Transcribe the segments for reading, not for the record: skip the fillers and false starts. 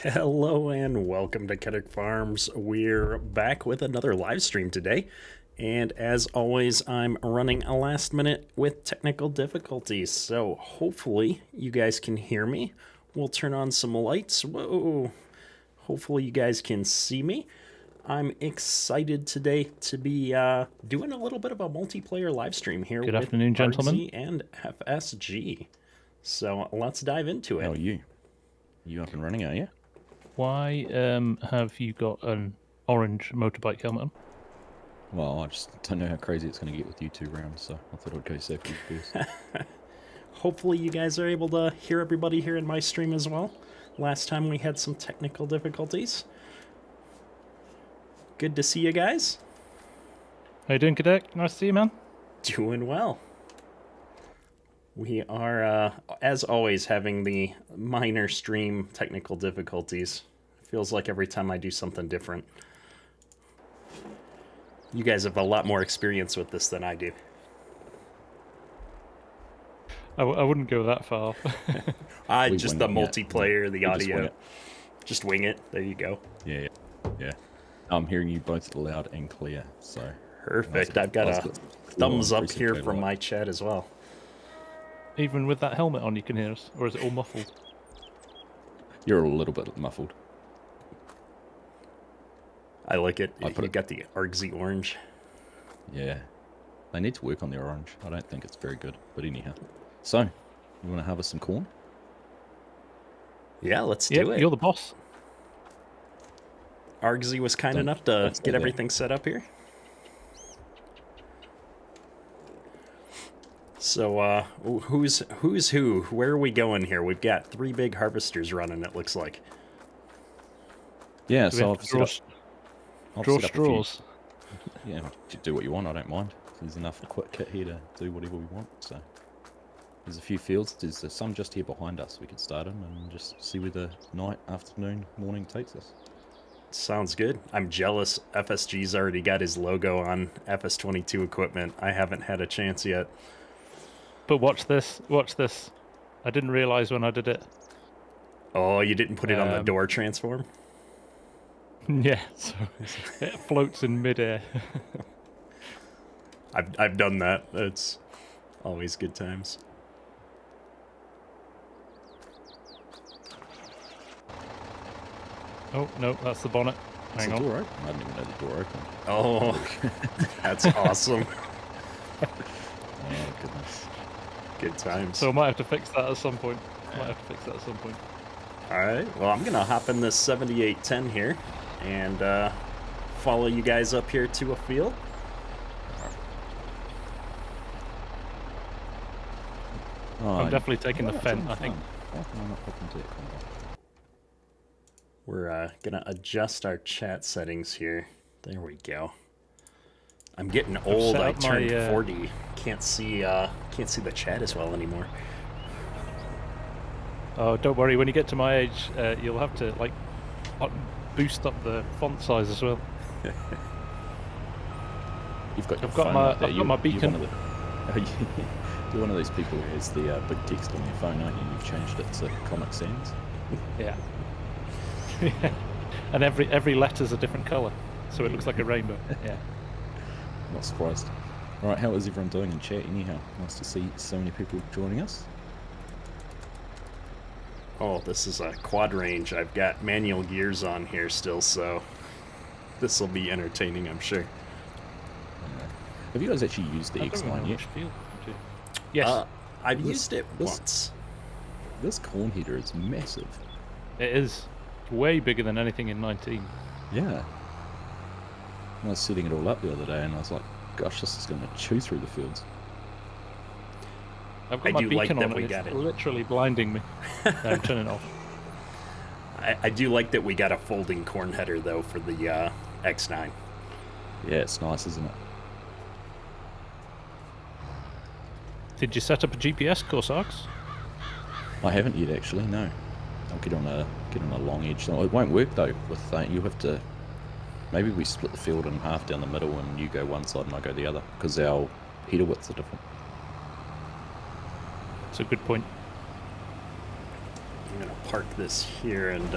Hello and welcome to Keddick Farms. We're back with another live stream today. And as always, I'm running a last minute with technical difficulties. So hopefully you guys can hear me. We'll turn on some lights. Whoa. Hopefully you guys can see me. I'm excited today to be doing a little bit of a multiplayer live stream here Good with afternoon, gentlemen. Argsy and FSG. So let's dive into it. How are you? You up and running, are you? Why have you got an orange motorbike helmet on? Well, I just don't know how crazy it's going to get with you 2 rounds, so I thought I'd go safety first. Hopefully you guys are able to hear everybody here in my stream as well. Last time we had some technical difficulties. Good to see you guys. How you doing, Cadet? Nice to see you, man. Doing well. We are, as always, having the minor stream technical difficulties. Feels like every time I do something different. You guys have a lot more experience with this than I do. I wouldn't go that far. Just the multiplayer, the audio. Just wing it. There you go. Yeah. I'm hearing you both loud and clear, so... Perfect. I've got a thumbs up here from my chat as well. Even with that helmet on, you can hear us? Or is it all muffled? You're a little bit muffled. I like it. You got the Argsy orange. Yeah. They need to work on their orange. I don't think it's very good. But anyhow. So, you want to harvest some corn? Yeah, let's do it. You're the boss. Argsy was kind enough to get everything set up here. So, who's who? Where are we going here? We've got 3 big harvesters running, it looks like. Yeah, so draw straws. Yeah, do what you want, I don't mind. There's enough quick kit here to do whatever we want, so... There's a few fields, there's some just here behind us. We could start them and just see where the night, afternoon, morning takes us. Sounds good. I'm jealous FSG's already got his logo on FS22 equipment. I haven't had a chance yet. But watch this. I didn't realize when I did it. Oh, you didn't put it on the door transform? Yeah, so it floats in midair. I've done that. It's always good times. Oh, no, that's the bonnet. Hang on. Door open? I didn't even know the door opened. Oh, that's awesome. Oh, goodness. Good times. So I might have to fix that at some point. Alright, well I'm going to hop in this 7810 here and follow you guys up here to a field. Oh, I'm definitely taking the Fendt, I think. Why can I not hop into it? We're going to adjust our chat settings here. There we go. I'm getting old. I turned 40. Can't see the chat as well anymore. Oh, don't worry. When you get to my age, you'll have to like boost up the font size as well. I've got my beacon. You're one of those people who has the big text on your phone, aren't you? You've changed it to Comic Sans. Yeah. And every letter's a different colour, so it looks like a rainbow. Yeah. Not surprised. Alright, how is everyone doing in chat anyhow? Nice to see so many people joining us. Oh, this is a quad range. I've got manual gears on here still, so this will be entertaining, I'm sure. Have you guys actually used the X9 yet? Yes. I've used it once. This corn heater is massive. It is. Way bigger than anything in 19. Yeah. I was setting it all up the other day and I was like, gosh, this is going to chew through the fields. I've got my beacon on and it's literally blinding me. I'm turning it off. I do like that we got a folding corn header though for the X9. Yeah, it's nice, isn't it? Did you set up a GPS course, Args? I haven't yet actually, no. I'll get on a long edge. It won't work though with you have to. Maybe we split the field in half down the middle and you go one side and I go the other because our header widths are different. That's a good point. I'm gonna park this here and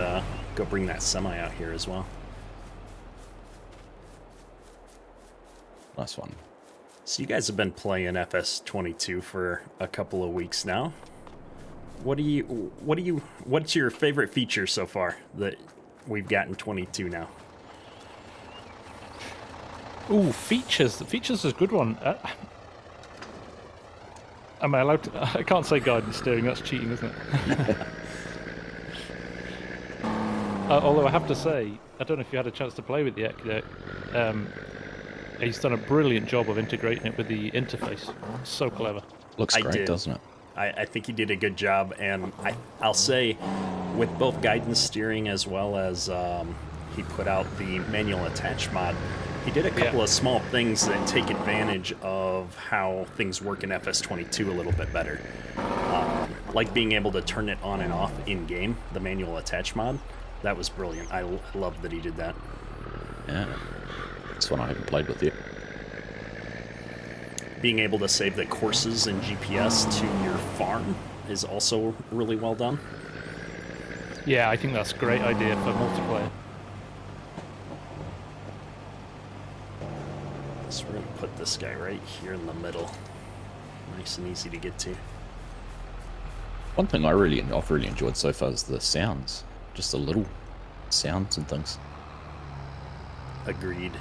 go bring that semi out here as well. Nice one. So you guys have been playing FS22 for a couple of weeks now. What's your favorite feature so far that we've got in 22 now? Ooh, features. The features is a good one. Am I allowed to? I can't say guidance steering. That's cheating, isn't it? Although I have to say, I don't know if you had a chance to play with the he's done a brilliant job of integrating it with the interface. So clever. Looks great, doesn't it? I think he did a good job, and I'll say, with both guidance steering as well as he put out the manual attach mod, he did a couple of small things that take advantage of how things work in FS22 a little bit better. Like being able to turn it on and off in-game, the manual attach mod. That was brilliant. I love that he did that. Yeah. This one I haven't played with yet. Being able to save the courses and GPS to your farm is also really well done. Yeah, I think that's a great idea for multiplayer. So we're going to put this guy right here in the middle. Nice and easy to get to. One thing I've really enjoyed so far is the sounds. Just the little sounds and things. Agreed.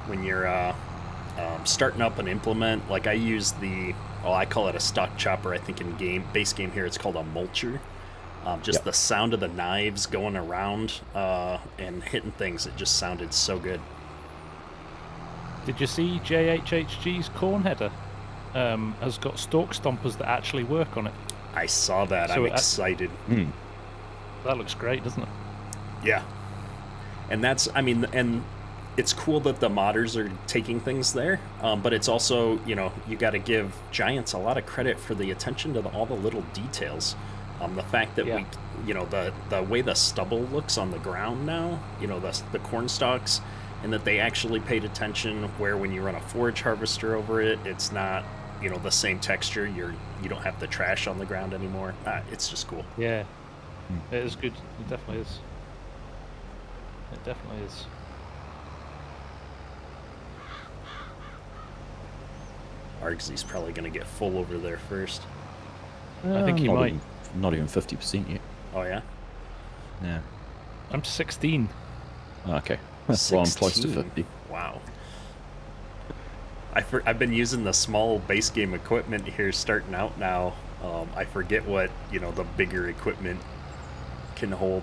When you're starting up an implement, like I use I call it a stock chopper. I think in base game here it's called a mulcher. Just the sound of the knives going around and hitting things, it just sounded so good. Did you see JHHG's corn header has got stalk stompers that actually work on it? I saw that. So I'm excited. That looks great, doesn't it? Yeah. And and it's cool that the modders are taking things there, but it's also, you got to give Giants a lot of credit for the attention to all the little details. The fact that the way the stubble looks on the ground now, the corn stalks, and that they actually paid attention where when you run a forage harvester over it, it's not, the same texture. You don't have the trash on the ground anymore. It's just cool. Yeah, it is good. It definitely is. It definitely is. Argsy's probably going to get full over there first. I think he might. Not even 50% yet. Oh, yeah? Yeah. I'm 16. Okay. Well, I'm close to 50. Wow. I've been using the small base game equipment here starting out now. I forget what, the bigger equipment can hold.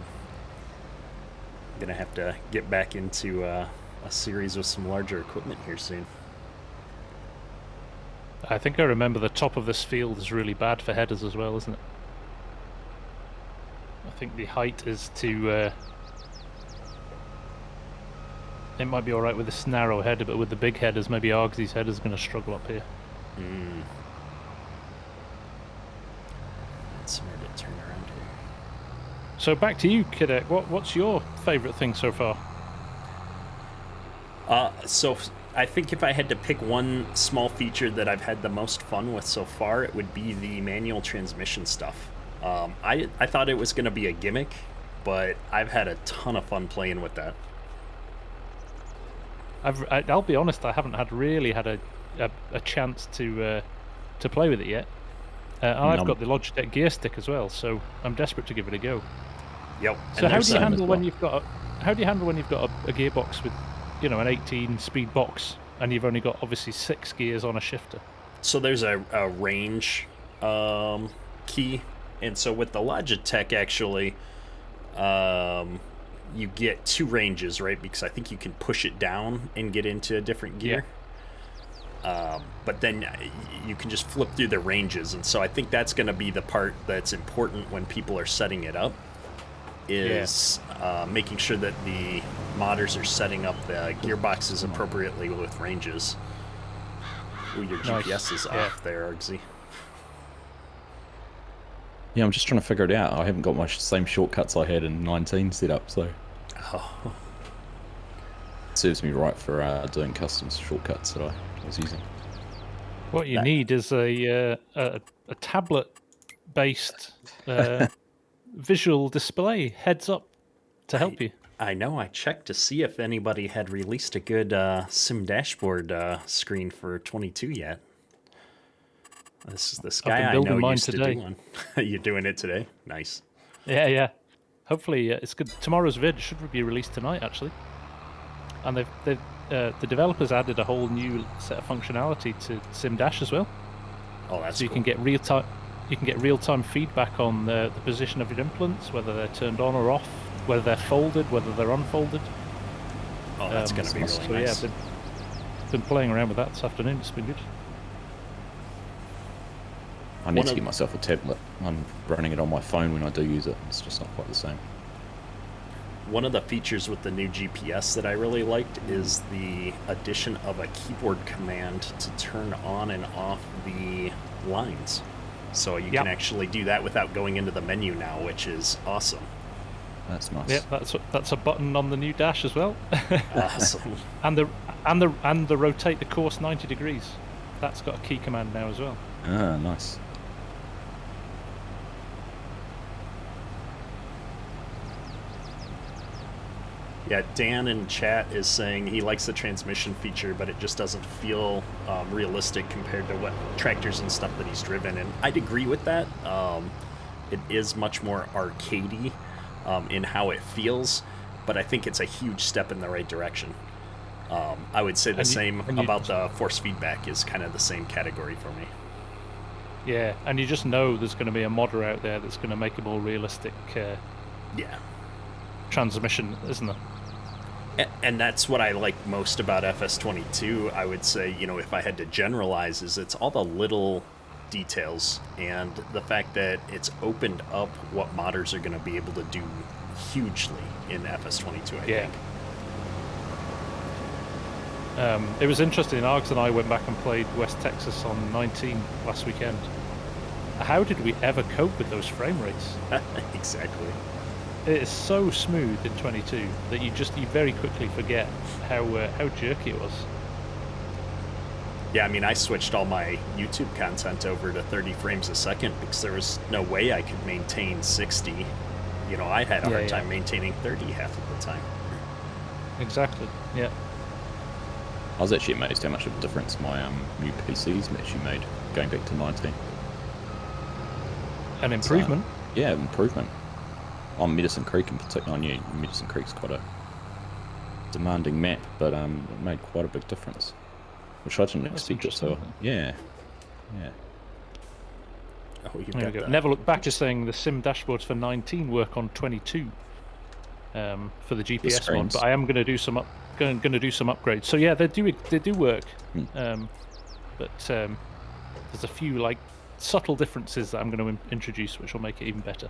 I'm going to have to get back into a series with some larger equipment here soon. I think I remember the top of this field is really bad for headers as well, isn't it? I think the height is too... It might be alright with this narrow header, but with the big headers, maybe Argsy's header's going to struggle up here. It's hard to turn around here. So back to you, Kidek. What's your favourite thing so far? So I think if I had to pick one small feature that I've had the most fun with so far, it would be the manual transmission stuff. I thought it was going to be a gimmick, but I've had a ton of fun playing with that. I'll be honest, I haven't really had a chance to play with it yet. And I've got the Logitech gear stick as well, so I'm desperate to give it a go. Yep. So how do you handle when you've got a gearbox with, an 18-speed box, and you've only got obviously 6 gears on a shifter? So there's a range key, and so with the Logitech actually, you get 2 ranges, right? Because I think you can push it down and get into a different gear. Yeah. But then you can just flip through the ranges, and so I think that's going to be the part that's important when people are setting it up, is making sure that the modders are setting up the gearboxes appropriately with ranges. Ooh, your GPS is off there, Argsy. Yeah, I'm just trying to figure it out. I haven't got my same shortcuts I had in 19 set up, so... Oh. Serves me right for doing custom shortcuts that I was using. What you need is a tablet-based visual display heads up to help you. I know. I checked to see if anybody had released a good sim dashboard screen for 22 yet. This guy I know mine used today. to do one. You're doing it today? Nice. Yeah. Hopefully, it's good. Tomorrow's vid should be released tonight, actually. And the developers added a whole new set of functionality to Sim Dash as well. Oh, that's so you cool. can get real-time feedback on the position of your implements, whether they're turned on or off, whether they're folded, whether they're unfolded. Oh, that's going to be really nice. Yeah, been playing around with that this afternoon. It's been good. I need to get myself a tablet. I'm running it on my phone when I do use it. It's just not quite the same. One of the features with the new GPS that I really liked is the addition of a keyboard command to turn on and off the lines. So you can actually do that without going into the menu now, which is awesome. That's nice. Yeah, that's a button on the new dash as well. Awesome. and the rotate the course 90 degrees. That's got a key command now as well. Ah, nice. Yeah, Dan in chat is saying he likes the transmission feature, but it just doesn't feel realistic compared to what tractors and stuff that he's driven. And I'd agree with that. It is much more arcadey in how it feels, but I think it's a huge step in the right direction. I would say the same about the force feedback is kind of the same category for me. Yeah, and you just know there's going to be a modder out there that's going to make a more realistic transmission, isn't there? And that's what I like most about FS22. I would say, if I had to generalize, is it's all the little details and the fact that it's opened up what modders are going to be able to do hugely in FS22, I think. It was interesting. Args and I went back and played West Texas on 19 last weekend. How did we ever cope with those frame rates? Exactly. It is so smooth in 22 that you very quickly forget how jerky it was. Yeah, I mean, I switched all my YouTube content over to 30 frames a second because there was no way I could maintain 60. I had a hard time maintaining 30 half of the time. Exactly. Yeah. I was actually amazed how much of a difference my new PCs actually made going back to 19. An improvement. Yeah, improvement. On Medicine Creek in particular. I knew Medicine Creek's quite a demanding map, but it made quite a big difference, which I didn't expect it. So yeah. Oh, you've there we go. Never Look Back is saying the sim dashboards for 19 work on 22 for the GPS one, but I am going to do some upgrades. So yeah, they do work, but there's a few subtle differences that I'm going to introduce, which will make it even better.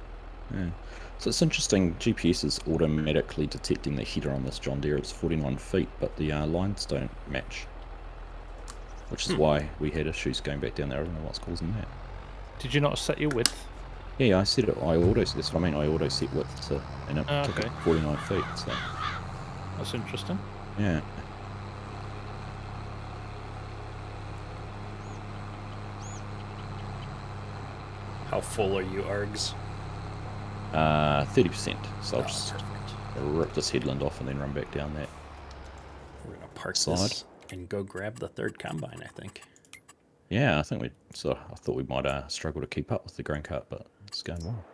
Yeah. So it's interesting, GPS is automatically detecting the header on this John Deere. It's 49 feet, but the lines don't match, which is why we had issues going back down there. I don't know what's causing that. Did you not set your width? Yeah, I set it. That's what I mean. I auto set width to, and it took it 49 feet. So that's interesting. Yeah. How full are you, Args? 30%. So I'll just perfect. rip this headland off and then run back down that. We're gonna park this and go grab the third combine, I think. Yeah, I think I thought we might struggle to keep up with the grain cart, but it's going well.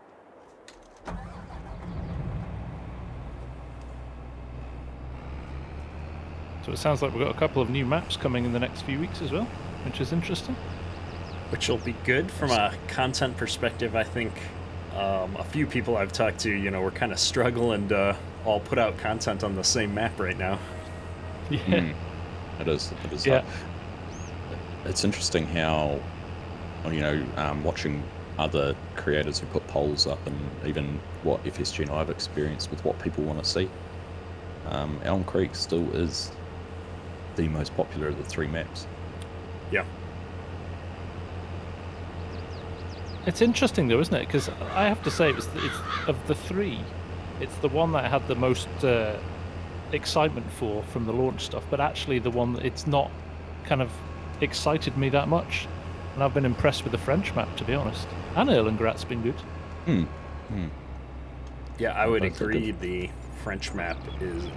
So it sounds like we've got a couple of new maps coming in the next few weeks as well, which is interesting. Which will be good from a content perspective. I think a few people I've talked to, we're kind of struggling to all put out content on the same map right now. Yeah. It is. Yeah. It's interesting how, watching other creators who put polls up and even what FSG and I have experienced with what people want to see. Elm Creek still is the most popular of the three maps. Yeah. It's interesting though, isn't it? Because I have to say, it's of the three, it's the one that I had the most excitement for from the launch stuff, but actually the one that it's not kind of excited me that much. And I've been impressed with the French map, to be honest. And Erlengrat's been good. Yeah, I would agree. The French map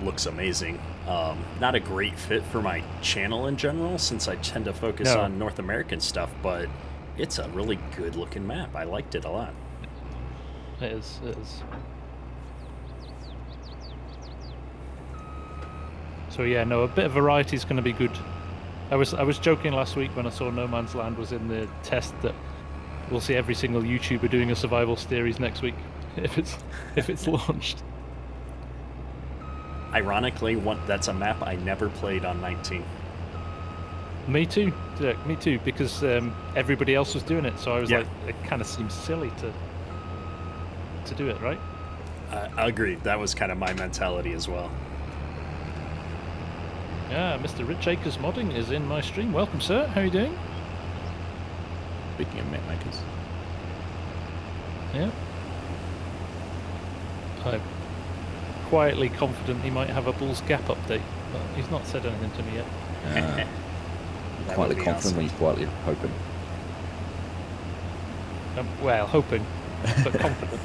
looks amazing. Not a great fit for my channel in general, since I tend to focus on North American stuff, but it's a really good looking map. I liked it a lot. It is. It is. So yeah, no, a bit of variety is going to be good. I was joking last week when I saw No Man's Land was in the test that we'll see every single YouTuber doing a survival series next week if it's launched. Ironically, that's a map I never played on 19. Me too, Dirk, me too, because everybody else was doing it, so I was like, it kind of seems silly to do it, right? Agreed. That was kind of my mentality as well. Yeah, Mr. Rich Acres Modding is in my stream. Welcome, sir. How are you doing? Speaking of map makers. Yeah. I'm quietly confident he might have a Bull's Gap update, but he's not said anything to me yet. Quietly confident when you're quietly hoping. Well, hoping, but confident.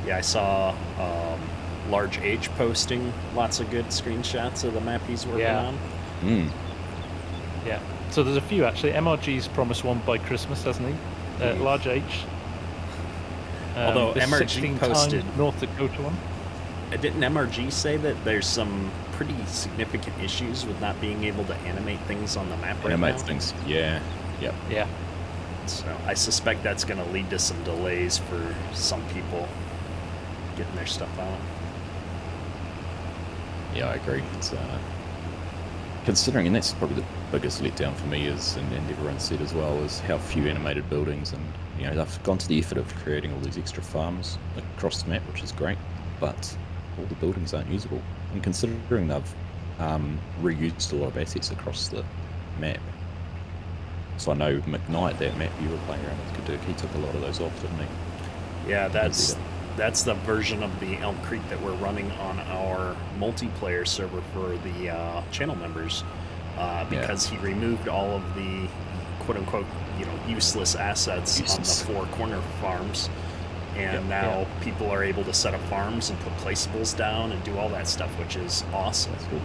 Yeah, I saw Large H posting lots of good screenshots of the map he's working on. Yeah, so there's a few actually. MRG's promised one by Christmas, hasn't he? Large H. Although MRG posted North Dakota one. Didn't MRG say that there's some pretty significant issues with not being able to animate things on the map right now? Animate things, yeah. Yep. Yeah. So I suspect that's going to lead to some delays for some people getting their stuff out. Yeah, I agree. It's considering, and that's probably the biggest letdown for me is, and everyone said as well, is how few animated buildings, and you know, they've gone to the effort of creating all these extra farms across the map, which is great, but all the buildings aren't usable. And considering they've reused a lot of assets across the map. So I know McKnight, that map you were playing around with Kaduk, he took a lot of those off, didn't he? Yeah, that's the version of the Elm Creek that we're running on our multiplayer server for the channel members, because he removed all of the quote-unquote, you know, useless assets on the 4 corner farms, and now people are able to set up farms and put placeables down and do all that stuff, which is awesome. That's good.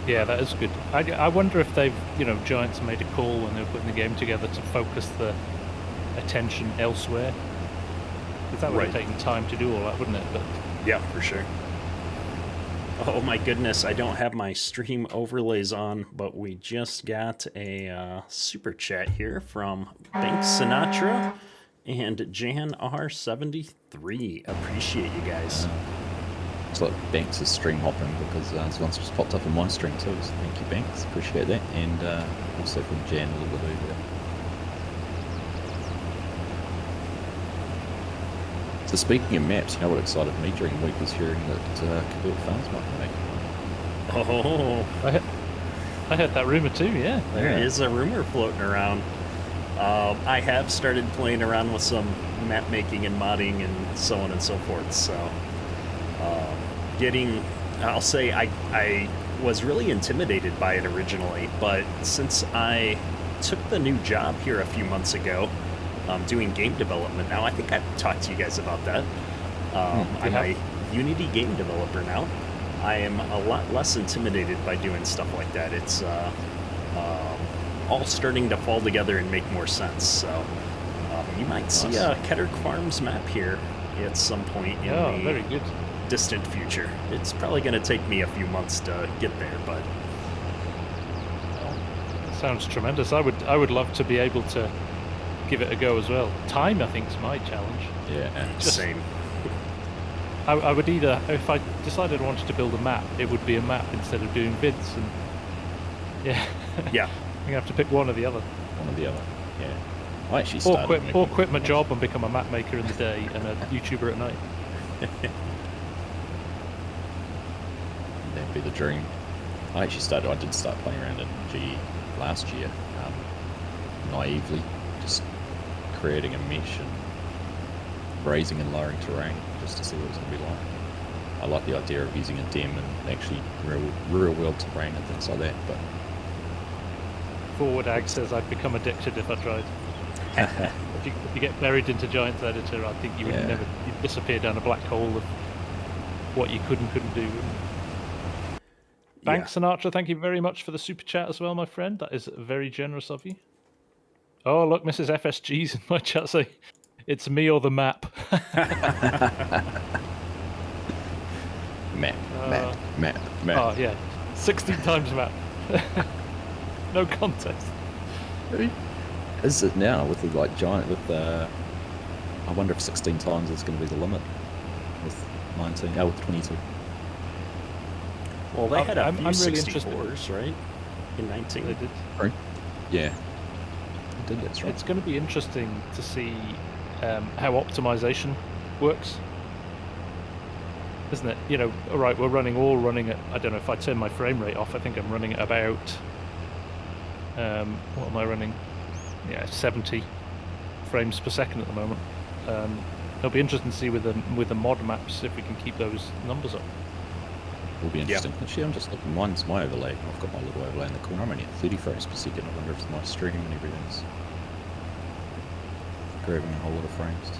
Yeah, that is good. I wonder if they've, you know, Giants made a call when they were putting the game together to focus the attention elsewhere. Because that would have taken time to do all that, wouldn't it? But yeah, for sure. Oh my goodness, I don't have my stream overlays on, but we just got a super chat here from Banks Sinatra and Jan R73. Appreciate you guys. It's like Banks is stream hopping because this one's just popped up in my stream too. So thank you, Banks. Appreciate that. And also from Jan a little bit earlier. So speaking of maps, you know what excited me during the week was hearing that Kaduk Farms might be making one. Oh, I heard that rumor too. Yeah, there is a rumor floating around. I have started playing around with some map making and modding and so on and so forth. So, I'll say I was really intimidated by it originally, but since I took the new job here a few months ago, doing game development now, I think I've talked to you guys about that. I'm a Unity game developer now. I am a lot less intimidated by doing stuff like that. It's all starting to fall together and make more sense. So you might see a Kettering Farms map here at some point in the very good. distant future. It's probably going to take me a few months to get there, but sounds tremendous. I would love to be able to give it a go as well. Time, I think, is my challenge. Yeah, same. I would either, if I decided I wanted to build a map, it would be a map instead of doing vids, and yeah, you have to pick one or the other. One or the other. Yeah. I actually started or quit my job and become a map maker in the day and a YouTuber at night. That'd be the dream. I did start playing around in GE last year, naively, just creating a mesh and raising and lowering terrain just to see what it's going to be like. I like the idea of using a DEM and actually real world terrain and things like that, but Forward Ag says I'd become addicted if I tried. If you get buried into Giants Editor, I think you would never you'd disappear down a black hole of what you could and couldn't do. Thanks, Sinatra. Thank you very much for the super chat as well, my friend. That is very generous of you. Oh, look, Mrs. FSG's in my chat saying, it's me or the map. Map. Oh, yeah. 16 times map. No contest. Is it now with the giant with the? I wonder if 16 times is going to be the limit with 19. With 22. Well, they had a few I'm really 64s, right? In 19. They did. Right? Yeah. They did, that's right. It's going to be interesting to see how optimization works, isn't it? You know, all right, we're running at, I don't know if I turn my frame rate off, I think I'm running at about, what am I running? Yeah, 70 frames per second at the moment. It'll be interesting to see with the mod maps if we can keep those numbers up. Will be interesting. Actually, I'm just looking. Mine's my overlay. I've got my little overlay in the corner. I'm only at 30 frames per second. I wonder if it's my stream and everything's grabbing a whole lot of frames.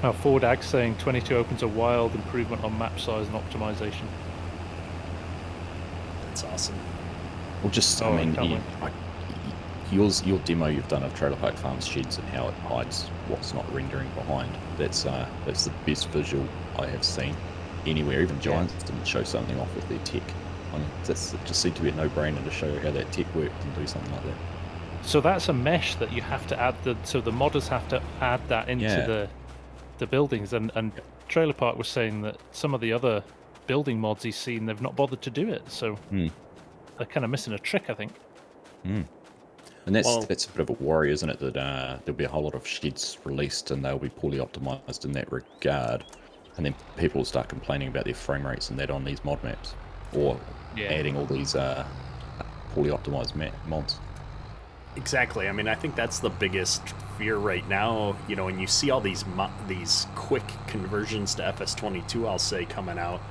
Oh, Forward Ag saying 22 opens a wild improvement on map size and optimization. That's awesome. Well, just I mean, your demo you've done of Trailer Park Farms sheds and how it hides what's not rendering behind. That's the best visual I have seen anywhere. Even Giants didn't show something off with their tech. I mean, it just seemed to be a no-brainer to show how that tech worked and do something like that. So that's a mesh that you have to add. So the modders have to add that into the buildings. And Trailer Park was saying that some of the other building mods he's seen, they've not bothered to do it. So they're kind of missing a trick, I think. And that's a bit of a worry, isn't it? That there'll be a whole lot of sheds released and they'll be poorly optimized in that regard. And then people will start complaining about their frame rates and that on these mod maps, or adding all these poorly optimized mods. Exactly. I mean, I think that's the biggest fear right now. You know, and you see all these quick conversions to FS22, I'll say, coming out,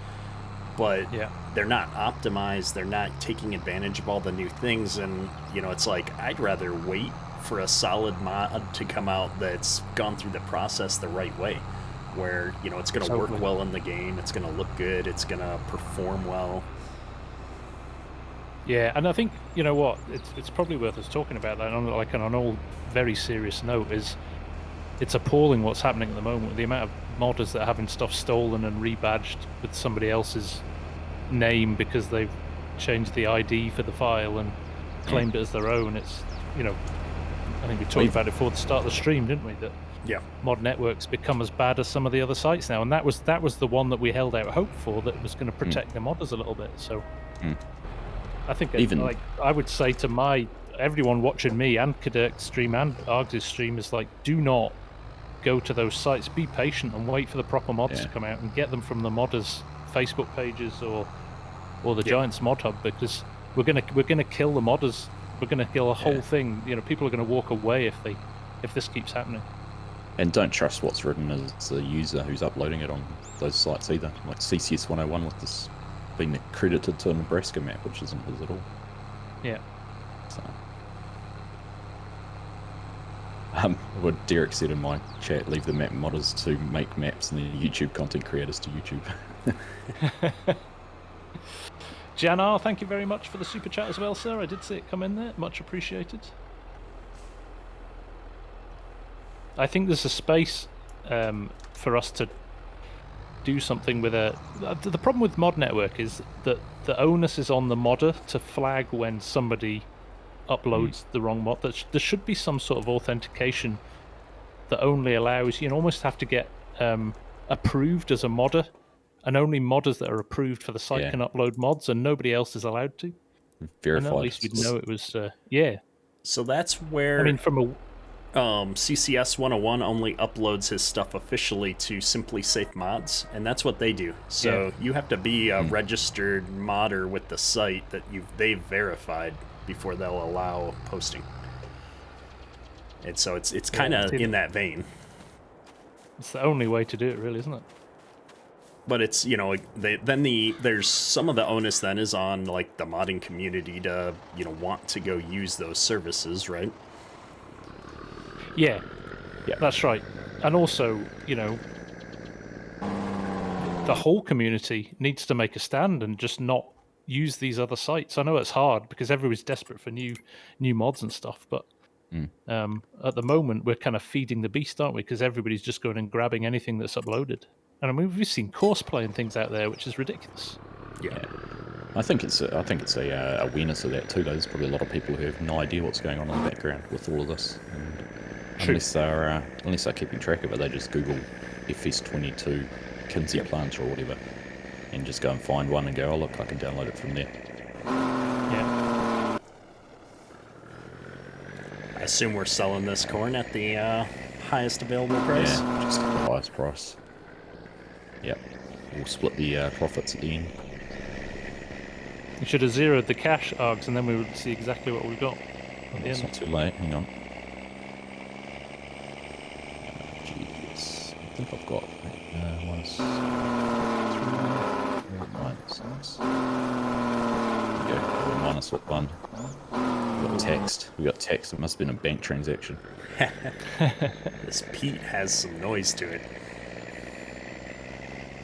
but they're not optimized. They're not taking advantage of all the new things, and you know, it's like I'd rather wait for a solid mod to come out that's gone through the process the right way, where you know it's going to work well in the game, it's going to look good, it's going to perform well. Yeah, and I think, you know what, it's probably worth us talking about that on like on an all very serious note. Is it's appalling what's happening at the moment with the amount of modders that are having stuff stolen and rebadged with somebody else's name because they've changed the ID for the file and claimed it as their own. It's, you know, I think we talked about it before the start of the stream, didn't we? That mod networks become as bad as some of the other sites now, and that was the one that we held out hope for, that was going to protect the modders a little bit. So I think like I would say to everyone watching me and Kadek's stream and Argsy's stream is like, do not go to those sites. Be patient and wait for the proper mods to come out and get them from the modders' Facebook pages or the Giants mod hub, because we're gonna kill the modders. We're gonna kill the whole thing. You know, people are gonna walk away if this keeps happening. And don't trust what's written as the user who's uploading it on those sites either. Like CCS 101 with this being credited to a Nebraska map, which isn't his at all. Yeah. So, what Derek said in my chat, leave the map modders to make maps and the YouTube content creators to YouTube. Janar, thank you very much for the super chat as well, sir. I did see it come in there. Much appreciated. I think there's a space for us to do something with the problem with Mod Network is that the onus is on the modder to flag when somebody uploads the wrong mod. There should be some sort of authentication that only allows, you almost have to get approved as a modder, and only modders that are approved for the site can upload mods, and nobody else is allowed to. Verified. And at least we'd know it was So that's where, I mean, from a CCS 101 only uploads his stuff officially to Simply Safe Mods, and that's what they do. So you have to be a registered modder with the site that they've verified before they'll allow posting. And so it's kind of in that vein. It's the only way to do it, really, isn't it? But it's, you know, there's some of the onus then is on like the modding community to, you know, want to go use those services, right? Yeah, Yeah. that's right. And also, you know, the whole community needs to make a stand and just not use these other sites. I know it's hard because everybody's desperate for new mods and stuff, but at the moment we're kind of feeding the beast, aren't we? Because everybody's just going and grabbing anything that's uploaded. And I mean, we've seen courseplay and things out there, which is ridiculous. Yeah. I think it's a awareness of that too. Though there's probably a lot of people who have no idea what's going on in the background with all of this, and unless they're keeping track of it, they just Google FS22 Kinsey plant or whatever, and just go and find one and go, oh look, I can download it from there. Yeah. I assume we're selling this corn at the highest available price. Yeah, just at the highest price. Yep. We'll split the profits at the end. We should have zeroed the cash, Args, and then we would see exactly what we've got at the It's end. not too late. Hang on. Jeez. I think I've got minus 3, minus 6. There we go. We're minus what one? We got text. We got text. It must have been a bank transaction. This Pete has some noise to it.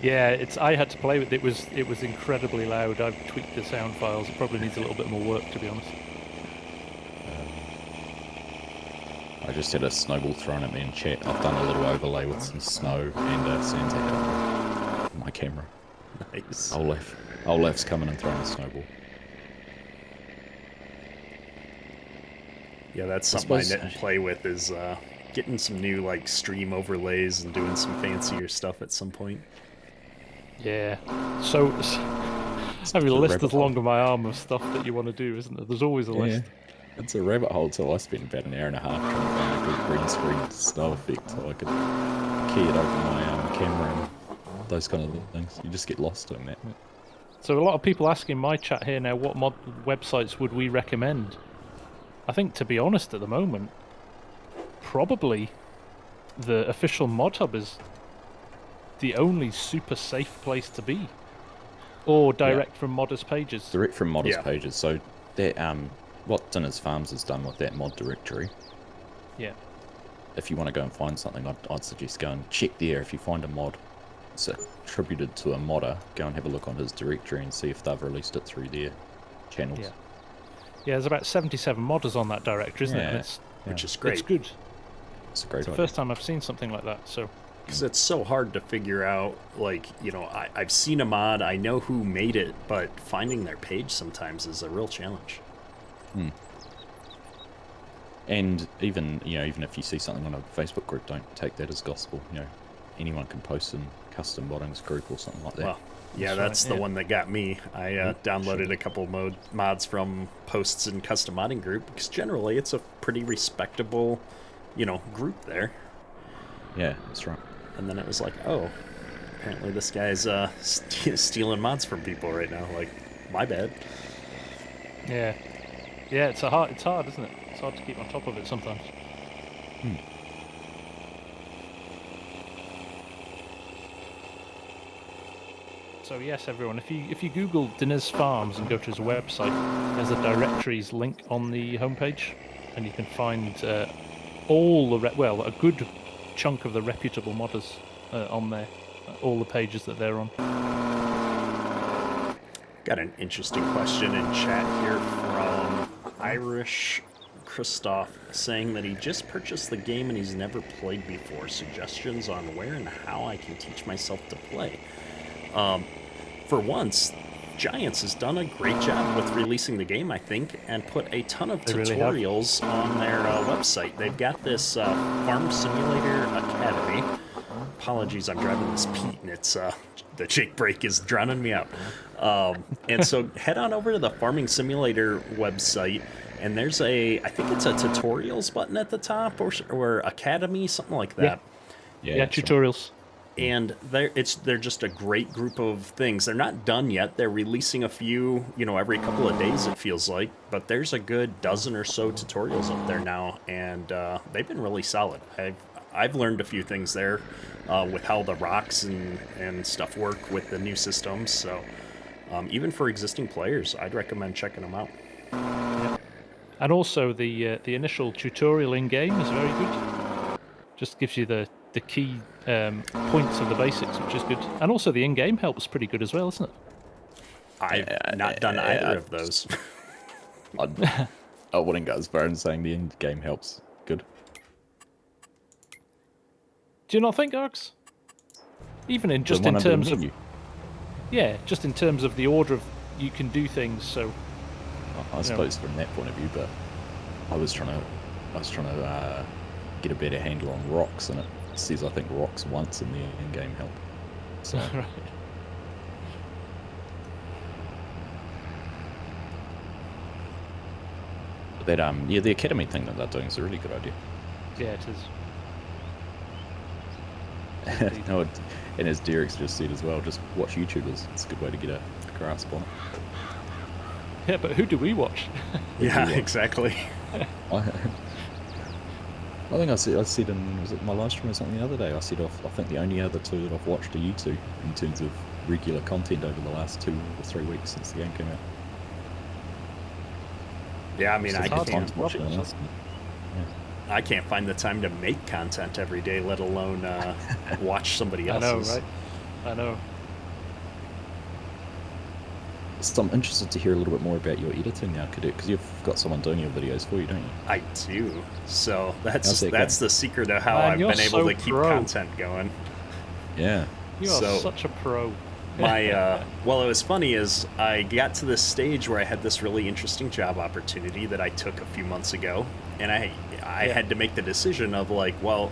Yeah, I had to play with it. It was incredibly loud. I've tweaked the sound files. It probably needs a little bit more work, to be honest. I just had a snowball thrown at me in chat. I've done a little overlay with some snow and Santa hat on my camera. Nice. Olaf's coming and throwing a snowball. Yeah, that's something I knit and play with is getting some new like stream overlays and doing some fancier stuff at some point. Yeah. So I mean, the list is long on my arm of stuff that you want to do, isn't there? There's always a list. It's a rabbit hole, so I spent about an hour and a half trying to find a good green screen snow effect so I could key it over my camera and those kind of things. You just get lost in that. So a lot of people asking my chat here now, what mod websites would we recommend? I think, to be honest, at the moment, probably the official Mod Hub is the only super safe place to be. Or direct from modders' pages. Direct from modders' pages. So that what Dinner's Farms has done with that mod directory. Yeah. If you want to go and find something, I'd suggest go and check there. If you find a mod that's attributed to a modder, go and have a look on his directory and see if they've released it through their channels. Yeah. Yeah, there's about 77 modders on that directory, isn't it? Which is great. It's good. It's a great It's the first time I've seen something like that, so... Because it's so hard to figure out, like, you know, I've seen a mod, I know who made it, but finding their page sometimes is a real challenge. And even if you see something on a Facebook group, don't take that as gospel. You know, anyone can post in custom moddings group or something like that. Well, yeah, that's the one that got me. I downloaded a couple mods from posts in custom modding group because generally it's a pretty respectable, you know, group there. Yeah, that's right. And then it was like, oh, apparently this guy's stealing mods from people right now. Like, my bad. Yeah. Yeah, it's hard, isn't it? It's hard to keep on top of it sometimes. So yes, everyone, if you Google Dinner's Farms and go to his website, there's a directories link on the homepage, and you can find all the a good chunk of the reputable modders on there, all the pages that they're on. Got an interesting question in chat here from Irish Christoph saying that he just purchased the game and he's never played before. Suggestions on where and how I can teach myself to play. For once, Giants has done a great job with releasing the game, I think, and put a ton of tutorials on their website. They've got this Farm Simulator Academy. Apologies, I'm driving this Pete, and it's the Jake brake is drowning me out. And so head on over to the Farming Simulator website, and there's I think it's a tutorials button at the top, or Academy, something like that. Yeah, tutorials. And they're just a great group of things. They're not done yet. They're releasing a few, every couple of days, it feels like. But there's a good dozen or so tutorials up there now, and they've been really solid. I've learned a few things there with how the rocks and stuff work with the new systems. So even for existing players, I'd recommend checking them out. Yep. And also the initial tutorial in game is very good. Just gives you the key points of the basics, which is good. And also the in-game help is pretty good as well, isn't it? I've not done either of those. I wouldn't go as far as saying the in-game helps. Good. Do you not think, Args? Even in just in terms of just in terms of the order of you can do things. So I suppose from that point of view, but I was trying to get a better handle on rocks, and it says I think rocks once in the in-game help. So. Right. That the academy thing that they're doing is a really good idea. Yeah, it is. No, and as Derek's just said as well, just watch YouTubers. It's a good way to get a grasp on it. Yeah, but who do we watch? Yeah, exactly. I think I said in, was it my live stream or something the other day, I said I think the only other two that I've watched are you two in terms of regular content over the last 2 or 3 weeks since the game came out. Yeah, I mean, I I can't find the time to make content every day, let alone watch somebody else's. I know, right? I know. So I'm interested to hear a little bit more about your editing now, because you've got someone doing your videos for you, don't you? I do. So that's the secret of how I've been able to keep content going. Yeah. You are such a pro. Well, it was funny is I got to this stage where I had this really interesting job opportunity that I took a few months ago, and I had to make the decision of like, well,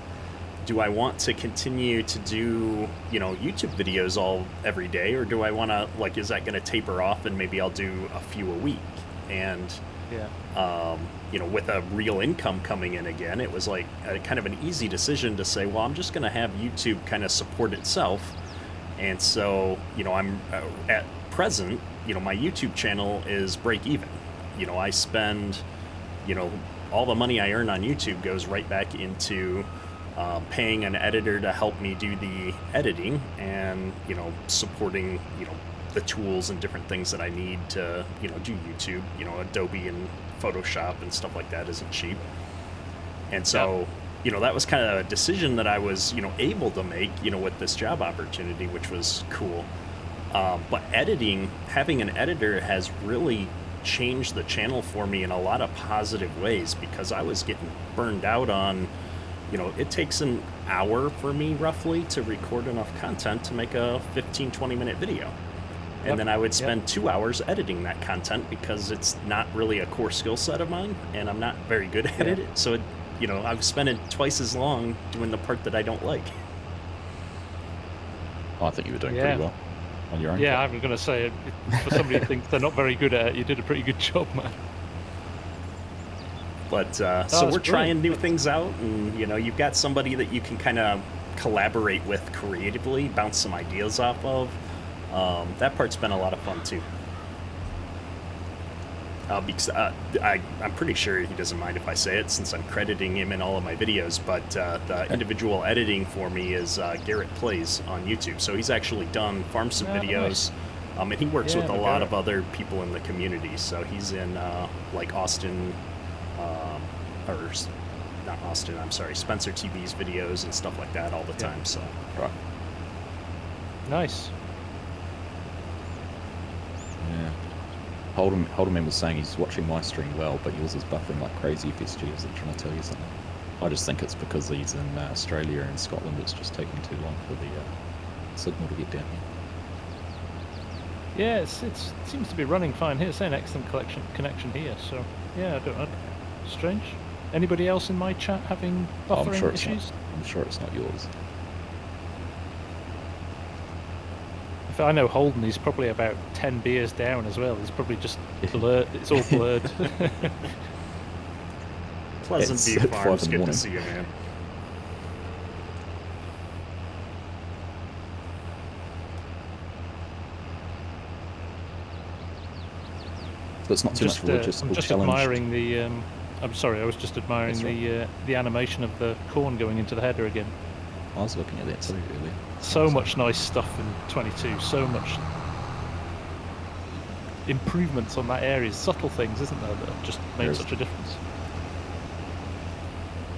do I want to continue to do, YouTube videos every day, or do I want to, like, is that going to taper off and maybe I'll do a few a week? And with a real income coming in again, it was like kind of an easy decision to say, well, I'm just going to have YouTube kind of support itself. And so, I'm at present, my YouTube channel is break even. I spend, all the money I earn on YouTube goes right back into paying an editor to help me do the editing and, supporting, the tools and different things that I need to, do YouTube. Adobe and Photoshop and stuff like that isn't cheap. And so... that was kind of a decision that I was, able to make, with this job opportunity, which was cool. But having an editor has really changed the channel for me in a lot of positive ways, because I was getting burned out on, it takes an hour for me roughly to record enough content to make a 15-20 minute video. And then I would spend 2 hours editing that content because it's not really a core skill set of mine and I'm not very good at it. So I was spending twice as long doing the part that I don't like. I think you were doing pretty well on your own. Yeah, I was going to say, for somebody who thinks they're not very good at it, you did a pretty good job, man. But so we're trying new things out, and you've got somebody that you can kind of collaborate with creatively, bounce some ideas off of. That part's been a lot of fun too. Because I'm pretty sure he doesn't mind if I say it, since I'm crediting him in all of my videos, but the individual editing for me is Garrett Plays on YouTube. So he's actually done FarmSim videos, and he works with a lot of other people in the community. So he's in like Austin, or not Austin, I'm sorry, Spencer TV's videos and stuff like that all the time. So nice. Yeah. Holderman was saying he's watching my stream well, but yours is buffering like crazy. FSG, is it trying to tell you something? I just think it's because he's in Australia and Scotland. It's just taking too long for the signal to get down here. Yeah, it seems to be running fine here. It's an excellent connection here. So yeah, I don't strange. Anybody else in my chat having buffering issues? I'm sure it's not yours. I know Holden, he's probably about 10 beers down as well. He's probably just blurred. It's all blurred. Pleasant View Farms, good to see you, man. So it's not too much of a logistical I'm just challenge. admiring the I'm sorry, I was just admiring the animation of the corn going into the header again. I was looking at that too, really. So much nice stuff in 22. So much improvements on that area. Subtle things, isn't there, that have just made such a difference.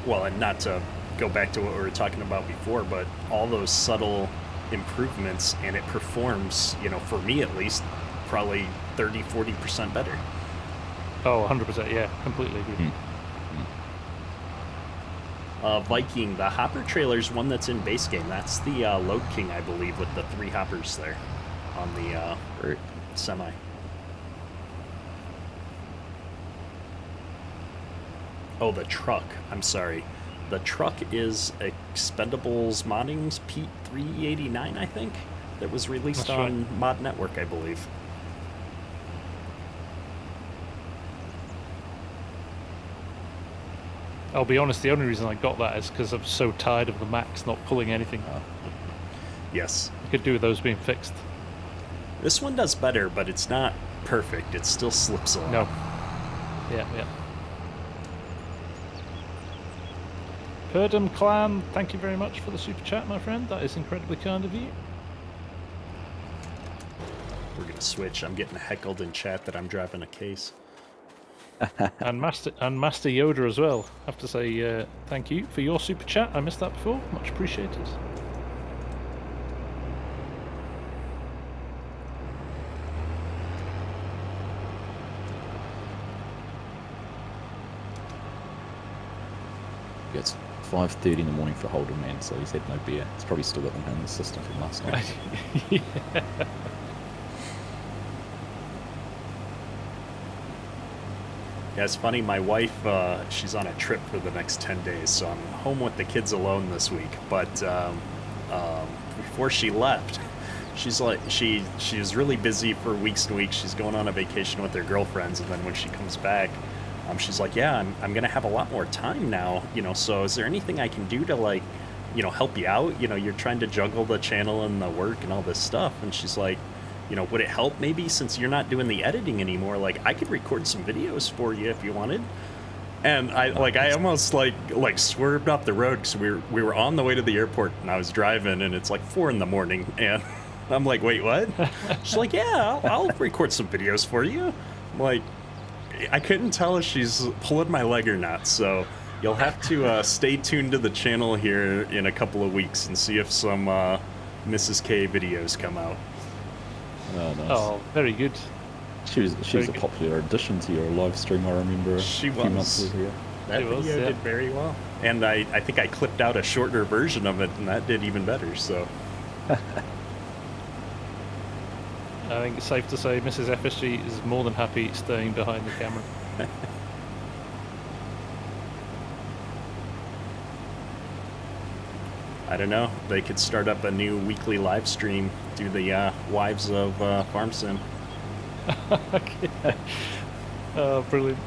Well, and not to go back to what we were talking about before, but all those subtle improvements, and it performs, you know, for me at least, probably 30-40% better. Oh, 100%, yeah, completely agree. Viking, the hopper trailer's one that's in base game. That's the Load King, I believe, with the 3 hoppers there on the semi. Oh, the truck. I'm sorry. The truck is Expendables Modding's Pete 389, I think, that was released on Mod Network, I believe. I'll be honest, the only reason I got that is because I'm so tired of the Max not pulling anything. Yes. I could do with those being fixed. This one does better, but it's not perfect. It still slips a lot. No. Yeah. Purdom Clan, thank you very much for the super chat, my friend. That is incredibly kind of you. We're going to switch. I'm getting heckled in chat that I'm driving a case. and Master Yoda as well. I have to say thank you for your super chat. I missed that before. Much appreciated. It's 5:30 in the morning for Holden, man, so he's had no beer. He's probably still got them in the system from last night. Yeah. Yeah, it's funny, my wife, she's on a trip for the next 10 days, so I'm home with the kids alone this week. But before she left, she's like, she was really busy for weeks and weeks. She's going on a vacation with her girlfriends, and then when she comes back, she's like, yeah, I'm going to have a lot more time now, you know, so is there anything I can do to, like, you know, help you out? You know, you're trying to juggle the channel and the work and all this stuff. And she's like, you know, would it help maybe since you're not doing the editing anymore? Like, I could record some videos for you if you wanted. And I almost like swerved off the road because we were on the way to the airport, and I was driving, and it's like 4 in the morning, and I'm like, wait, what? She's like, yeah, I'll record some videos for you. I'm like, I couldn't tell if she's pulling my leg or not, so you'll have to stay tuned to the channel here in a couple of weeks and see if some Mrs. K videos come out. Oh, nice. Oh, very good. She was a popular addition to your live stream, I remember. She a few months ago. That video did very well. And I think I clipped out a shorter version of it, and that did even better, so. I think it's safe to say Mrs. FSG is more than happy staying behind the camera. I don't know. They could start up a new weekly live stream, do the Wives of FarmSim. Okay. Oh, brilliant.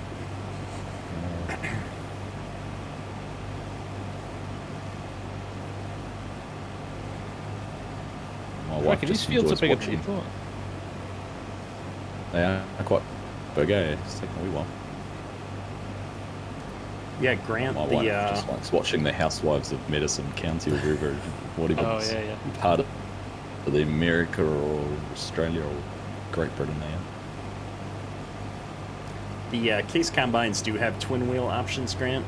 My wife these just fields are enjoys bigger than watching. you thought. They are quite big, eh? It's taking a wee while. Yeah, Grant, My wife just likes watching the Housewives of Medicine County or wherever, whatever. Oh, yeah. Part of the America or Australia or Great Britain there. the case combines do have twin wheel options, Grant.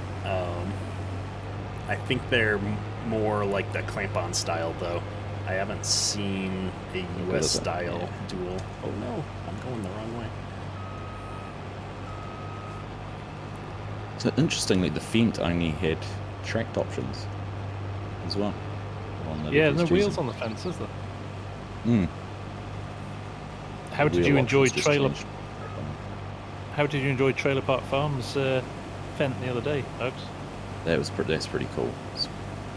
I think they're more like the clamp-on style, though. I haven't seen a US style dual. Oh no, I'm going the wrong way. So interestingly, the Fent only had tracked options as well. Yeah, no wheels on the fence, is there? Hmm. How did you enjoy Trailer Park Farms Fent the other day, folks? That's pretty cool. It's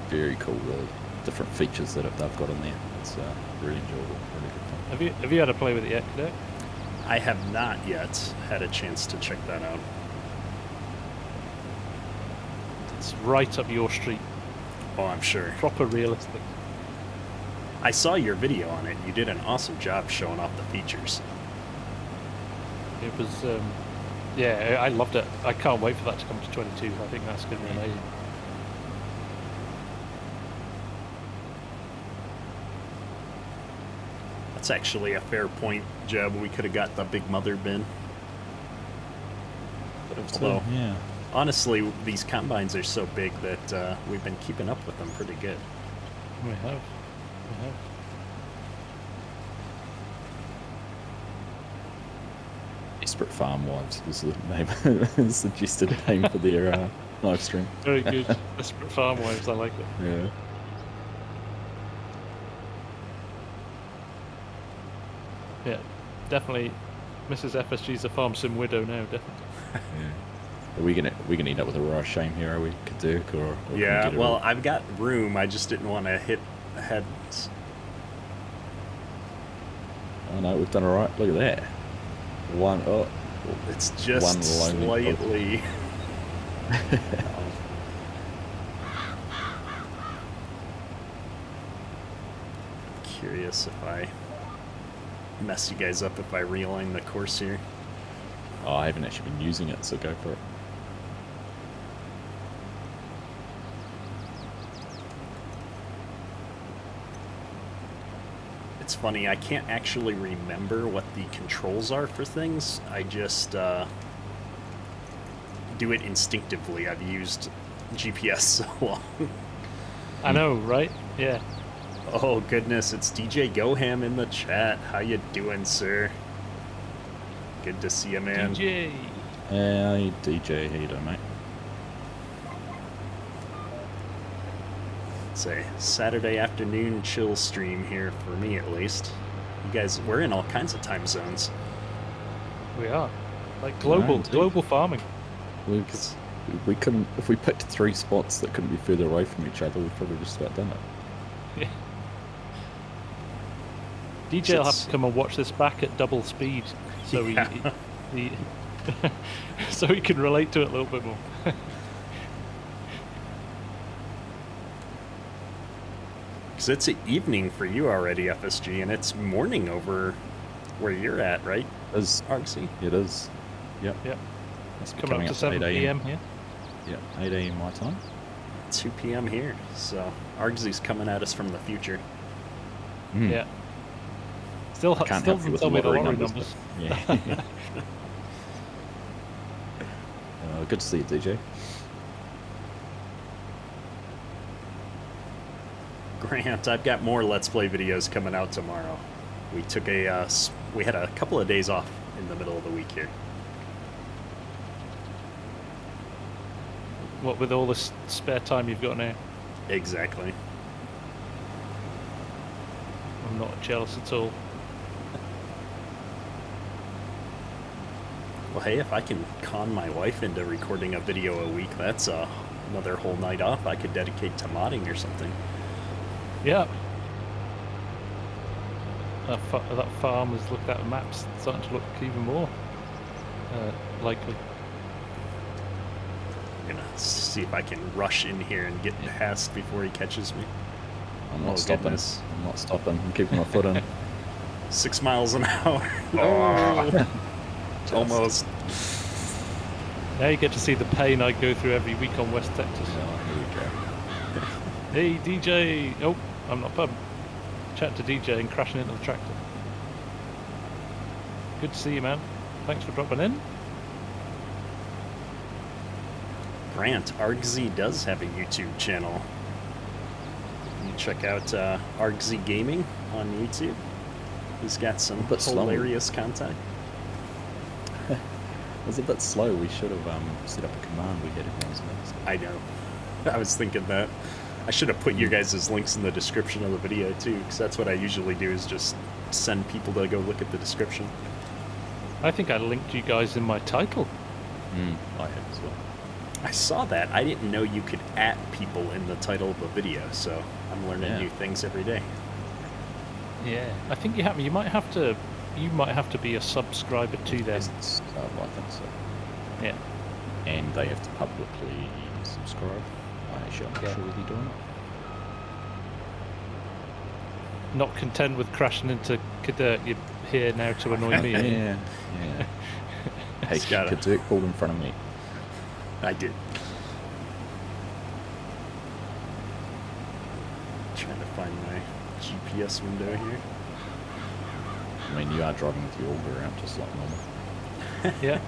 very cool. The different features that they've got in there. It's really enjoyable. Really good fun. Have you had a play with it yet, Cadet? I have not yet had a chance to check that out. It's right up your street. Oh, I'm sure. Proper realistic. I saw your video on it. You did an awesome job showing off the features. It was Yeah, I loved it. I can't wait for that to come to 22. I think that's going to be amazing. That's actually a fair point, Jeb. We could have got the big mother bin. Although, yeah. honestly, these combines are so big that we've been keeping up with them pretty good. We have. We have. Desperate Farm Wives was the name, suggested name for their live stream. Very good. Desperate Farm Wives, I like it. Yeah. Yeah, definitely. Mrs. FSG's a FarmSim widow now, definitely. Yeah. Are we gonna end up with a raw shame here? Are we, Kaduk, or can we Yeah, get it well, all? I've got room. I just didn't want to hit the heads. Oh no, we've done all right. Look at that. One, oh, It's just one lonely slightly. Curious if I mess you guys up if I realign the course here. Oh, I haven't actually been using it, so go for it. It's funny, I can't actually remember what the controls are for things. I just do it instinctively. I've used GPS so long. I know, right? Yeah. Oh goodness, it's DJ Goham in the chat. How you doing, sir? Good to see you, man. DJ. Hey, DJ, how you doing, mate? It's a Saturday afternoon chill stream here for me, at least. You guys, we're in all kinds of time zones. We are. Like global, indeed. global farming. We couldn't, if we picked 3 spots that couldn't be further away from each other, we've probably just about done it. Yeah. DJ will have to come and watch this back at double speed, so he so he can relate to it a little bit more. Because it's evening for you already, FSG, and it's morning over where you're at, right? It's, Argsy? it is. Yep. Yep. It's Coming up to 7 p.m. here. Yeah, 8 a.m. my time. 2 p.m. here. So Argsy's coming at us from the future. Mm. Yeah. Still Can't still help you doesn't with tell me the lottery lottery numbers, numbers. Yeah. Good to see you, DJ. Grant, I've got more Let's Play videos coming out tomorrow. We took we had a couple of days off in the middle of the week here. What with all this spare time you've got now? Exactly. I'm not jealous at all. Well, hey, if I can con my wife into recording a video a week, that's another whole night off I could dedicate to modding or something. Yeah. That farm has looked at the maps, starting to look even more likely. I'm gonna see if I can rush in here and get past before he catches me. I'm not Oh, stopping. goodness. I'm not stopping. I'm keeping my foot in. 6 miles an hour. Oh, almost. Now you get to see the pain I go through every week on West Texas. Oh, here we go. Hey DJ! Oh, I'm not pub. Chat to DJ and crashing into the tractor. Good to see you, man. Thanks for dropping in. Grant, Argsy does have a YouTube channel. You check out Argsy Gaming on YouTube. He's got some But slow. hilarious content. It was a bit slow. We should have set up a command we had everyone's next. I know. I was thinking that. I should have put your guys' links in the description of the video too, because that's what I usually do is just send people to go look at the description. I think I linked you guys in my title. I have as well. I saw that. I didn't know you could @ people in the title of a video, so I'm learning Yeah. new things every day. Yeah, I think you have. You might have to. You might have to be a subscriber to them. I think so. Yeah. And they have to publicly subscribe. I'm not sure they're doing it. Not content with crashing into Kadurt, you're here now to annoy me. Yeah, yeah. Hey, Dirk pulled in front of me. I did. Trying to find my GPS window here. I mean, you are driving with your auger around just like normal. Yeah.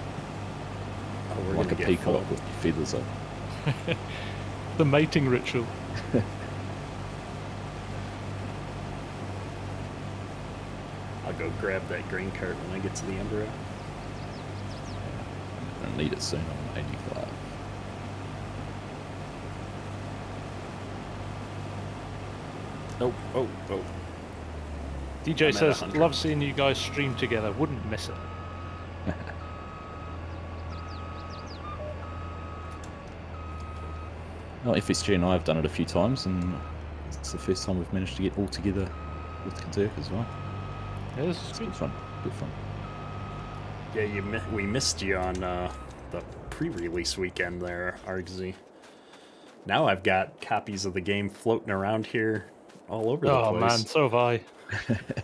Oh, we're like a gonna get peacock full. with your feathers up. The mating ritual. I'll go grab that grain cart when I get to the embryo. I'm going to need it soon on 85. Oh. DJ I'm at says, 100. love seeing you guys stream together. Wouldn't miss it. Well, FSG and I have done it a few times, and it's the first time we've managed to get all together with Dirk as well. Yeah, this is It's good. good fun. Good fun. Yeah, we missed you on the pre-release weekend there, Argsy. Now I've got copies of the game floating around here all over the place. Oh man, so have I.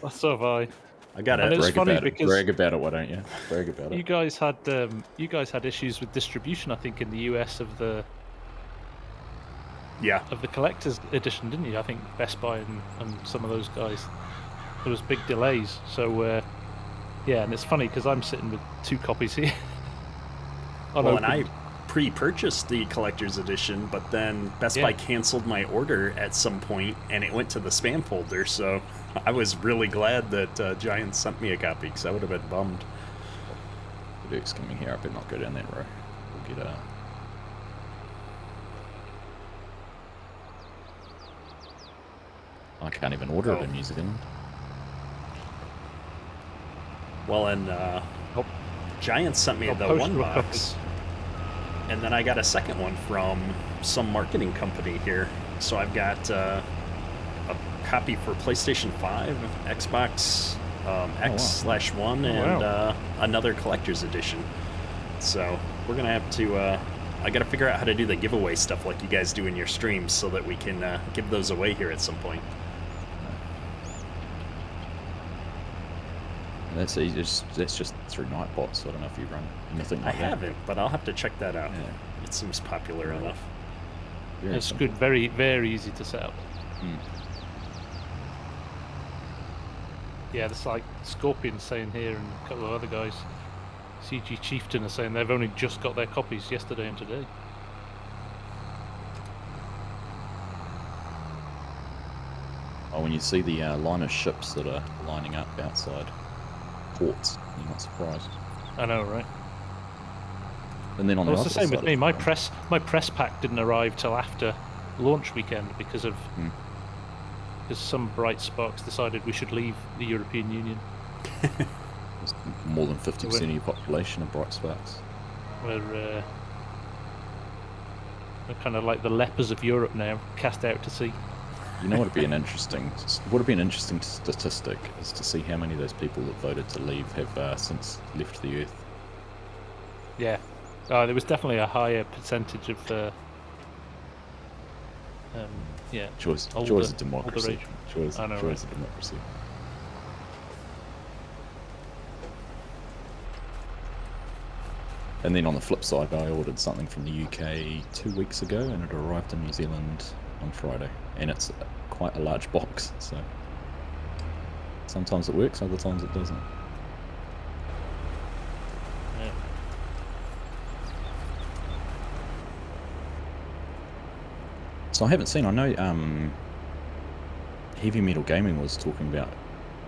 So have I. I got And it. it's funny because brag about it, why don't you? Brag about it. you guys had issues with distribution, I think, in the US of the Yeah. collector's edition, didn't you? I think Best Buy and some of those guys. There was big delays, so yeah, and it's funny because I'm sitting with 2 copies here. Well, and I pre-purchased the collector's edition, but then Best Buy canceled my order at some point, and it went to the spam folder. So I was really glad that Giant sent me a copy, because I would have been bummed. Dirk's coming here. I better not go down that row. We'll get I can't even order it in New Zealand. Well, and Giant sent me the one box, and then I got a second one from some marketing company here. So I've got a copy for PlayStation 5, Xbox X/1, and another collector's edition. So we're gonna have to. I gotta figure out how to do the giveaway stuff like you guys do in your streams, so that we can give those away here at some point. And that's just through Nightbot, so I don't know if you run anything like that. I haven't, but I'll have to check that out. Yeah. It seems popular enough. Very It's simple. good, very, very easy to set up. Yeah, there's like Scorpion saying here, and a couple of other guys. CG Chieftain are saying they've only just got their copies yesterday and today. Oh, when you see the line of ships that are lining up outside ports, you're not surprised. I know, right? And then on Well, the it's the other same with side me. of My press pack didn't arrive till after launch weekend because of because some bright sparks decided we should leave the European Union. There's more than 50% of your population are bright sparks. We're kind of like the lepers of Europe now, cast out to sea. You know what would be an interesting statistic is to see how many of those people that voted to leave have since left the Earth. Yeah, there was definitely a higher percentage of Choice older of democracy. age. I know, right? Of democracy. And then on the flip side, I ordered something from the UK 2 weeks ago, and it arrived in New Zealand on Friday, and it's quite a large box. So sometimes it works, other times it doesn't. Yeah. So I haven't seen. I know Heavy Metal Gaming was talking about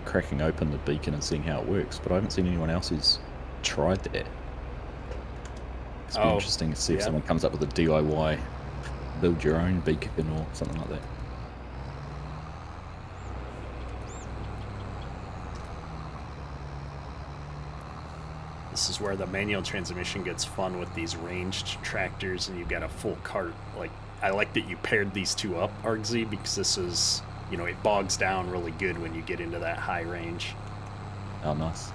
cracking open the beacon and seeing how it works, but I haven't seen anyone else who's tried that. It's been interesting to see if someone comes up with a DIY, build your own beacon or something like that. This is where the manual transmission gets fun with these ranged tractors, and you've got a full cart. Like, I like that you paired these two up, Argsy, because this is, you know, it bogs down really good when you get into that high range. Oh, nice.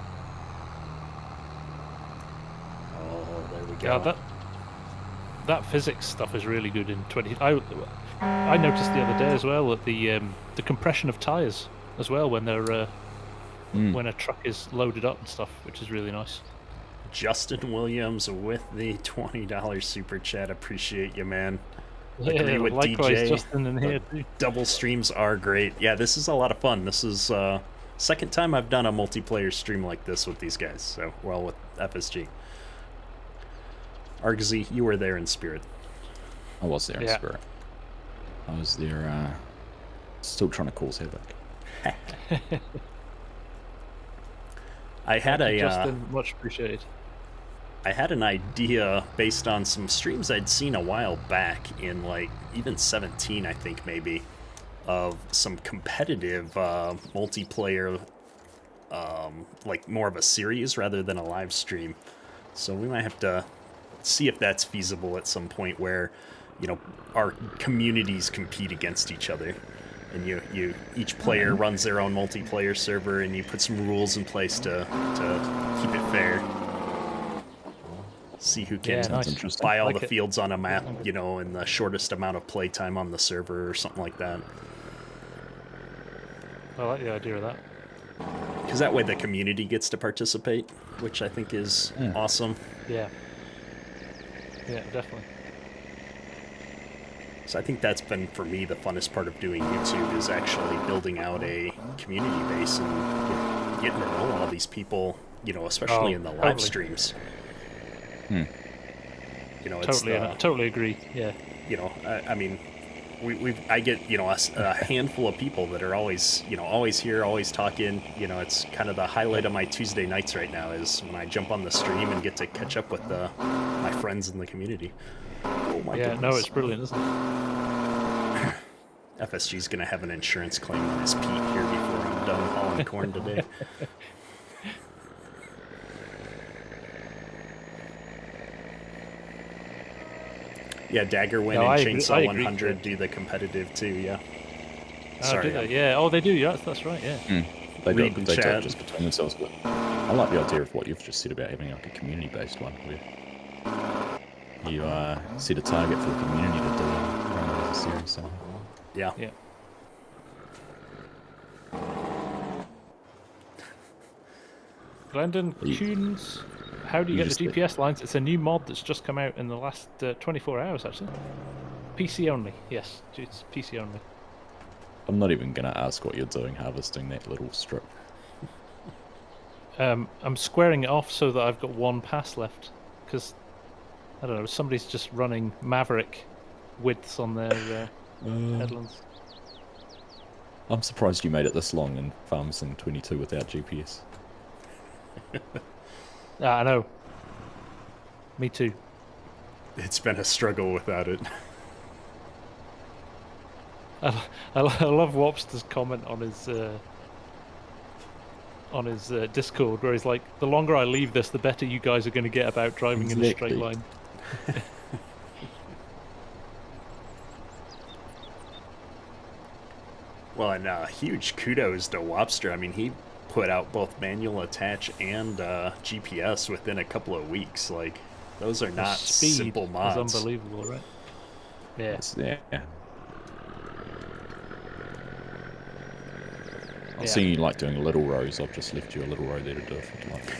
Oh, there we go. Yeah, that physics stuff is really good in 20. I noticed the other day as well that the compression of tires as well when they're when a truck is loaded up and stuff, which is really nice. Justin Williams with the $20 super chat. Appreciate you, man. Yeah, with likewise, DJ. Justin in here too. Double streams are great. Yeah, this is a lot of fun. This is second time I've done a multiplayer stream like this with these guys. So, well, with FSG. Argsy, you were there in spirit. I was there in spirit. I was there, still trying to cause havoc. I had Justin, much appreciated. I had an idea based on some streams I'd seen a while back in like even 17, I think maybe, of some competitive multiplayer, like more of a series rather than a live stream. So we might have to see if that's feasible at some point where, you know, our communities compete against each other. And each player runs their own multiplayer server, and you put some rules in place to keep it fair. See who can buy all the fields on a map, you know, in the shortest amount of playtime on the server or something like that. I like the idea of that. Because that way the community gets to participate, which I think is awesome. Yeah. Yeah, definitely. So I think that's been, for me, the funnest part of doing YouTube is actually building out a community base and getting to know all these people, you know, especially in the live streams. You know, it's totally agree. Yeah. You know, I mean, I get, you know, a handful of people that are always, you know, always here, always talking. You know, it's kind of the highlight of my Tuesday nights right now is when I jump on the stream and get to catch up with my friends in the community. Oh my goodness. No, it's brilliant, isn't it? FSG's gonna have an insurance claim on his Pete here before I'm done hauling corn today. Yeah, Daggerwin and Chainsaw 100 do the competitive too, yeah. Sorry. Do they? Yeah, oh, they do, yeah, that's right, yeah. They do just between themselves, but I like the idea of what you've just said about having like a community-based one where you set a target for the community to do run it as a series somehow. Yeah. Yeah. Glendon Tunes, how do you get the GPS lines? It's a new mod that's just come out in the last 24 hours, actually. PC only, yes, it's PC only. I'm not even going to ask what you're doing harvesting that little strip. I'm squaring it off so that I've got one pass left, because, I don't know, somebody's just running Maverick widths on their headlands. I'm surprised you made it this long in FarmSim 22 without GPS. I know. Me too. It's been a struggle without it. I love Wopster's comment on his Discord, where he's like, the longer I leave this, the better you guys are going to get about driving in a straight line. Well, and huge kudos to Wopster. I mean, he put out both manual attach and GPS within a couple of weeks. Like, those are not simple mods. It's unbelievable, right? Yeah. I've seen you like doing little rows. I've just left you a little row there to do if you'd like.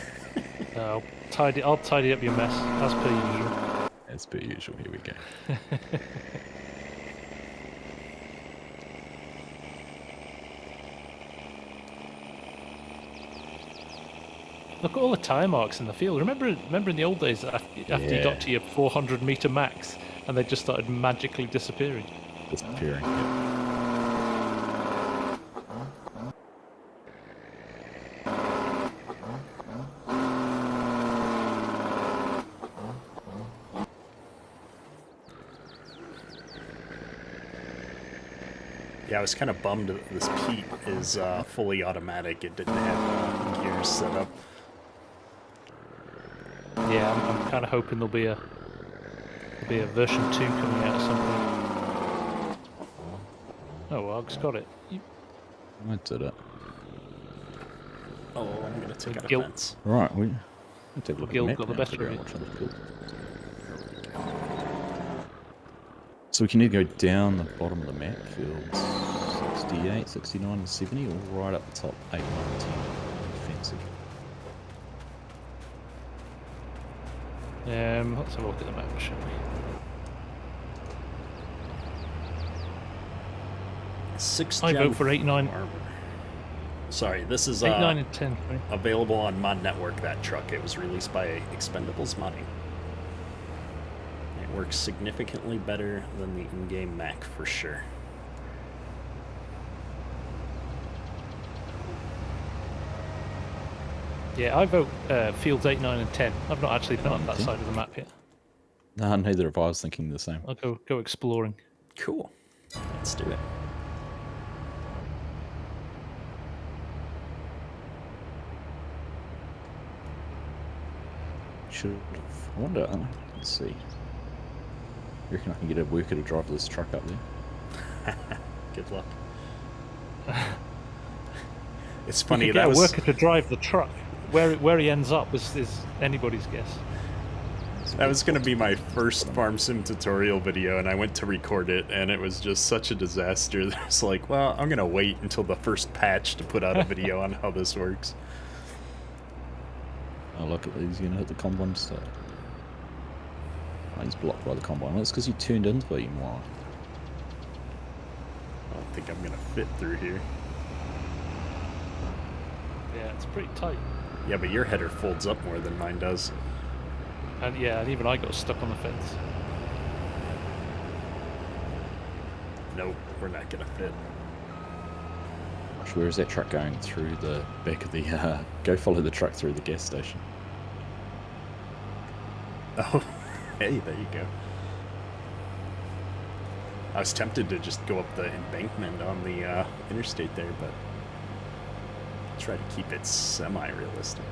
I'll tidy up your mess, as per usual. As per usual, here we go. Look at all the tire marks in the field. Remember in the old days, after you got to your 400-meter max, and they just started magically disappearing. Yeah, I was kind of bummed that this Pete is fully automatic. It didn't have gears set up. Yeah, I'm kind of hoping there'll be a version 2 coming out at some point. Oh, Arg's got it. I did it. Oh, I'm gonna take out a fence. Right, we take a look Guild at the got the map best now, of it. So we can either go down the bottom of the map, fields 68, 69, and 70, or right up the top, 8, 9, 10. Fancy. Let's have a look at the map, shall we? 6 I Gen vote for 8, 9. Farmer. Sorry, this is 8, 9, and 10. Right? available on Mod Network, that truck. It was released by Expendables Modding. It works significantly better than the in-game Mac for sure. Yeah, I vote fields 8, 9, and 10. I've not actually been on that 10. side of the map yet. No, neither have I. I was thinking the same. I'll go exploring. Cool. Let's do it. Should I wonder. Let's see. You reckon I can get a worker to drive this truck up there? Good luck. It's funny, You that get was a worker to drive the truck. Where he ends up is anybody's guess. that was going to be my first FarmSim tutorial video, and I went to record it, and it was just such a disaster that I was like, well, I'm going to wait until the first patch to put out a video on how this works. Oh, look at these. You're going to hit the combine start. Oh, he's blocked by the combine. That's because you turned into it, you moron. I don't think I'm going to fit through here. Yeah, it's pretty tight. Yeah, but your header folds up more than mine does. And yeah, and even I got stuck on the fence. Nope, we're not going to fit. Gosh, where is that truck going? Through the back of the... go follow the truck through the gas station. Oh, hey, there you go. I was tempted to just go up the embankment on the interstate there, but try to keep it semi-realistic.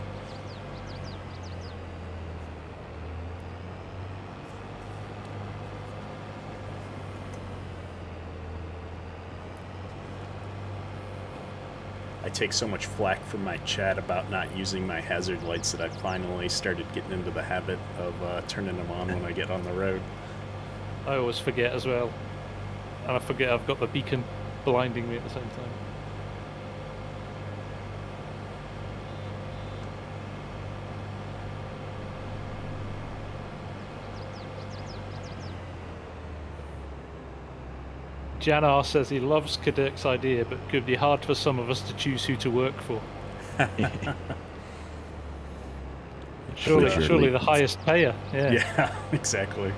I take so much flack from my chat about not using my hazard lights that I finally started getting into the habit of turning them on when I get on the road. I always forget as well. And I forget I've got the beacon blinding me at the same time. Janar says he loves Kadek's idea, but could be hard for some of us to choose who to work for. Surely the highest payer. Yeah. Yeah, exactly.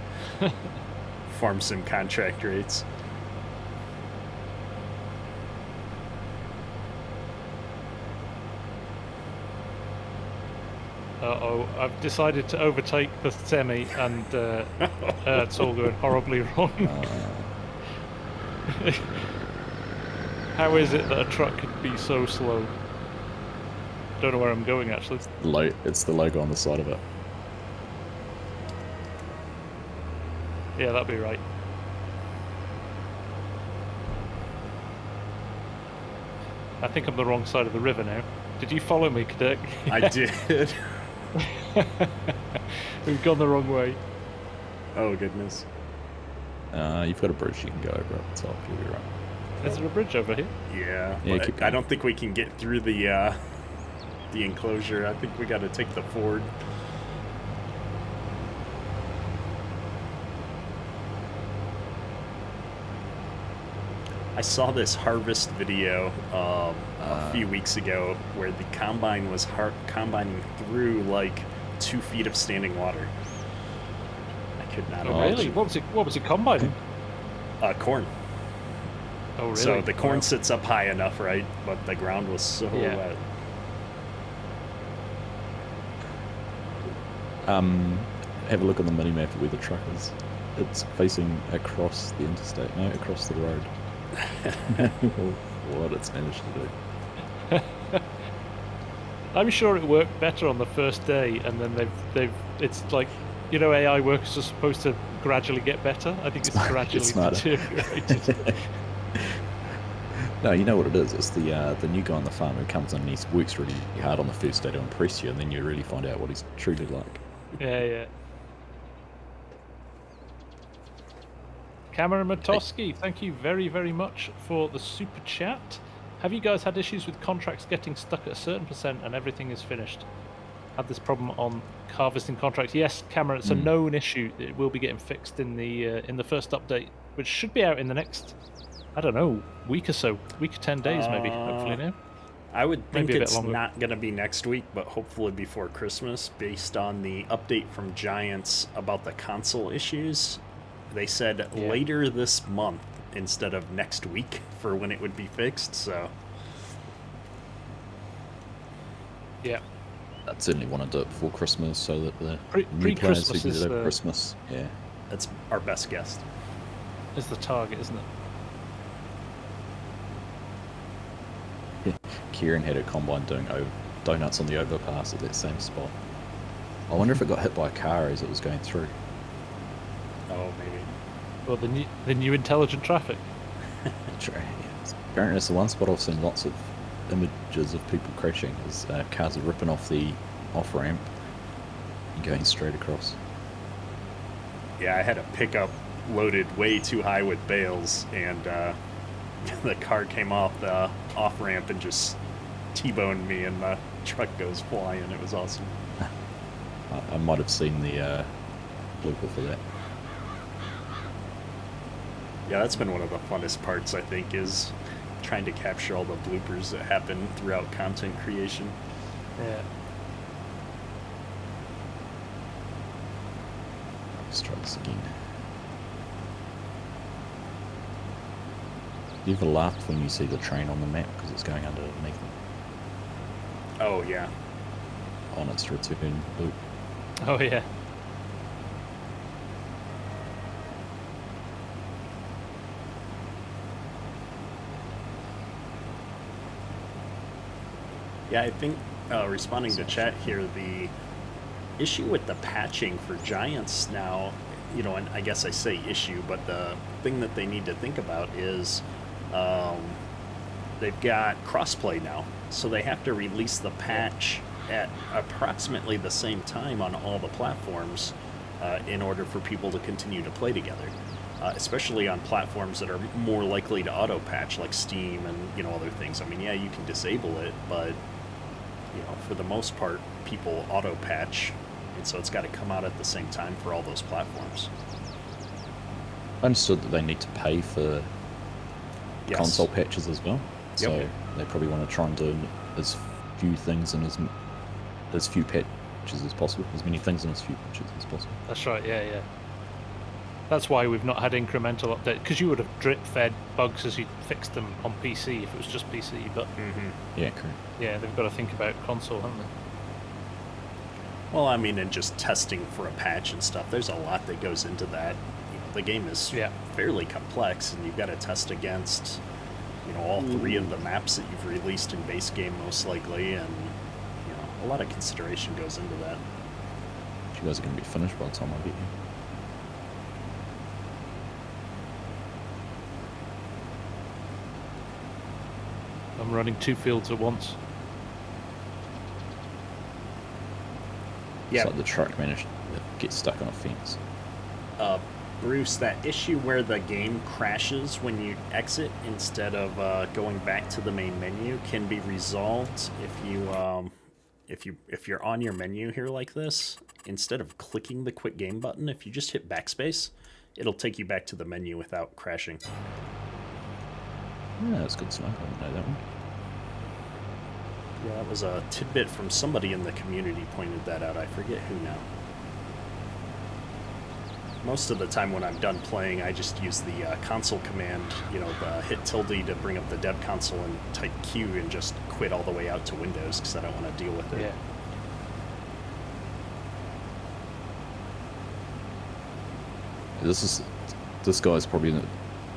FarmSim contract rates. Uh-oh, I've decided to overtake the semi, and it's all going horribly wrong. How is it that a truck could be so slow? Don't know where I'm going, actually. It's the logo on the side of it. Yeah, that'd be right. I think I'm the wrong side of the river now. Did you follow me, Kadek? I did. We've gone the wrong way. Oh, goodness. You've got a bridge you can go over up the top. You'll be right. Is there a bridge over here? Yeah, Yeah, but keep I going. don't think we can get through the enclosure. I think we got to take the ford. I saw this harvest video a few weeks ago where the combine was combining through like 2 feet of standing water. I could not Oh, imagine. really? What was it combining? Corn. Oh, really? So the corn Wow. sits up high enough, right? But the ground was so Yeah. wet. Have a look on the mini map of where the truck is. It's facing across the interstate, no, across the road. What it's managed to do. I'm sure it worked better on the first day, and then it's like, you know, AI workers are supposed to gradually get better. I think it's gradually smarter. deteriorated. No, you know what it is. It's the new guy on the farm who comes in and he works really hard on the first day to impress you, and then you really find out what he's truly like. Yeah. Cameron Matoski, thank you very, very much for the super chat. Have you guys had issues with contracts getting stuck at a certain percent and everything is finished? had this problem on harvesting contracts. Yes, Cameron, it's a known issue. It will be getting fixed in the first update, which should be out in the next, I don't know, week or so, week or 10 days maybe. Hopefully now. I would think Maybe a bit it's longer. not going to be next week, but hopefully before Christmas, based on the update from Giants about the console issues. They said later this month instead of next week for when it would be fixed, so... Yeah. I'd certainly want to do it before Christmas so that the new players who Pre-Christmas get is it over Christmas. Yeah. That's our best guess. Is the target, isn't it? Kieran had a combine doing donuts on the overpass at that same spot. I wonder if it got hit by a car as it was going through. Oh, maybe. Well, the new intelligent traffic. Apparently it's the one spot I've seen lots of images of people crashing as cars are ripping off the off-ramp and going straight across. Yeah, I had a pickup loaded way too high with bales, and the car came off the off-ramp and just T-boned me, and the truck goes flying. It was awesome. I might have seen the blooper for that. Yeah, that's been one of the funnest parts, I think, is trying to capture all the bloopers that happen throughout content creation. Yeah. Let's try this again. Do you ever laugh when you see the train on the map because it's going underneath it? Oh, yeah. On its return loop. Oh yeah. Yeah, I think, responding to chat here, the issue with the patching for Giants now, you know, and I guess I say issue, but the thing that they need to think about is they've got crossplay now, so they have to release the patch at approximately the same time on all the platforms in order for people to continue to play together. Especially on platforms that are more likely to auto-patch, like Steam and, you know, other things. I mean, yeah, you can disable it, but, you know, for the most part, people auto-patch, and so it's got to come out at the same time for all those platforms. I understood that they need to pay for console patches as well, so they probably want to try and do as few things and as few patches as possible, as many things and as few patches as possible. That's right, yeah. That's why we've not had incremental update, because you would have drip-fed bugs as you fixed them on PC if it was just PC, but... Yeah, correct. Yeah, they've got to think about console, haven't they? Well, I mean, and just testing for a patch and stuff, there's a lot that goes into that. You know, the game is fairly complex, and you've got to test against, you know, all three of the maps that you've released in base game most likely, and, you know, a lot of consideration goes into that. You guys are going to be finished by the time I get you. I'm running 2 fields at once. Yeah. It's like the truck managed to get stuck on a fence. Bruce, that issue where the game crashes when you exit instead of going back to the main menu can be resolved if you're on your menu here like this. Instead of clicking the quick game button, if you just hit backspace, it'll take you back to the menu without crashing. Yeah, that's good to know. I didn't know that one. Yeah, that was a tidbit from somebody in the community pointed that out. I forget who now. Most of the time when I'm done playing, I just use the console command, you know, the hit tilde to bring up the dev console and type Q and just quit all the way out to Windows because I don't want to deal with it. Yeah. This guy's probably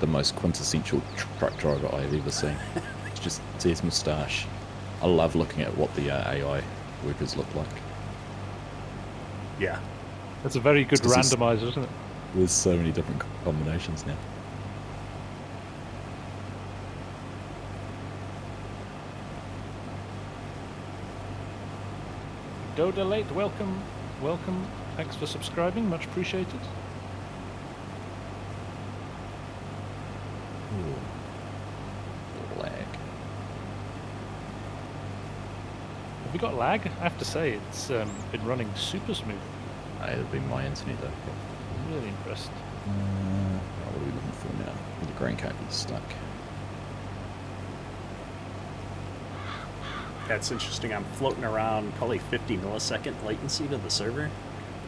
the most quintessential truck driver I've ever seen. It's his moustache. I love looking at what the AI workers look like. Yeah. That's a very good randomizer, isn't it? There's so many different combinations now. Go Delate, welcome. Thanks for subscribing, much appreciated. Lag. we got lag? I have to say, it's been running super smooth. It'll be my internet though. I'm really impressed. What are we looking for now? The grain can't get stuck. That's interesting. I'm floating around probably 50 millisecond latency to the server.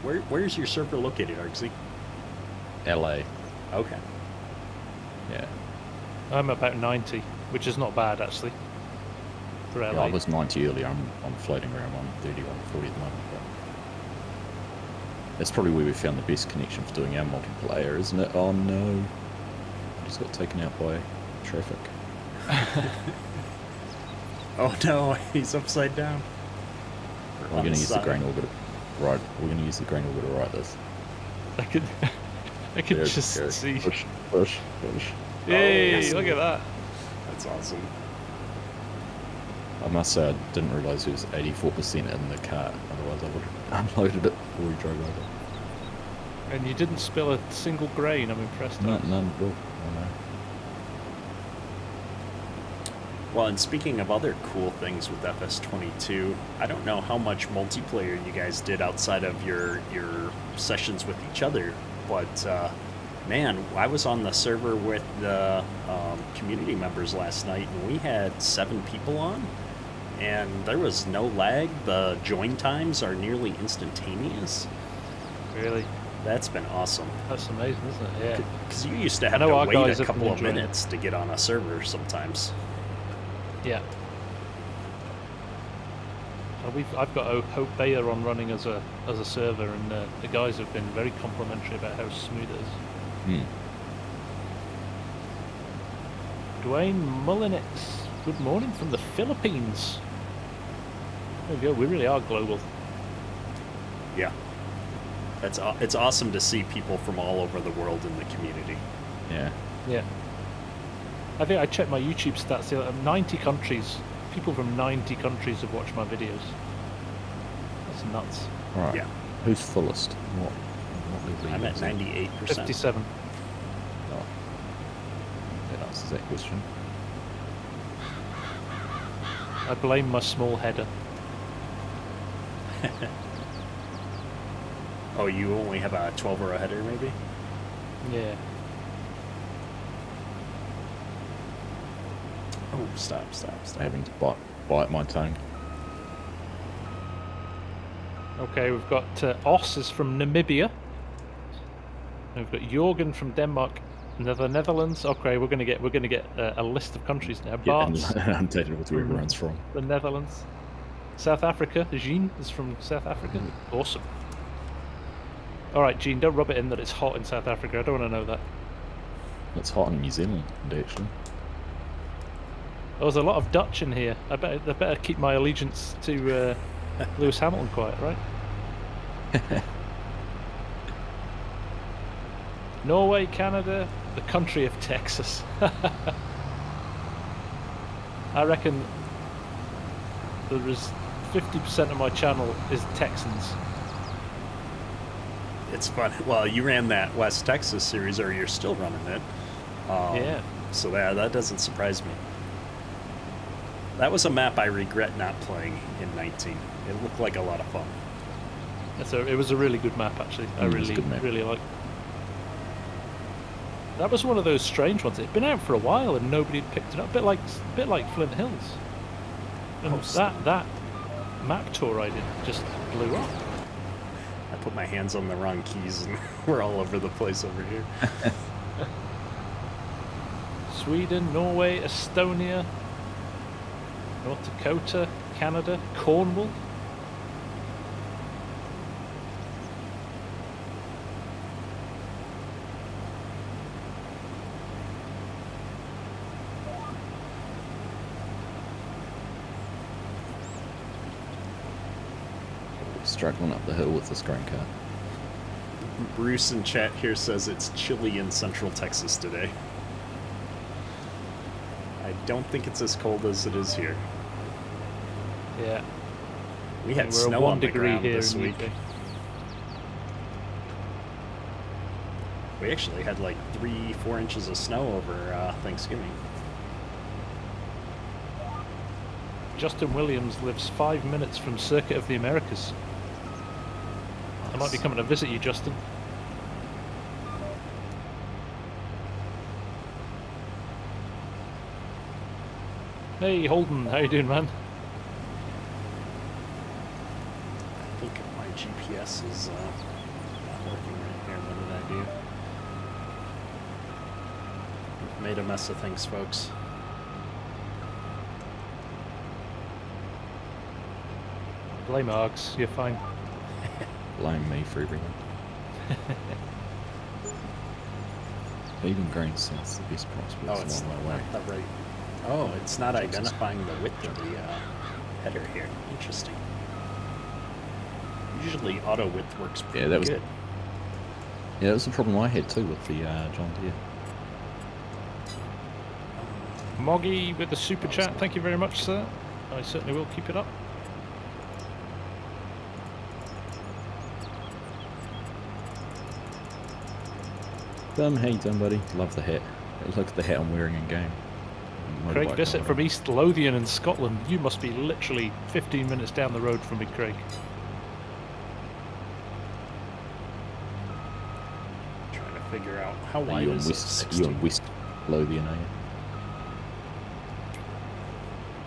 Where's your server located, Argsy? LA. Okay. Yeah. I'm about 90, which is not bad actually. For LA. Yeah, I was 90 earlier. I'm floating around 130, 140 at the moment. But that's probably where we found the best connection for doing our multiplayer, isn't it? Oh no. I just got taken out by traffic. Oh no, he's upside down. We're going to use the grain orbiter. Right. We're going to use the grain orbiter to write this. I could just see. Push. Yay! yes. Look at that. That's awesome. I must say I didn't realise it was 84% in the cart. Otherwise I would have unloaded it before we drove over. And you didn't spill a single grain. I'm impressed. None at all. I know. Well, and speaking of other cool things with FS22, I don't know how much multiplayer you guys did outside of your sessions with each other, but man, I was on the server with the community members last night, and we had 7 people on, and there was no lag. The join times are nearly instantaneous. Really? That's been awesome. That's amazing, isn't it? Yeah. Because you used to have know to our wait guys a have been couple of enjoying it. minutes to get on a server sometimes. Yeah. I've got Hope Bayer on running as a server, and the guys have been very complimentary about how smooth it is. Dwayne Mullinix, good morning from the Philippines. There we go. We really are global. Yeah. It's awesome to see people from all over the world in the community. Yeah. Yeah. I think I checked my YouTube stats the other 90 countries. People from 90 countries have watched my videos. That's nuts. Right. Yeah. Who's fullest? What level are I'm you at using? 98%. 57. Oh. That answers that question. I blame my small header. Oh, you only have a 12 or a header, maybe? Yeah. Oh, stop. Having to bite my tongue. Okay, we've got Os is from Namibia. And we've got Jorgen from Denmark, the Netherlands. Okay, we're gonna get a list of countries now. Bart's Undated with where everyone's from. the Netherlands. South Africa. Jean is from South Africa. Awesome. All right, Jean, don't rub it in that it's hot in South Africa. I don't want to know that. It's hot in New Zealand, actually. There's a lot of Dutch in here. I better keep my allegiance to Lewis Hamilton quiet, right? Norway, Canada, the country of Texas. I reckon there is 50% of my channel is Texans. It's fun. Well, you ran that West Texas series, or you're still running it. Yeah. So that doesn't surprise me. That was a map I regret not playing in 19. It looked like a lot of fun. It was a really good map, actually. I It was a really, good map. really liked. That was one of those strange ones. It'd been out for a while and nobody had picked it up. A bit like Flint Hills. And Oh, that map tour I did just blew up. I put my hands on the wrong keys, and we're all over the place over here. Sweden, Norway, Estonia, North Dakota, Canada, Cornwall. Struggling up the hill with this grain cart. Bruce in chat here says it's chilly in Central Texas today. I don't think it's as cold as it is here. Yeah. We had We're snow at 1 on the degree ground here this in the week. UK. We actually had like 3-4 inches of snow over Thanksgiving. Justin Williams lives 5 minutes from Circuit of the Americas. I might be coming to visit you, Justin. Hey, Holden, how you doing, man? I think my GPS is not working right here. What did I do? We've made a mess of things, folks. Blame Args, you're fine. Blame me for everything. Even Green South's the best prospect. Oh, it's along my way. not the right. Oh, it's not identifying the width of the header here. Interesting. Usually auto width works pretty that was good. Yeah, that was the problem I had too with the John Deere. Moggy with the super chat, thank you very much, sir. I certainly will keep it up. How you doing, buddy? Love the hat. Look at the hat I'm wearing in game. Craig Motorbike Bissett on from it. East Lothian in Scotland. You must be literally 15 minutes down the road from me, Craig. Trying to figure out how Are wide you in is West? it? You in West Lothian, are you?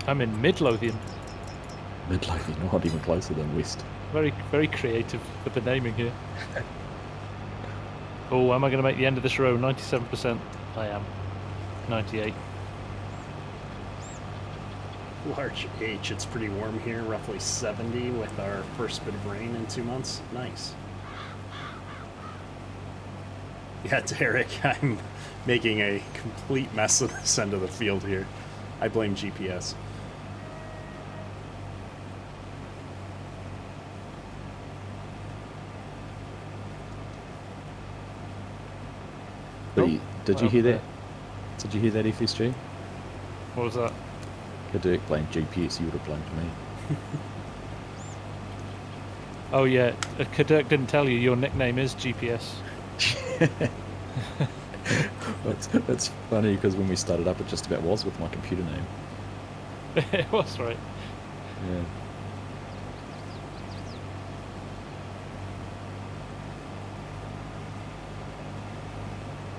I'm in Mid Lothian. Mid Lothian, not even closer than West. Very, very creative with the naming here. Oh, am I going to make the end of this row? 97%. I am. 98. Large H. It's pretty warm here, roughly 70 with our first bit of rain in 2 months. Nice. Yeah, Derek, I'm making a complete mess of this end of the field here. I blame GPS. Did you hear that? Did you hear that, FSG? What was that? Dirk blamed GPS, you would have blamed me. Oh yeah, Kadurk didn't tell you your nickname is GPS. That's funny because when we started up, it just about was with my computer name. It was, right. Yeah.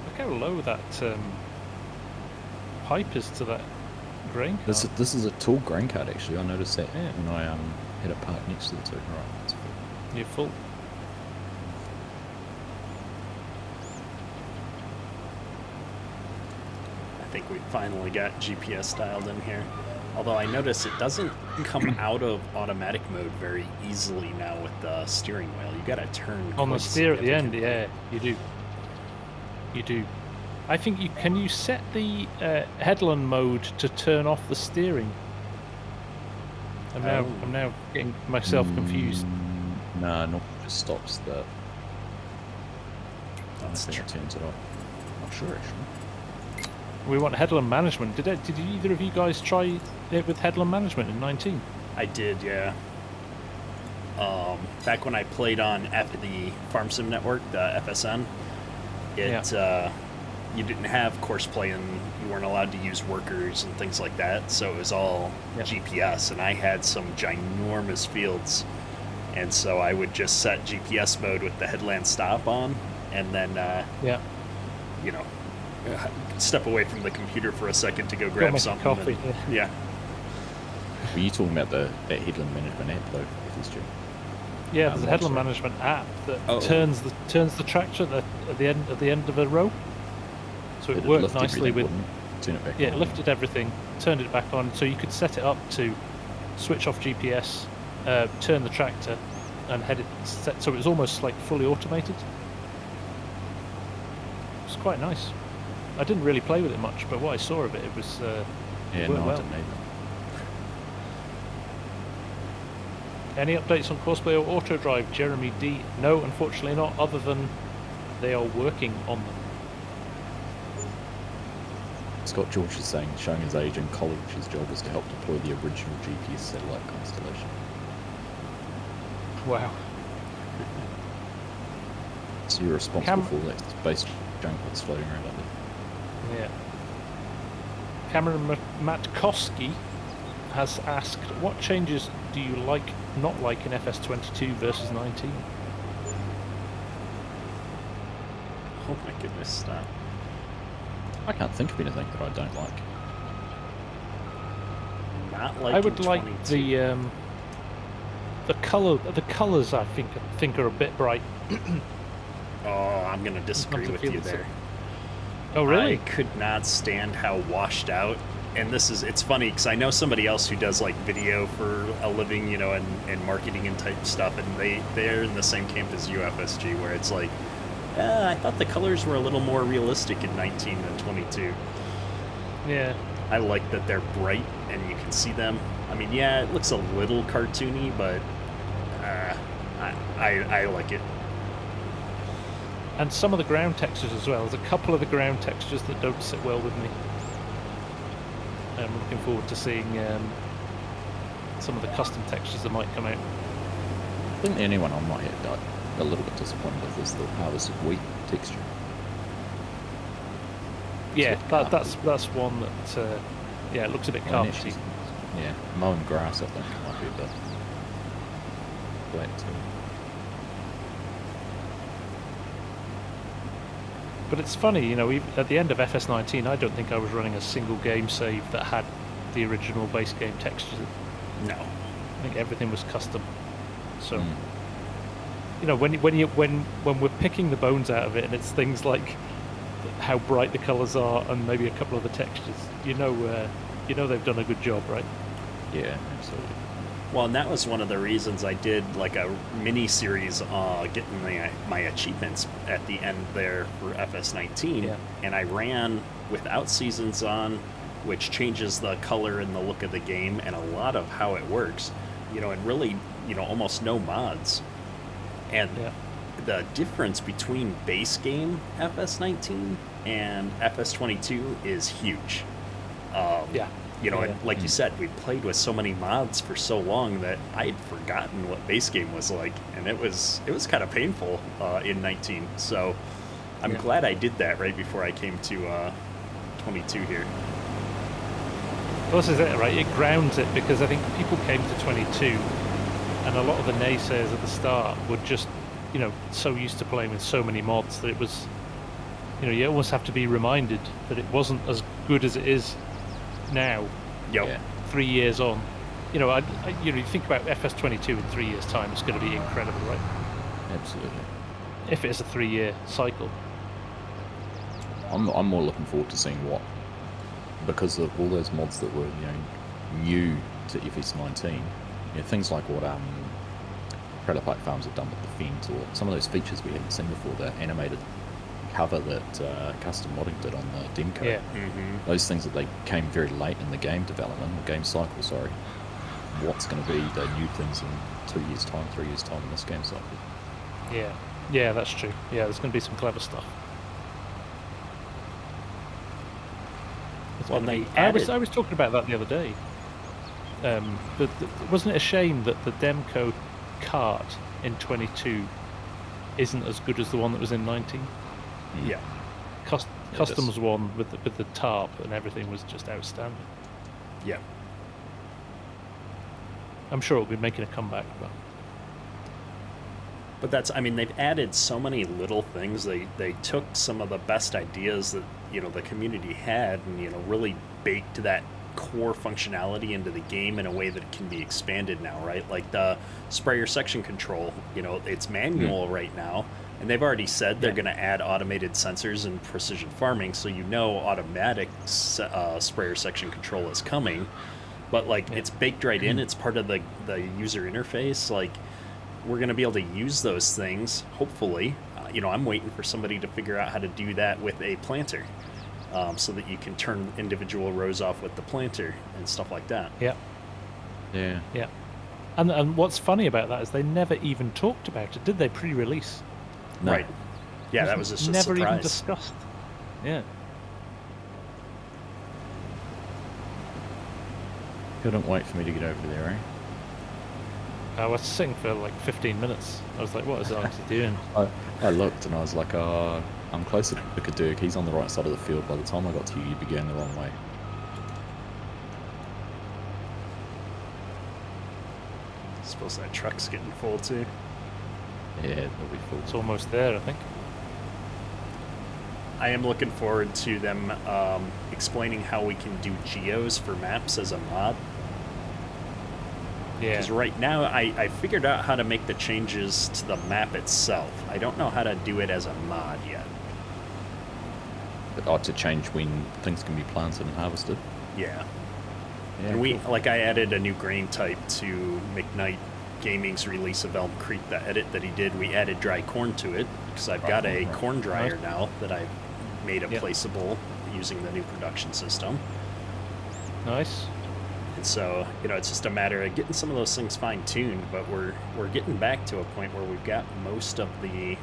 Look how low that pipe is to that grain cart. This is a tall grain cart actually. I noticed that when I had it parked next to the two. Right, that's cool. You're full. I think we finally got GPS dialed in here. Although I notice it doesn't come out of automatic mode very easily now with the steering wheel. You gotta turn On the quite steer at the end, significantly. yeah, you do. You do. I think you can you set the headland mode to turn off the steering. I'm now getting myself confused. Nah, no, it just stops the. That's I think true. it turns it off. Not sure actually. We want headland management. Did either of you guys try it with headland management in 19? I did, yeah. Back when I played on the FarmSim network, the FSN, you didn't have course play and you weren't allowed to use workers and things like that, so it was all GPS, and I had some ginormous fields, and so I would just set GPS mode with the headland stop on, and then you know, step away from the computer for a second to go grab make something. coffee. Yeah. Were you talking about that headland management app though, FSG? Yeah, there's a I'm headland sorry. management app that Oh. turns the tractor at the end of a row. So it It'd worked lift nicely everything, with wouldn't it? Turn it back yeah, on. it lifted everything, turned it back on, so you could set it up to switch off GPS, turn the tractor, and head it set, so it was almost like fully automated. It was quite nice. I didn't really play with it much, but what I saw of it, it was Yeah, worked no, well. I didn't either. Any updates on Courseplay or Auto Drive, Jeremy D? No, unfortunately not, other than they are working on them. Scott George is saying, showing his age in college, his job is to help deploy the original GPS satellite constellation. Wow. So you're responsible for all that space junk that's floating around up there. Yeah. Cameron Matkowski has asked, what changes do you not like in FS22 versus 19? Oh my goodness, stop. I can't think of anything that I don't like. Not like I would like 22. the colors. I think are a bit bright. Oh, I'm gonna disagree to with feel you it. there. Oh, really? I could not stand how washed out. And it's funny because I know somebody else who does like video for a living, you know, and marketing and type stuff, and they're in the same camp as UFSG, where it's like, I thought the colors were a little more realistic in 19 than 22. Yeah. I like that they're bright and you can see them. I mean, yeah, it looks a little cartoony, but I like it. And some of the ground textures as well. There's a couple of the ground textures that don't sit well with me. I'm looking forward to seeing some of the custom textures that might come out. I think the only one I might have got a little bit disappointed with is the harvest of wheat texture. Yeah, that's one that yeah, it looks a bit carpety. Yeah, mowing grass I think might be a bit black too. But it's funny, you know, at the end of FS19, I don't think I was running a single game save that had the original base game textures. No. I think everything was custom. So, you know, when we're picking the bones out of it, and it's things like how bright the colours are, and maybe a couple of the textures, you know they've done a good job, right? Yeah, absolutely. Well, and that was one of the reasons I did like a mini series getting my achievements at the end there for FS19, Yeah. and I ran without seasons on, which changes the color and the look of the game and a lot of how it works, you know, and really, you know, almost no mods. And Yeah. the difference between base game FS19 and FS22 is huge. Yeah. You know, Yeah. and like you said, we played with so many mods for so long that I'd forgotten what base game was like, and it was kind of painful in 19. So I'm glad I did that right before I came to 22 here. Well, this is it, right? It grounds it, because I think people came to 22, and a lot of the naysayers at the start were just, you know, so used to playing with so many mods that it was, you know, you almost have to be reminded that it wasn't as good as it is now. Yep. Yeah. 3 years on, you know, you know, you think about FS22 in 3 years' time, it's going to be incredible, right? Absolutely. If it is a 3-year cycle. I'm more looking forward to seeing what, because of all those mods that were, you know, new to FS19, you know, things like what Trailer Park Farms have done with the fence, or some of those features we haven't seen before, the animated cover that custom modding did on the Demco. Yeah. Mm-hmm. Those things that they came very late in the game development, or game cycle, sorry. What's going to be the new things in 2 years' time, 3 years' time in this game cycle? Yeah. Yeah, that's true. Yeah, there's going to be some clever stuff. Well, they I was talking about that the other day. Wasn't it a shame that the Demco cart in 22 isn't as good as the one that was in 19? Yeah. Customs one with the tarp and everything was just outstanding. Yeah. I'm sure it'll be making a comeback, But that's, I mean, they've added so many little things. They took some of the best ideas that, you know, the community had, and, you know, really baked that core functionality into the game in a way that it can be expanded now, right? Like the sprayer section control, you know, it's manual right now, and they've already said they're going to add automated sensors and precision farming, so you know automatic sprayer section control is coming, but like it's baked right in. It's part of the user interface. Like, we're going to be able to use those things, hopefully. You know, I'm waiting for somebody to figure out how to do that with a planter, so that you can turn individual rows off with the planter and stuff like that. Yeah. Yeah. Yeah. And what's funny about that is they never even talked about it, did they, pre-release? No. Right. Yeah, that was just a never surprise. even discussed. Yeah. Couldn't wait for me to get over there, eh? I was sitting for like 15 minutes. I was like, what is Argsy doing? I looked and I was like, oh, I'm closer to Bukadurk. He's on the right side of the field. By the time I got to you, you'd be going the wrong way. almost that truck's getting full too. Yeah, it'll be full. It's almost there, I think. I am looking forward to them explaining how we can do geos for maps as a mod. Yeah. Because right now, I figured out how to make the changes to the map itself. I don't know how to do it as a mod yet. Oh, to change when things can be planted and harvested. Yeah. Yeah, And we, cool. like, I added a new grain type to McKnight Gaming's release of Elm Creek, the edit that he did. We added dry corn to it, because I've got a corn dryer now that I've made placeable using the new production system. Nice. And so, you know, it's just a matter of getting some of those things fine-tuned, but we're getting back to a point where we've got most of the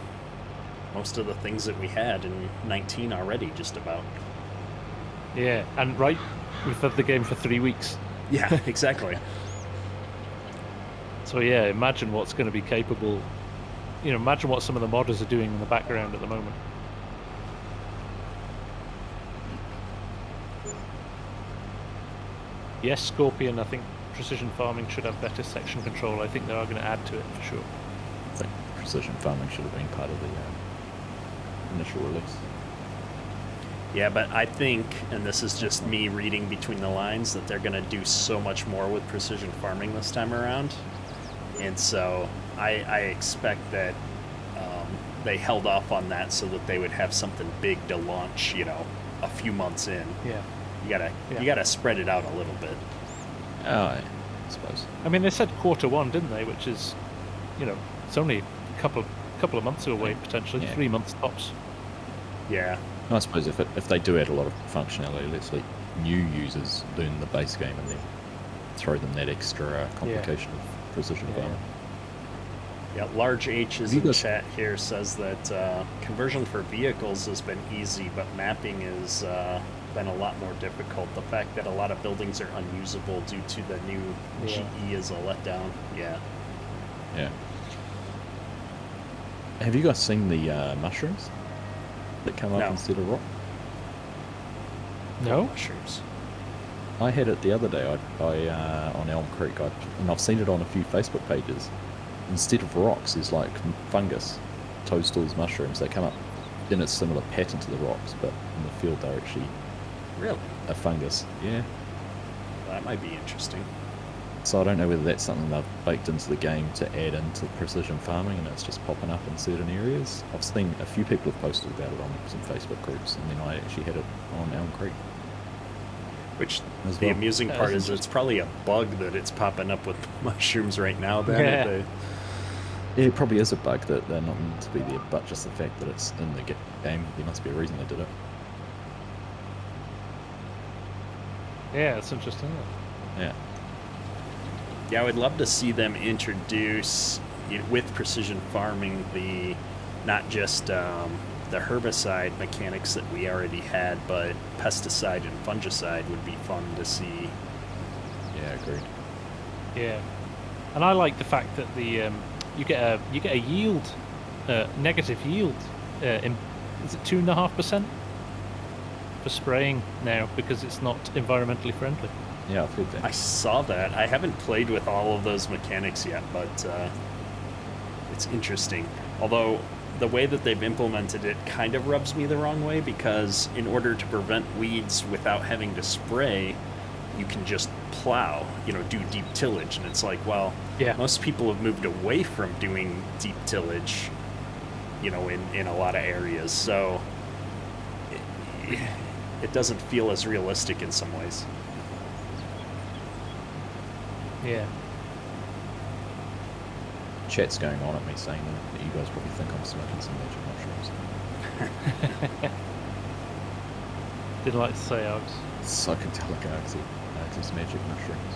things that we had in 19 already, just about. Yeah, and right, we've had the game for 3 weeks. Yeah, exactly. So yeah, imagine what's going to be capable. You know, imagine what some of the modders are doing in the background at the moment. Yes, Scorpion, I think precision farming should have better section control. I think they are going to add to it for sure. I think precision farming should have been part of the initial release. Yeah, but I think, and this is just me reading between the lines, that they're going to do so much more with precision farming this time around. And so I expect that they held off on that so that they would have something big to launch, you know, a few months in. Yeah. You gotta spread it out a little bit. Oh, I suppose. I mean, they said Q1, didn't they? Which is, you know, it's only a couple of months away potentially, 3 months tops. Yeah. I suppose if they do add a lot of functionality, let's let new users learn the base game and then throw them that extra complication of precision farming. Yeah, Large H is in chat here, says that conversion for vehicles has been easy, but mapping has been a lot more difficult. The fact that a lot of buildings are unusable due to the new GE is a letdown. Yeah. Yeah. Have you guys seen the mushrooms that come up instead of rock? No. Mushrooms. I had it the other day. I on Elm Creek, and I've seen it on a few Facebook pages. Instead of rocks, is like fungus, toadstools, mushrooms. They come up in a similar pattern to the rocks, but in the field they're actually a fungus. Yeah. Well, that might be interesting. So I don't know whether that's something they've baked into the game to add into precision farming, and it's just popping up in certain areas. I've seen a few people have posted about it on some Facebook groups, and then I actually had it on Elm Creek. Which the amusing part is it's probably a bug that it's popping up with mushrooms right now. Then Yeah, it probably is a bug that they're not meant to be there, but just the fact that it's in the game, there must be a reason they did it. Yeah, that's interesting. Yeah. Yeah, I would love to see them introduce, with precision farming, the not just the herbicide mechanics that we already had, but pesticide and fungicide would be fun to see. Yeah, agreed. Yeah, and I like the fact that the you get a yield, negative yield. Is it 2.5% for spraying now because it's not environmentally friendly? Yeah, I've heard that. I saw that. I haven't played with all of those mechanics yet, but it's interesting. Although the way that they've implemented it kind of rubs me the wrong way, because in order to prevent weeds without having to spray, you can just plow, do deep tillage. And it's like, well, most people have moved away from doing deep tillage, in a lot of areas. So it doesn't feel as realistic in some ways. Yeah. Chat's going on at me saying that you guys probably think I'm smoking some magic mushrooms. Didn't like to say Args. Psychedelic Argsy. Argsy's magic mushrooms.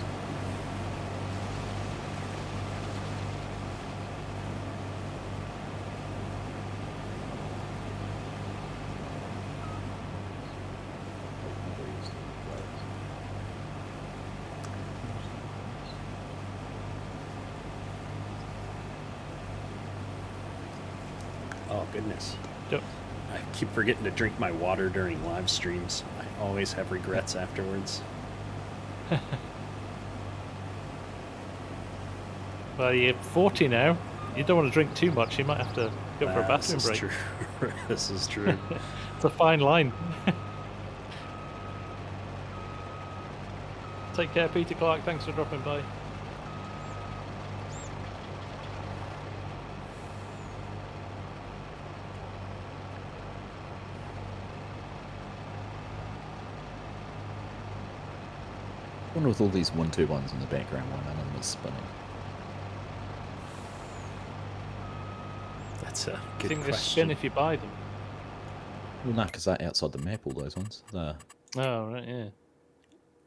Oh, goodness. Yep. I keep forgetting to drink my water during live streams. I always have regrets afterwards. Well, you're 40 now. You don't want to drink too much. You might have to go for a bathroom this is break. true. This is true. It's a fine line. Take care, Peter Clark. Thanks for dropping by. I wonder with all these wind turbines in the background, why none of them is spinning. That's a You good think they question. spin if you buy them? Well, no, because they're outside the map, all those ones. They're... Oh, right,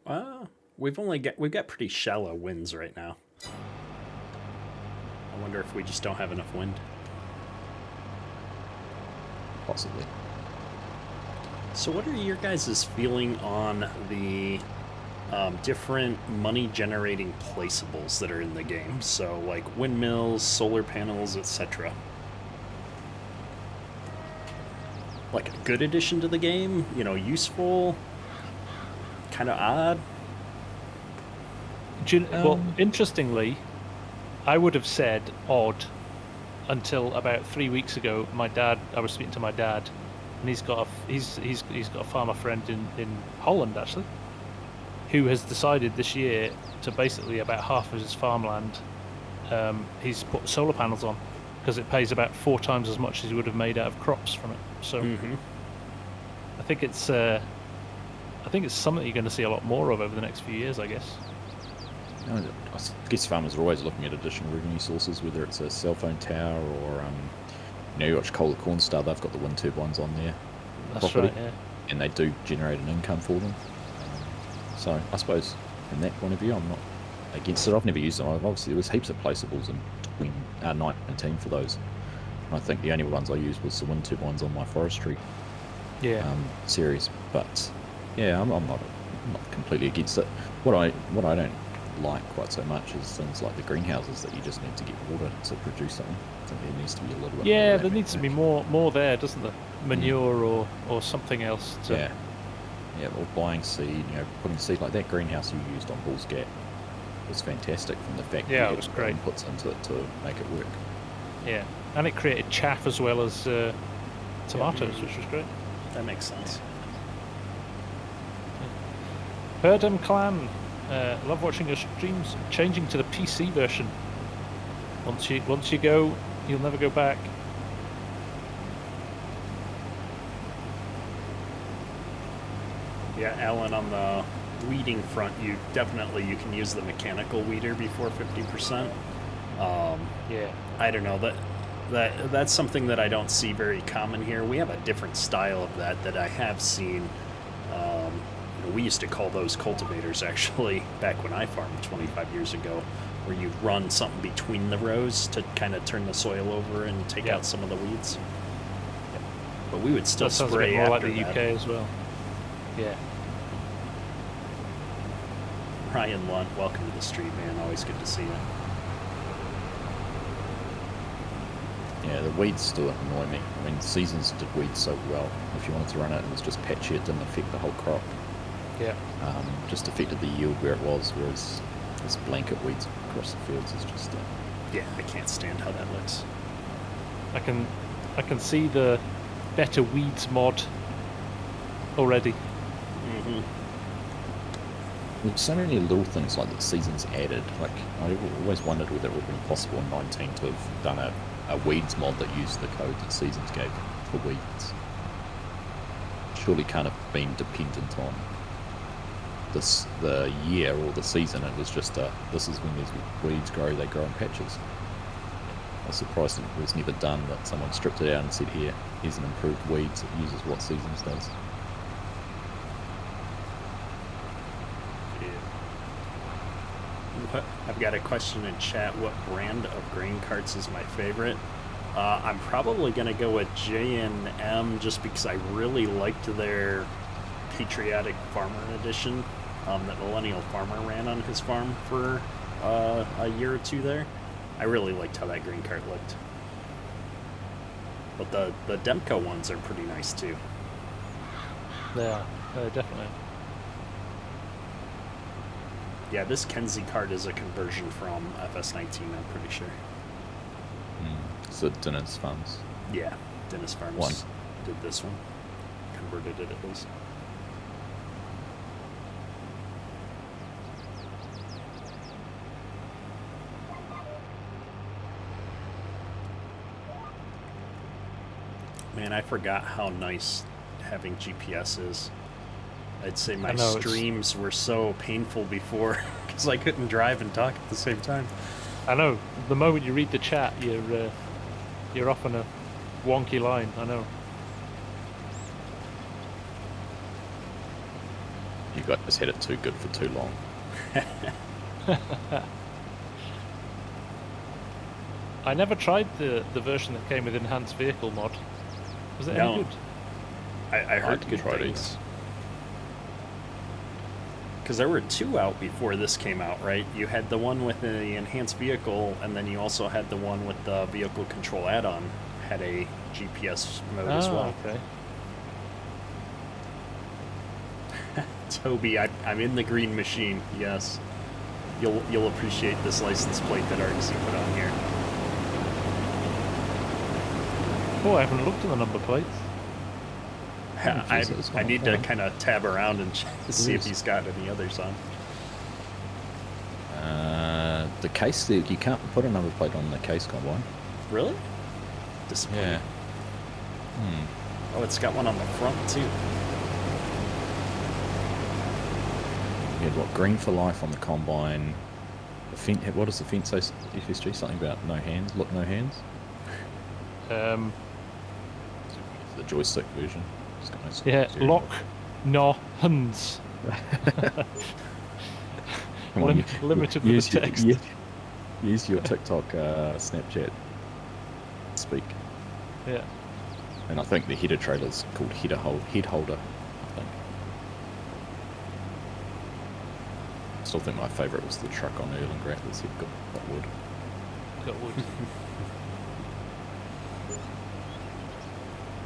yeah. We've got pretty shallow winds right now. I wonder if we just don't have enough wind. Possibly. So what are your guys' feeling on the different money-generating placeables that are in the game? So like windmills, solar panels, etc. Like a good addition to the game? You know, useful? Kind of odd? Well, interestingly, I would have said odd until about 3 weeks ago. I was speaking to my dad, and he's got a farmer friend in Holland actually, who has decided this year to basically about half of his farmland, he's put solar panels on because it pays about 4 times as much as he would have made out of crops from it. So I think it's something you're going to see a lot more of over the next few years, I guess. I guess farmers are always looking at additional revenue sources, whether it's a cell phone tower or, you watch Cola Cornstar, they've got the wind turbines on their property, right, yeah. and they do generate an income for them. So I suppose from that point of view, I'm not against it. I've never used them. Obviously, there was heaps of placeables in 2019 for those. I think the only ones I used was the wind turbines on my forestry series. But yeah, I'm not completely against it. What I don't like quite so much is things like the greenhouses that you just need to get water to produce something. I think there needs to be a little bit more. Yeah, there needs to be more there, doesn't there? Manure or something else. Yeah, or buying seed, putting seed like that greenhouse you used on Bull's Gap was fantastic from the fact that it was great. Inputs into it to make it work. Yeah, and it created chaff as well as tomatoes, which was great. That makes sense. Herdem Clan, love watching your streams. Changing to the PC version. Once you go, you'll never go back. Yeah, Alan, on the weeding front, you can use the mechanical weeder before 50%. Yeah, I don't know, that's something that I don't see very common here. We have a different style of that I have seen. We used to call those cultivators, actually, back when I farmed 25 years ago, where you run something between the rows to kind of turn the soil over and take out some of the weeds. But we would still that spray sounds a bit more after like the that. UK as well. Yeah. Ryan Lunt, welcome to the stream, man. Always good to see you. Yeah, the weeds still annoy me. I mean, Seasons did weeds so well. If you wanted to run it, it was just patchy. It didn't affect the whole crop. Yeah. Just affected the yield where it was, whereas this blanket weeds across the fields is just... Yeah, I can't stand how that looks. I can see the better weeds mod already. There's so many little things like that Seasons added. Like, I always wondered whether it would have been possible in 19 to have done a weeds mod that used the code that Seasons gave for weeds. Surely can't have been dependent on the year or the season. It was just this is when these weeds grow, they grow in patches. I was surprised it was never done, that someone stripped it out and said, here's an improved weeds that uses what Seasons does. I've got a question in chat. What brand of grain carts is my favorite? I'm probably going to go with J&M just because I really liked their Patriotic Farmer Edition that Millennial Farmer ran on his farm for a year or two there. I really liked how that grain cart looked. But the Demco ones are pretty nice too. They are, definitely. Yeah, this Kenzie card is a conversion from FS19, I'm pretty sure. So Dennis Farms. Yeah, Dennis Farms One. did this one. Converted it at least. Man, I forgot how nice having GPS is. I'd say my streams were so painful before because I couldn't drive and talk at the same time. I know. The moment you read the chat, you're off on a wonky line. I know. You guys had it too good for too long. I never tried the version that came with enhanced vehicle mod. Was it any good? I heard good things. Because there were 2 out before this came out, right? You had the one with the enhanced vehicle, and then you also had the one with the vehicle control add-on. Had a GPS mode as well. Okay. Toby, I'm in the green machine. Yes, you'll appreciate this license plate that Argsy put on here. Oh, I haven't looked at the number plates. I need to kind of tab around and see if he's got any others on. The case, you can't put a number plate on the case combine. Really? Disappointing. Yeah. Oh, it's got one on the front too. You had what, green for life on the combine. The fence, what does the fence say? FSG, something about no hands. Look, no hands. The joystick version. Yeah, lock, no hands. Limited with the text. Use your TikTok, Snapchat speak. Yeah. And I think the header trailer's called head holder, I think. I still think my favourite was the truck on Erlengrath that said got wood. Got wood.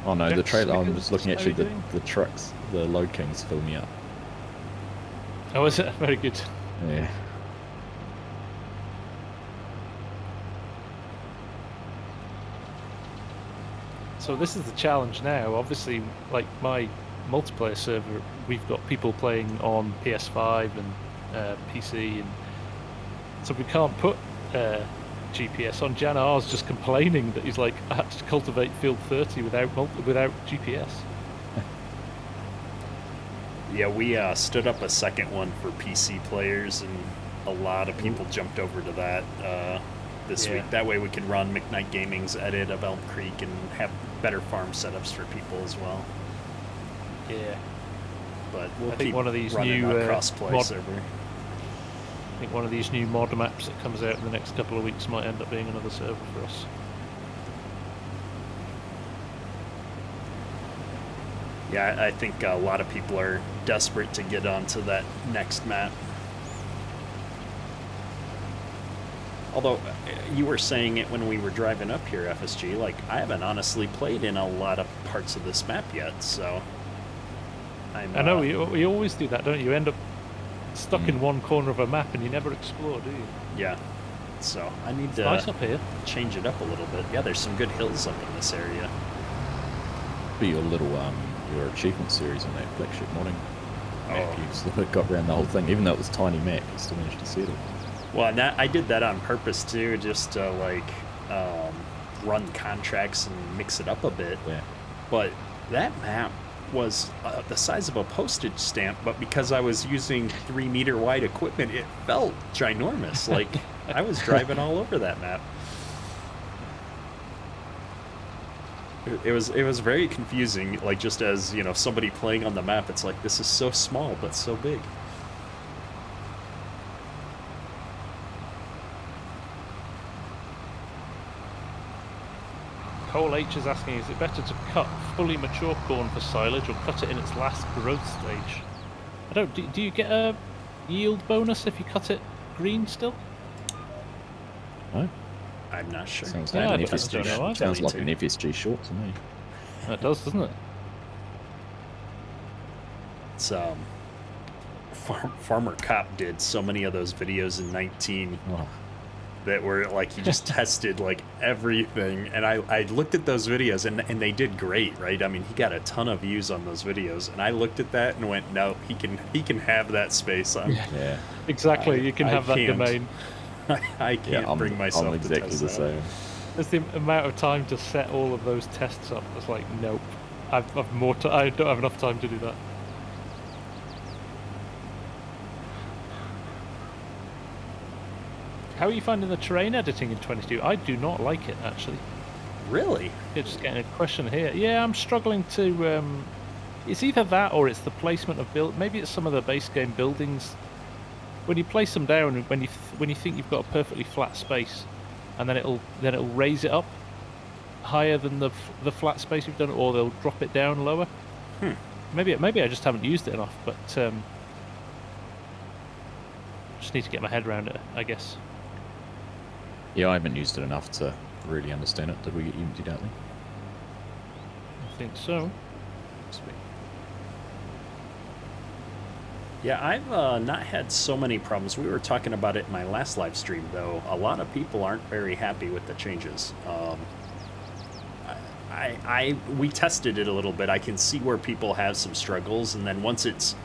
Oh no, the trailer, I'm just looking actually, the trucks, the Load Kings fill me up. Oh, is it? Very good. Yeah. So this is the challenge now. Obviously, like my multiplayer server, we've got people playing on PS5 and PC, and so we can't put GPS on. Jan R's just complaining that he's like, I had to cultivate field 30 without GPS. Yeah, we stood up a second one for PC players, and a lot of people jumped over to that this week. That way we can run McKnight Gaming's edit of Elm Creek and have better farm setups for people as well. Yeah. But we'll keep one of these new cross-play server. I think one of these new mod maps that comes out in the next couple of weeks might end up being another server for us. Yeah, I think a lot of people are desperate to get onto that next map. Although, you were saying it when we were driving up here, FSG, like, I haven't honestly played in a lot of parts of this map yet, so... I know, you always do that, don't you? You end up stuck in one corner of a map and you never explore, do you? Yeah. So, I need to nice up here. Change it up a little bit. Yeah, there's some good hills up in this area. Be your little, your achievement series on that flagship modding map. You sort of got around the whole thing, even though it was a tiny map, you still managed to see it. Well, and I did that on purpose too, just to like run contracts and mix it up a bit. Yeah. But that map was the size of a postage stamp, but because I was using 3-meter wide equipment, it felt ginormous. Like I was driving all over that map. It was very confusing. Like just as you know, somebody playing on the map, it's like this is so small but so big. Cole H is asking, is it better to cut fully mature corn for silage or cut it in its last growth stage? I don't. Do you get a yield bonus if you cut it green still? No. I'm not sure. Sounds like an FSG. Sounds like an FSG short to me. It does, doesn't it? It's Farmer Cop did so many of those videos in 19 Oh, that were like he just tested like everything, and I looked at those videos and they did great, right? I mean, he got a ton of views on those videos, and I looked at that and went, no, he can have that space. yeah. Exactly, you can I have that can't. domain. I can't bring myself I'm to exactly test the that. same. There's the amount of time to set all of those tests up. It's like, nope. I don't have enough time to do that. How are you finding the terrain editing in 22? I do not like it, actually. Really? You're just getting a question here. Yeah, I'm struggling to... it's either that or it's the placement of build. Maybe it's some of the base game buildings. When you place them down, when you think you've got a perfectly flat space, and then it'll raise it up higher than the flat space you've done, or they'll drop it down lower. Maybe I just haven't used it enough, but just need to get my head around it, I guess. Yeah, I haven't used it enough to really understand it. Did we get Unity, don't we? I think so. Sweet. Yeah, I've not had so many problems. We were talking about it in my last live stream, though. A lot of people aren't very happy with the changes. We tested it a little bit. I can see where people have some struggles, and then once it's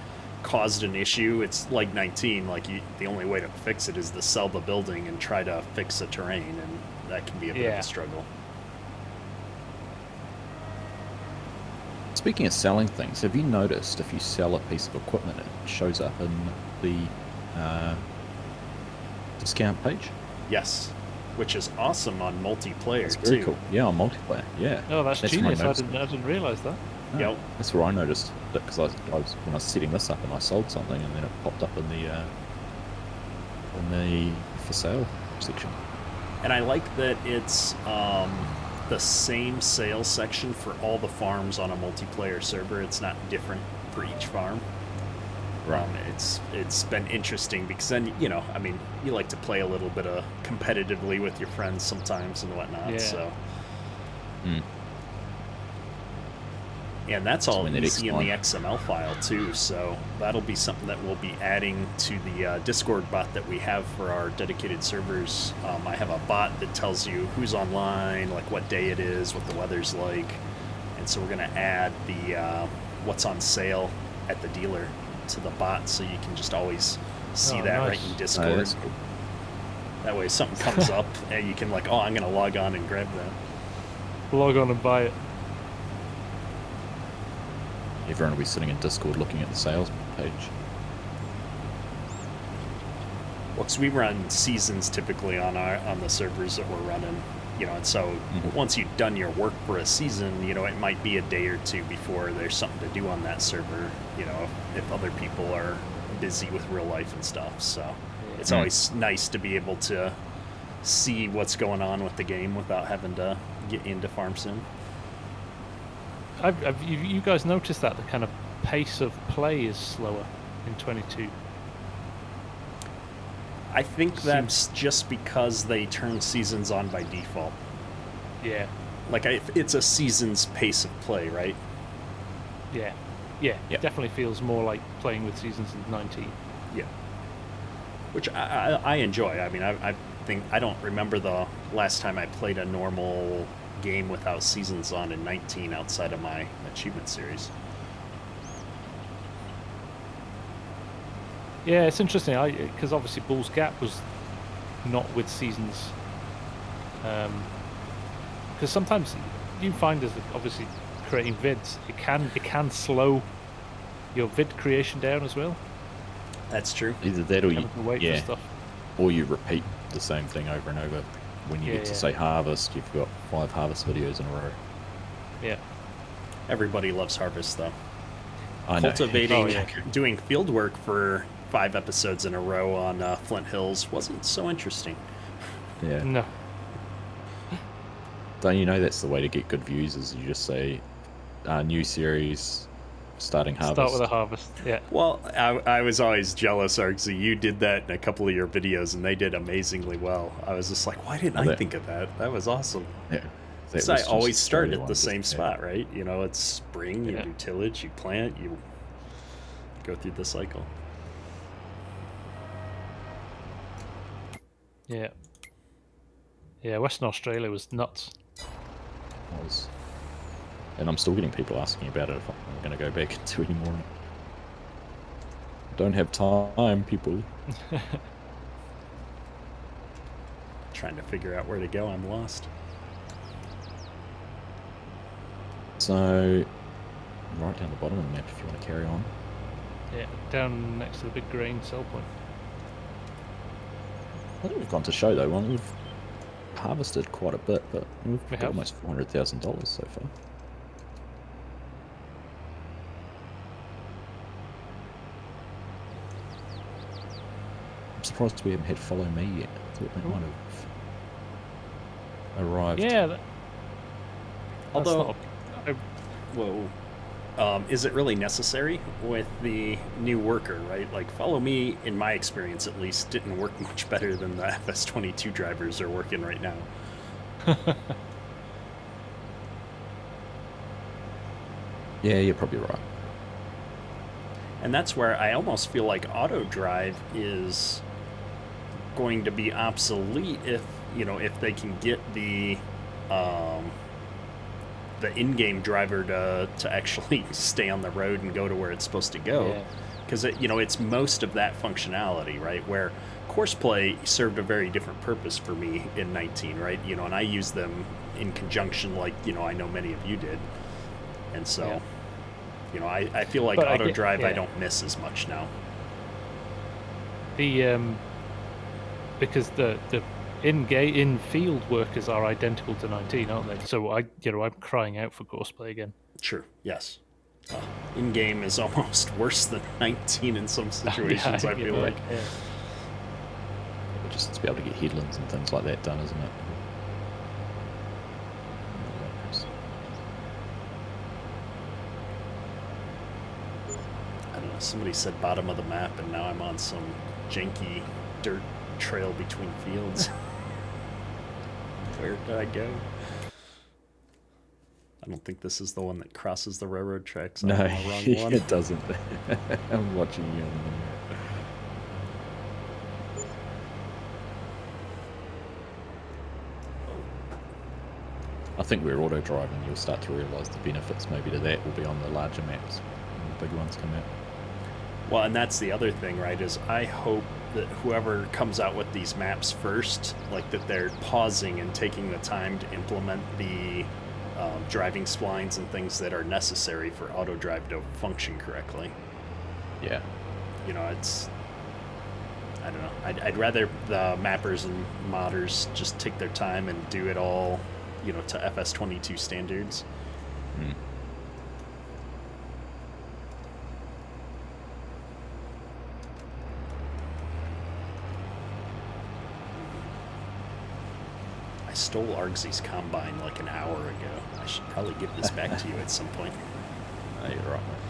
caused an issue, it's like 19. Like the only way to fix it is to sell the building and try to fix the terrain, and that can be a bit of a struggle. Speaking of selling things, have you noticed if you sell a piece of equipment, it shows up in the discount page? Yes, which is awesome on multiplayer That's very too. cool. Yeah, on multiplayer. Yeah. Oh, that's where genius. I noticed didn't realise that. it. Yep. That's where I noticed it, because I was when I was setting this up and I sold something, and then it popped up in the for sale section. And I like that it's the same sales section for all the farms on a multiplayer server. It's not different for each farm. Right. It's been interesting because then, I mean, you like to play a little bit of competitively with your friends sometimes and whatnot. Yeah. So, Mm. and that's all when they'd easy in the explain. XML file too. So that'll be something that we'll be adding to the Discord bot that we have for our dedicated servers. I have a bot that tells you who's online, like what day it is, what the weather's like, and so we're gonna add the what's on sale at the dealer to the bot, so you can just always see that nice. right in Discord. Oh, that's cool. That way, if something comes up, and you can like, oh, I'm gonna log on and grab that. Log on and buy it. Everyone will be sitting in Discord looking at the sales page. Well, 'cause we run seasons typically on the servers that we're running, and so once you've done your work for a season, it might be a day or two before there's something to do on that server, if other people are busy with real life and stuff. So it's always nice to be able to see what's going on with the game without having to get into FarmSim. Have you guys noticed that the kind of pace of play is slower in 22? I think that's just because they turn seasons on by default. Yeah. Like, it's a season's pace of play, right? Yeah. Yep. Definitely feels more like playing with seasons in 19. Yeah. Which I enjoy. I mean, I think I don't remember the last time I played a normal game without seasons on in 19 outside of my achievement series. Yeah, it's interesting because obviously Bull's Gap was not with seasons. Because sometimes you find as obviously creating vids, it can slow your vid creation down as well. That's true. Either that or you, Having to wait for stuff. or you repeat the same thing over and over. When you get to say harvest, you've got 5 harvest videos in a row. Yeah. Everybody loves harvest, though. I know. Cultivating, doing field work for 5 episodes in a row on Flint Hills wasn't so interesting. Yeah. No. Don't you know that's the way to get good views? Is you just say, new series, starting harvest. Start with a harvest. Yeah. Well, I was always jealous, Argsy. You did that in a couple of your videos, and they did amazingly well. I was just like, why didn't I think of that? That was awesome. Yeah. Because I always start at the same spot, right? It's spring, you Yeah. do tillage, you plant, you go through the cycle. Yeah. Yeah, Western Australia was nuts. And I'm still getting people asking about it if I'm going to go back into anymore. Don't have time, people. Trying to figure out where to go. I'm lost. So, right down the bottom of the map if you want to carry on. Yeah, down next to the big grain sell point. I think we've gone to show though. Well, we've harvested quite a bit, but we've got have. almost $400,000 so far. I'm surprised we haven't had follow me yet. I thought they might have arrived. Yeah. Although, whoa. Is it really necessary with the new worker, right? Like, follow me, in my experience at least, didn't work much better than the FS22 drivers are working right now. Yeah, you're probably right. And that's where I almost feel like auto drive is going to be obsolete if, you know, if they can get the in-game driver to actually stay on the road and go to where it's supposed to go, because you know, it's most of that functionality, right? Where courseplay served a very different purpose for me in 19, right? You know, and I use them in conjunction, like, you know, I know many of you did, and so you know, I feel like auto drive I don't miss as much now. The because the in-field workers are identical to 19, aren't they? So I'm crying out for courseplay again. Sure. Yes. In-game is almost worse than 19 in some situations. I feel like. Yeah. Just to be able to get headlands and things like that done, isn't it? I don't know. Somebody said bottom of the map, and now I'm on some janky dirt trail between fields. Where did I go? I don't think this is the one that crosses the railroad tracks. No, the wrong one. It doesn't. I'm watching you. I think we're auto driving. You'll start to realise the benefits maybe to that will be on the larger maps when the big ones come out. Well, and that's the other thing, right, is I hope that whoever comes out with these maps first, like that they're pausing and taking the time to implement the driving splines and things that are necessary for auto drive to function correctly. Yeah. You know, it's, I don't know, I'd rather the mappers and modders just take their time and do it all, you know, to FS22 standards. I stole Argsy's combine like an hour ago. I should probably give this back to you at some point. No, you're right, mate.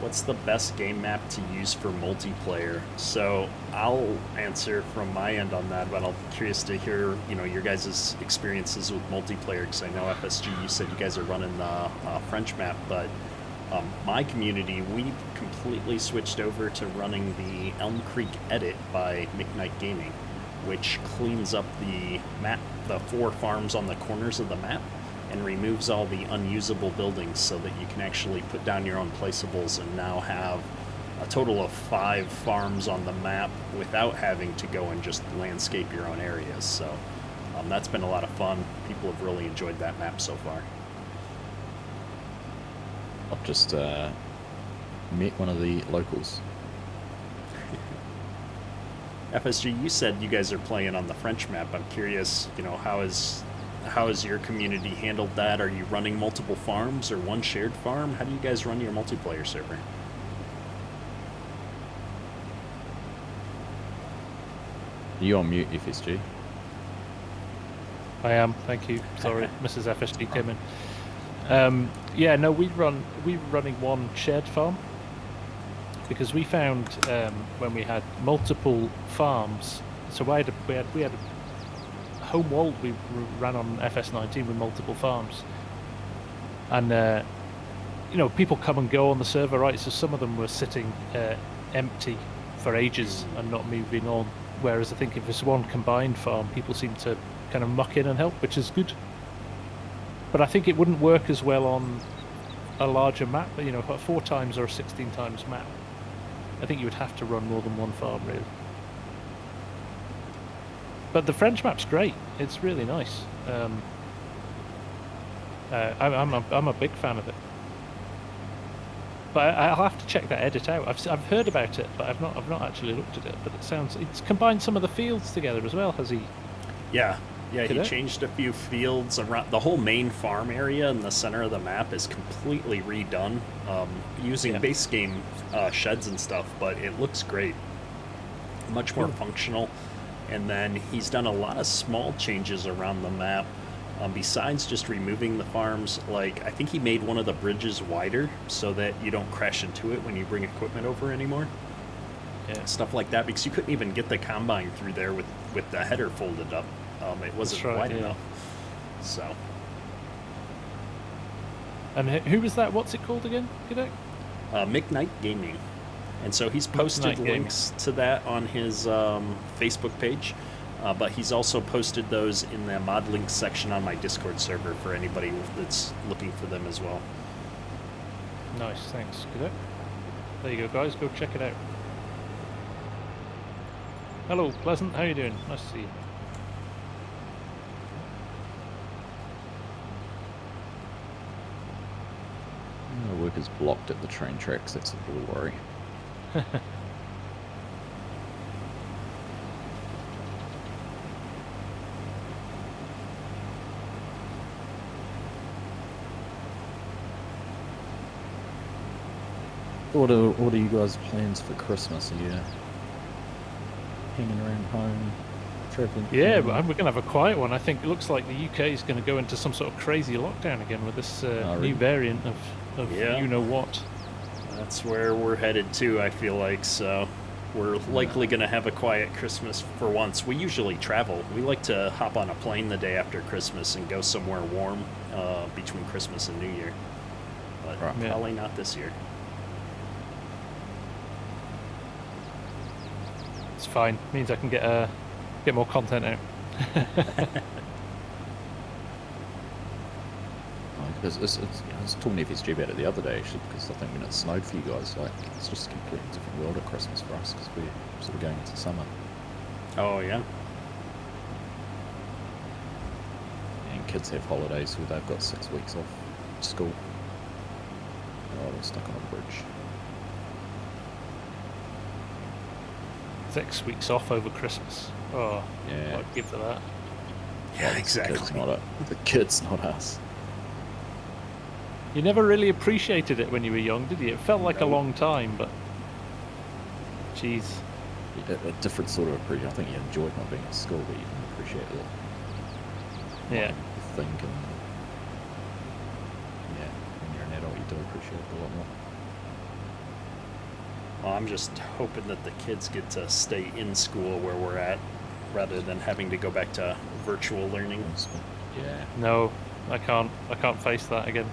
What's the best game map to use for multiplayer? So I'll answer from my end on that, but I'm curious to hear, you know, your guys' experiences with multiplayer, because I know FSG, you said you guys are running the French map, but my community, we've completely switched over to running the Elm Creek Edit by McKnight Gaming, which cleans up the map, the 4 farms on the corners of the map, and removes all the unusable buildings so that you can actually put down your own placeables and now have a total of 5 farms on the map without having to go and just landscape your own areas. So that's been a lot of fun. People have really enjoyed that map so far. I've just met one of the locals. FSG, you said you guys are playing on the French map. I'm curious, you know, how has your community handled that? Are you running multiple farms or one shared farm? How do you guys run your multiplayer server? Are you on mute, FSG? I am, thank you. Sorry, Mrs. FSG came in. Yeah, no, we're running one shared farm, because we found when we had multiple farms. So we had a home world we ran on FS19 with multiple farms, and you know, people come and go on the server, right? So some of them were sitting empty for ages and not moving on. Whereas I think if it's one combined farm, people seem to kind of muck in and help, which is good. But I think it wouldn't work as well on a larger map, you know, a 4 times or a 16 times map. I think you would have to run more than one farm, really. But the French map's great. It's really nice. I'm a big fan of it. But I'll have to check that edit out. I've heard about it, but I've not actually looked at it. But it's combined some of the fields together as well, has he? Yeah, he changed a few fields around. The whole main farm area in the center of the map is completely redone, using base game sheds and stuff, but it looks great. Much more functional. And then he's done a lot of small changes around the map. Besides just removing the farms, like I think he made one of the bridges wider so that you don't crash into it when you bring equipment over anymore. Yeah. Stuff like that, because you couldn't even get the combine through there with the header folded up. It wasn't wide enough. So. And who was that? What's it called again? McKnight Gaming. And so he's posted links to that on his Facebook page. But he's also posted those in the mod links section on my Discord server for anybody that's looking for them as well. Nice, thanks. There you go, guys. Go check it out. Hello, Pleasant. How you doing? Nice to see you. The work is blocked at the train tracks. That's a little worry. What are you guys' plans for Christmas? Are you hanging around home, traveling? Yeah, but we're going to have a quiet one. I think it looks like the UK is going to go into some sort of crazy lockdown again with this new variant of you-know-what. That's where we're headed to, I feel like, so we're likely going to have a quiet Christmas for once. We usually travel. We like to hop on a plane the day after Christmas and go somewhere warm between Christmas and New Year. But probably not this year. It's fine. It means I can get more content out. I was talking to FSG about it the other day, actually, because I think when it snowed for you guys, like, it's just a completely different world at Christmas for us, because we're sort of going into summer. Oh, yeah. And kids have holidays where they've got 6 weeks off school. Oh, we're stuck on a bridge. 6 weeks off over Christmas. Oh, yeah. I'd give for that. Yeah, exactly. The kids, not us. You never really appreciated it when you were young, did you? It felt like a long time, but jeez. A different sort of appreciation. I think you enjoyed not being at school, but you can appreciate it. Yeah. Think and when you're an adult, you do appreciate it a lot more. Well, I'm just hoping that the kids get to stay in school where we're at, rather than having to go back to virtual learning. Yeah. No, I can't face that again.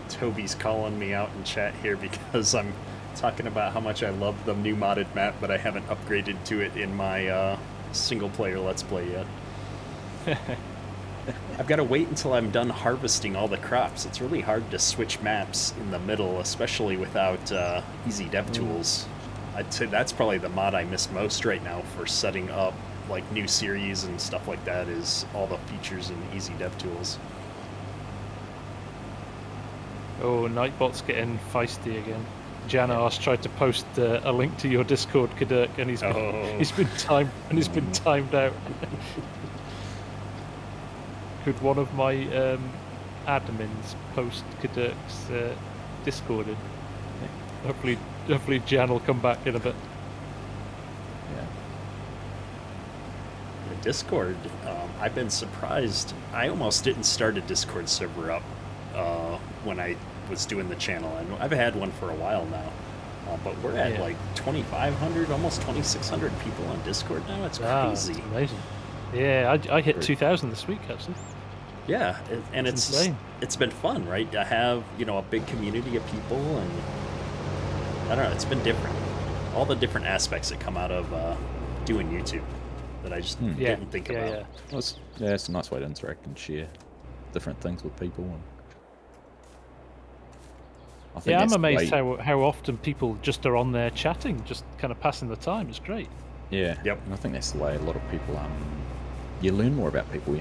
Toby's calling me out in chat here because I'm talking about how much I love the new modded map, but I haven't upgraded to it in my single player Let's Play yet. I've got to wait until I'm done harvesting all the crops. It's really hard to switch maps in the middle, especially without easy dev tools. I'd say that's probably the mod I miss most right now for setting up like new series and stuff like that, is all the features in easy dev tools. Oh, Nightbot's getting feisty again. Janos tried to post a link to your Discord, Kadurk, and he's been timed out. Could one of my admins post Kadurk's Discord in? Hopefully Jan will come back in a bit. Yeah. The Discord, I've been surprised. I almost didn't start a Discord server up when I was doing the channel, and I've had one for a while now. But we're at like 2,500, almost 2,600 people on Discord now. It's crazy. That's amazing. Yeah, I hit 2,000 this week, actually. Yeah, and It's insane. it's been fun, right? I have, a big community of people, and I don't know, it's been different. All the different aspects that come out of doing YouTube that I just didn't think about. Yeah. Well, it's a nice way to interact and share different things with people. And I think I'm that's the amazed way- how often people just are on there chatting, just kind of passing the time. It's great. Yeah. Yep. And I think that's the way a lot of people you learn more about people.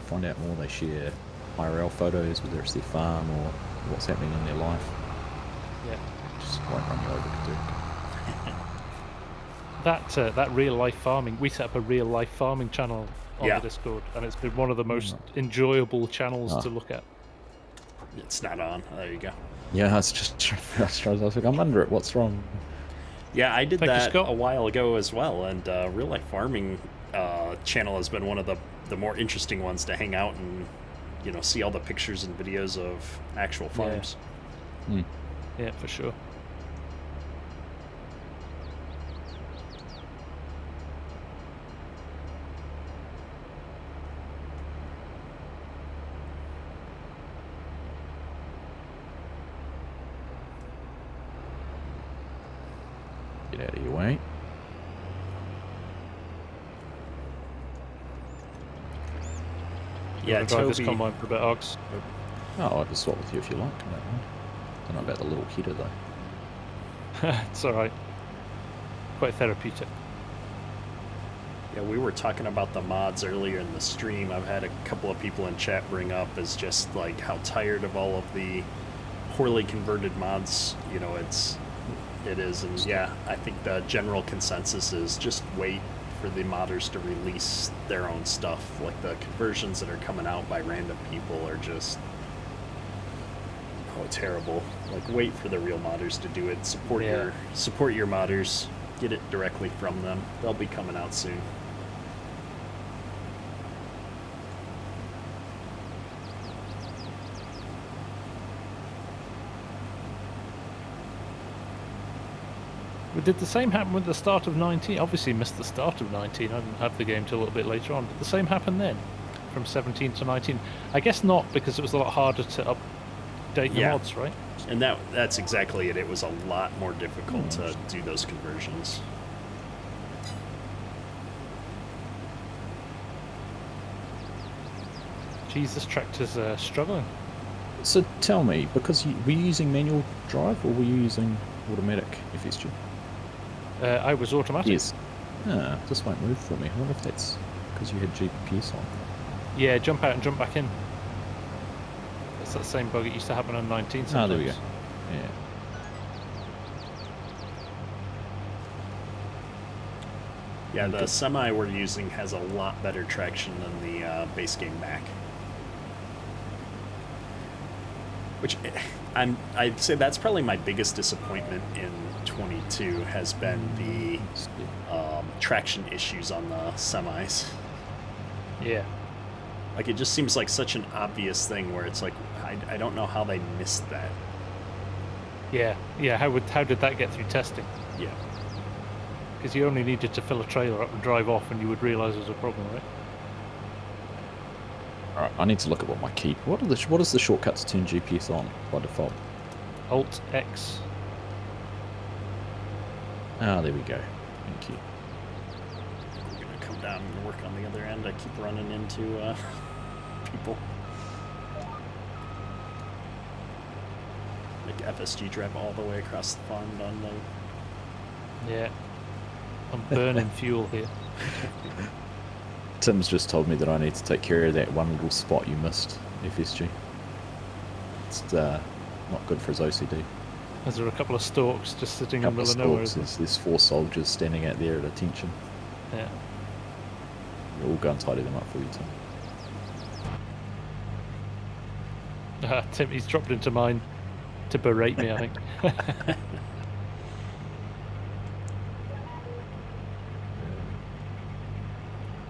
Find out more. They share IRL photos, whether it's their farm or what's happening in their life. Yeah. Just won't run you over to do. That real life farming. We set up a real life farming channel on Yeah. the Discord, and it's been one of the most enjoyable channels to look at. It's not on. There you go. Yeah, I was just I was like, I'm under it. What's wrong? Yeah, I did Thank you, that Scott. a while ago as well, and real life farming channel has been one of the more interesting ones to hang out and see all the pictures and videos of actual farms. Yeah, for sure. Get out of your way. Yeah, Wanna drive this Toby. combine for a bit, Args. Oh, I can swap with you if you like. I don't mind. I don't know about the little header though. It's all right. Quite therapeutic. Yeah, we were talking about the mods earlier in the stream. I've had a couple of people in chat bring up as just like how tired of all of the poorly converted mods, it is. And yeah, I think the general consensus is just wait for the modders to release their own stuff. Like the conversions that are coming out by random people are just terrible. Like wait for the real modders to do it. Support your modders. Get it directly from them. They'll be coming out soon. Did the same happen with the start of 19? Obviously missed the start of 19. I didn't have the game till a little bit later on. Did the same happen then? From 17 to 19? I guess not, because it was a lot harder to update the mods, right? And that's exactly it. It was a lot more difficult to do those conversions. Geez, this tractor's struggling. So tell me, because were you using manual drive or were you using automatic FSG? I was automatic. Yes. This won't move for me. I wonder if that's because you had GPS on. Yeah, jump out and jump back in. It's that same bug. It used to happen on 19 sometimes. There we go. Yeah. Yeah, the semi we're using has a lot better traction than the base game Mac. Which I'd say that's probably my biggest disappointment in 22 has been the traction issues on the semis. Yeah. Like it just seems like such an obvious thing where it's like I don't know how they missed that. Yeah. How did that get through testing? Yeah. Because you only needed to fill a trailer up and drive off, and you would realise there was a problem, right? Alright, I need to look at what my key. What is the shortcut to turn GPS on by default? Alt X. There we go. Thank you. We're gonna come down and work on the other end. I keep running into people. Make FSG drive all the way across the farm to unload. Yeah. I'm burning fuel here. Tim's just told me that I need to take care of that one little spot you missed, FSG. It's not good for his OCD. Is there a couple of stalks just sitting in the Couple of middle of nowhere? stalks, there's 4 soldiers standing out there at attention. Yeah. We'll go and tidy them up for you, Tim. Tim, he's dropped into mine to berate me, I think.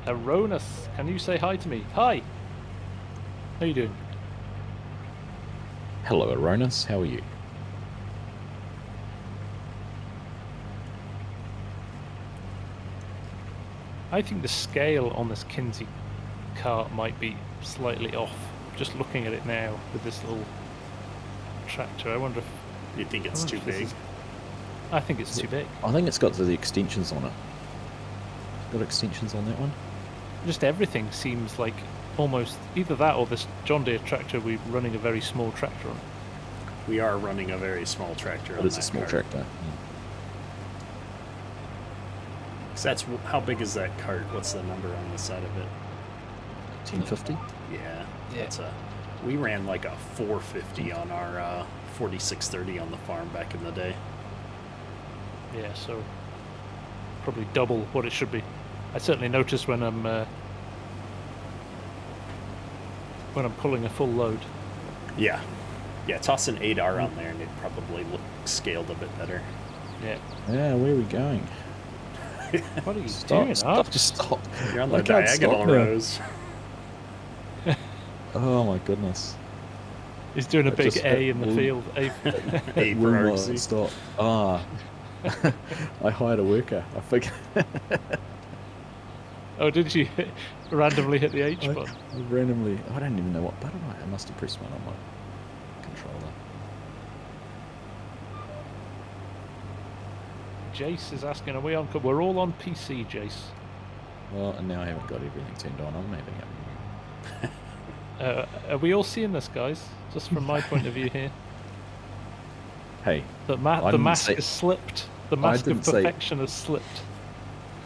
Aronis, can you say hi to me? Hi! How you doing? Hello, Aronis. How are you? I think the scale on this Kinsey cart might be slightly off. just looking at it now with this little tractor. I wonder if You think it's too big? I think it's too big. I think it's got the extensions on it. Got extensions on that one? Just everything seems like almost either that or this John Deere tractor. We're running a very small tractor on. We are running a very small tractor. It is a small tractor. So that's how big is that cart? What's the number on the side of it? 1050? Yeah, that's we ran like a 450 on our 4630 on the farm back in the day. Yeah, so probably double what it should be. I certainly notice when I'm pulling a full load. Yeah, toss an 8R on there and it'd probably look scaled a bit better. Yeah. Yeah, where are we going? What are you doing? Stop, just stop. You're on the diagonal rows. Oh my goodness. He's doing a big A in the field. A for Argsy. Stop. Ah. I hired a worker. I figured. Oh, did you randomly hit the H button? I randomly. I don't even know what button I must have pressed one on my controller. Jace is asking, are we on? We're all on PC, Jace. Well, and now I haven't got everything turned on. I'm having it. Are we all seeing this, guys? Just from my point of view here. Hey, The mask has slipped. The mask of perfection has slipped.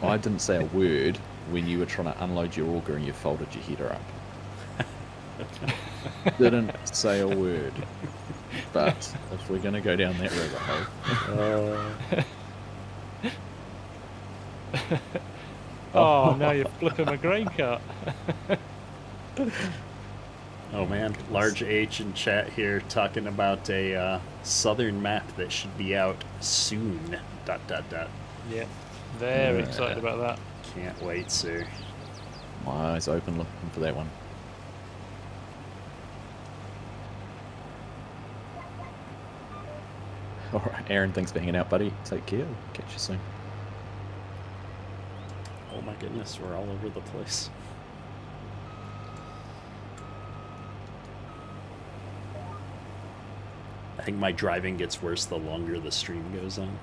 I didn't say a word when you were trying to unload your auger and you folded your header up. Didn't say a word. But if we're going to go down that rabbit hole... Oh, now you're flipping my grain cart. Oh man, large H in chat here talking about a southern map that should be out soon. ... Yeah, very excited about that. Can't wait, sir. My eyes open looking for that one. Alright, Aaron, thanks for hanging out, buddy. Take care. Catch you soon. Oh my goodness, we're all over the place. I think my driving gets worse the longer the stream goes on.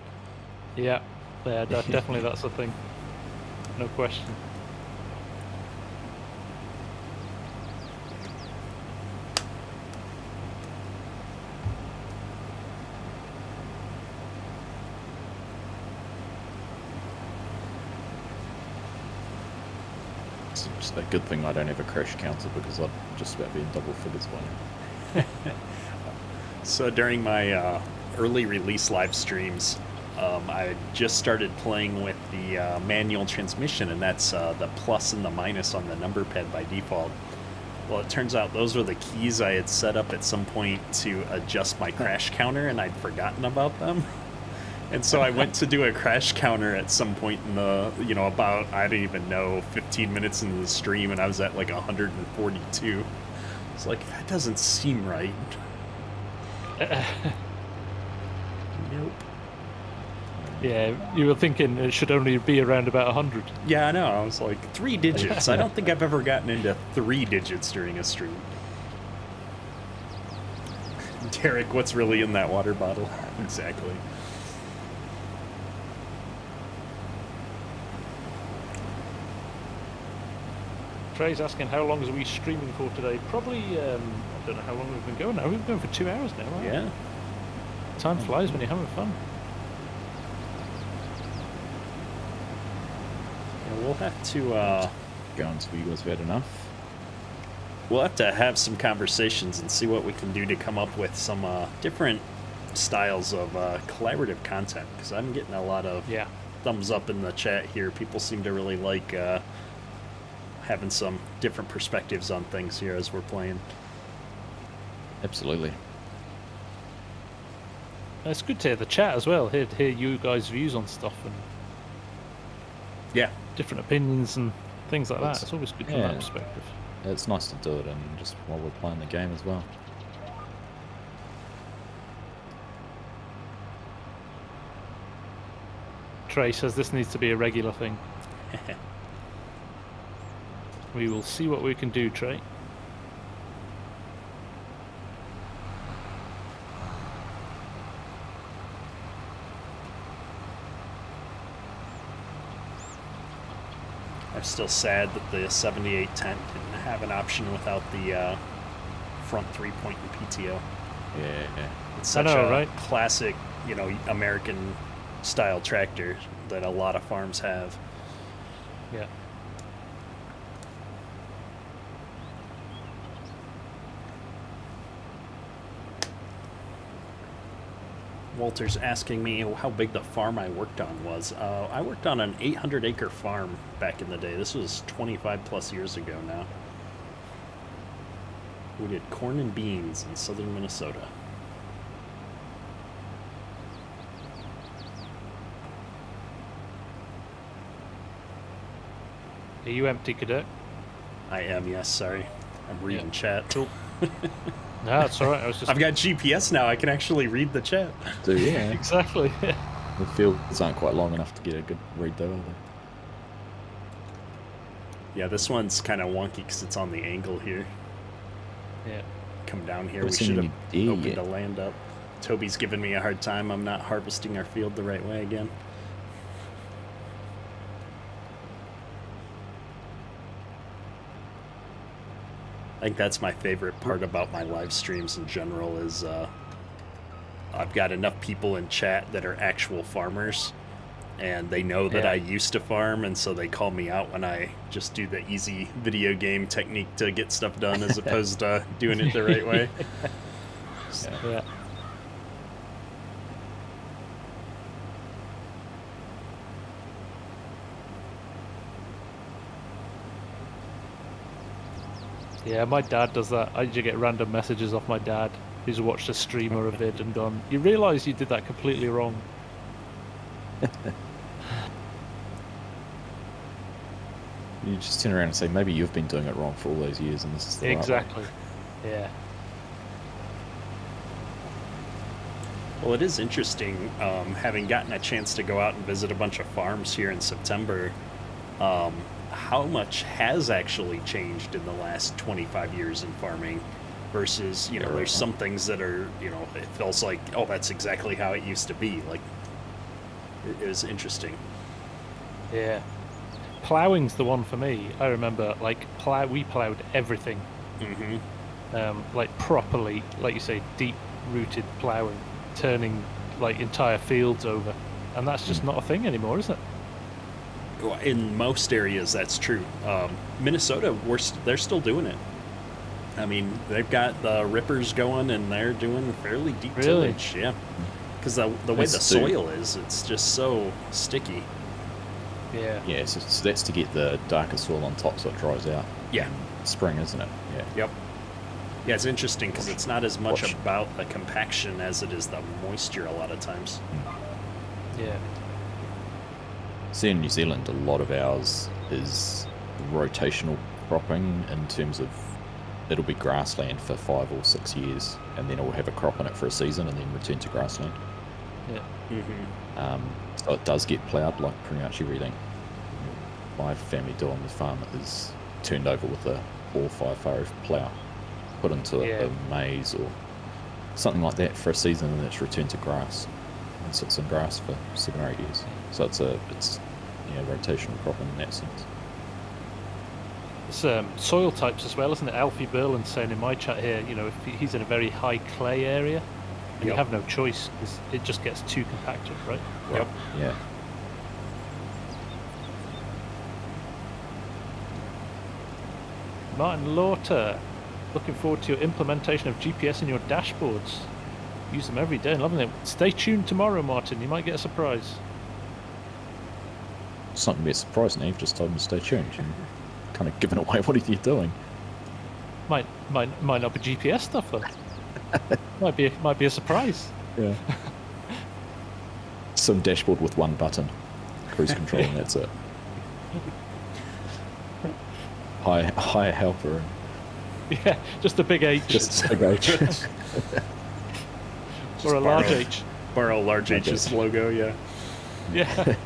Yeah, definitely that's the thing. No question. It's just a good thing I don't have a crash counter because I'd just about be in double figures by now. So during my early release live streams, I just started playing with the manual transmission, and that's the plus and the minus on the number pad by default. Well, it turns out those were the keys I had set up at some point to adjust my crash counter, and I'd forgotten about them. And so I went to do a crash counter at some point in the, about, I don't even know, 15 minutes into the stream, and I was at like 142. It's like, that doesn't seem right. Nope. Yeah, you were thinking it should only be around about 100. Yeah, I know. I was like, 3 digits. I don't think I've ever gotten into 3 digits during a stream. Derek, what's really in that water bottle? Exactly. Trey's asking how long are we streaming for today? Probably, I don't know how long we've been going now. We've been going for 2 hours now, right? Yeah. Time flies when you're having fun. Yeah, we'll have to, Go until you guys have had enough. we'll have to have some conversations and see what we can do to come up with some different styles of collaborative content, because I'm getting a lot of thumbs up in the chat here. People seem to really like having some different perspectives on things here as we're playing. Absolutely. It's good to hear the chat as well. Hear you guys' views on stuff and different opinions and things like that. It's always good from that perspective. It's nice to do it, and just while we're playing the game as well. Trey says this needs to be a regular thing. We will see what we can do, Trey. I'm still sad that the 78 tent didn't have an option without the front 3-point and PTO. Yeah. It's such a classic, American style tractor that a lot of farms have. Yeah. Walter's asking me how big the farm I worked on was. I worked on an 800-acre farm back in the day. This was 25 plus years ago now. We did corn and beans in southern Minnesota. Are you empty, Cadet? I am, yes, sorry. I'm reading chat. Cool. No, it's alright. I've got GPS now. I can actually read the chat. So, yeah. Exactly. The fields aren't quite long enough to get a good read, though, are they? Yeah, this one's kind of wonky because it's on the angle here. Yeah. Come down here. We should have opened the land up. Toby's giving me a hard time. I'm not harvesting our field the right way again. I think that's my favorite part about my live streams in general is I've got enough people in chat that are actual farmers, and they know that I used to farm, and so they call me out when I just do the easy video game technique to get stuff done as opposed to doing it the right way. Yeah. Yeah, my dad does that. I usually get random messages off my dad who's watched a stream or a vid and gone, "You realise you did that completely wrong." You just turn around and say, maybe you've been doing it wrong for all those years and this is the exactly. right way. Yeah. Well, it is interesting, having gotten a chance to go out and visit a bunch of farms here in September, how much has actually changed in the last 25 years in farming versus, there's some things that are, it feels like, oh, that's exactly how it used to be. Like, it was interesting. Yeah. Plowing's the one for me. I remember, we plowed everything. Mm-hmm. Properly, like you say, deep-rooted plowing, turning, entire fields over. And that's just not a thing anymore, is it? In most areas, that's true. Minnesota, they're still doing it. I mean, they've got the rippers going, and they're doing fairly deep tillage. Yeah, because the way the soil is, it's just so sticky. Yeah. Yeah, so that's to get the darker soil on top so it dries out. Yeah. Spring, isn't it? Yeah. Yep. Yeah, it's interesting because it's not as much about the compaction as it is the moisture a lot of times. Yeah. See, in New Zealand, a lot of ours is rotational cropping in terms of it'll be grassland for 5 or 6 years, and then it will have a crop in it for a season and then return to grassland. Yeah. Mm-hmm. So it does get ploughed like pretty much everything. My family do on the farm is turned over with a 4 or 5 furrow plough, put into a maize or something like that for a season, and it's returned to grass and sits in grass for 7 or 8 years. So it's rotational cropping in that sense. It's soil types as well, isn't it? Alfie Berland's saying in my chat here, if he's in a very high clay area, and you have no choice, because it just gets too compacted, right? Yep. Yeah. Martin Lauter, looking forward to your implementation of GPS in your dashboards. Use them every day and loving them. Stay tuned tomorrow, Martin. You might get a surprise. It's not going to be a surprise now. You've just told me to stay tuned. You're kind of giving away what are you doing. Might not be GPS stuff though. might be a surprise. Yeah. Some dashboard with one button, cruise control, and that's it. High helper. Yeah, just a big H. Just a big H. Or a large H. Borrow large H's logo, yeah. Yeah.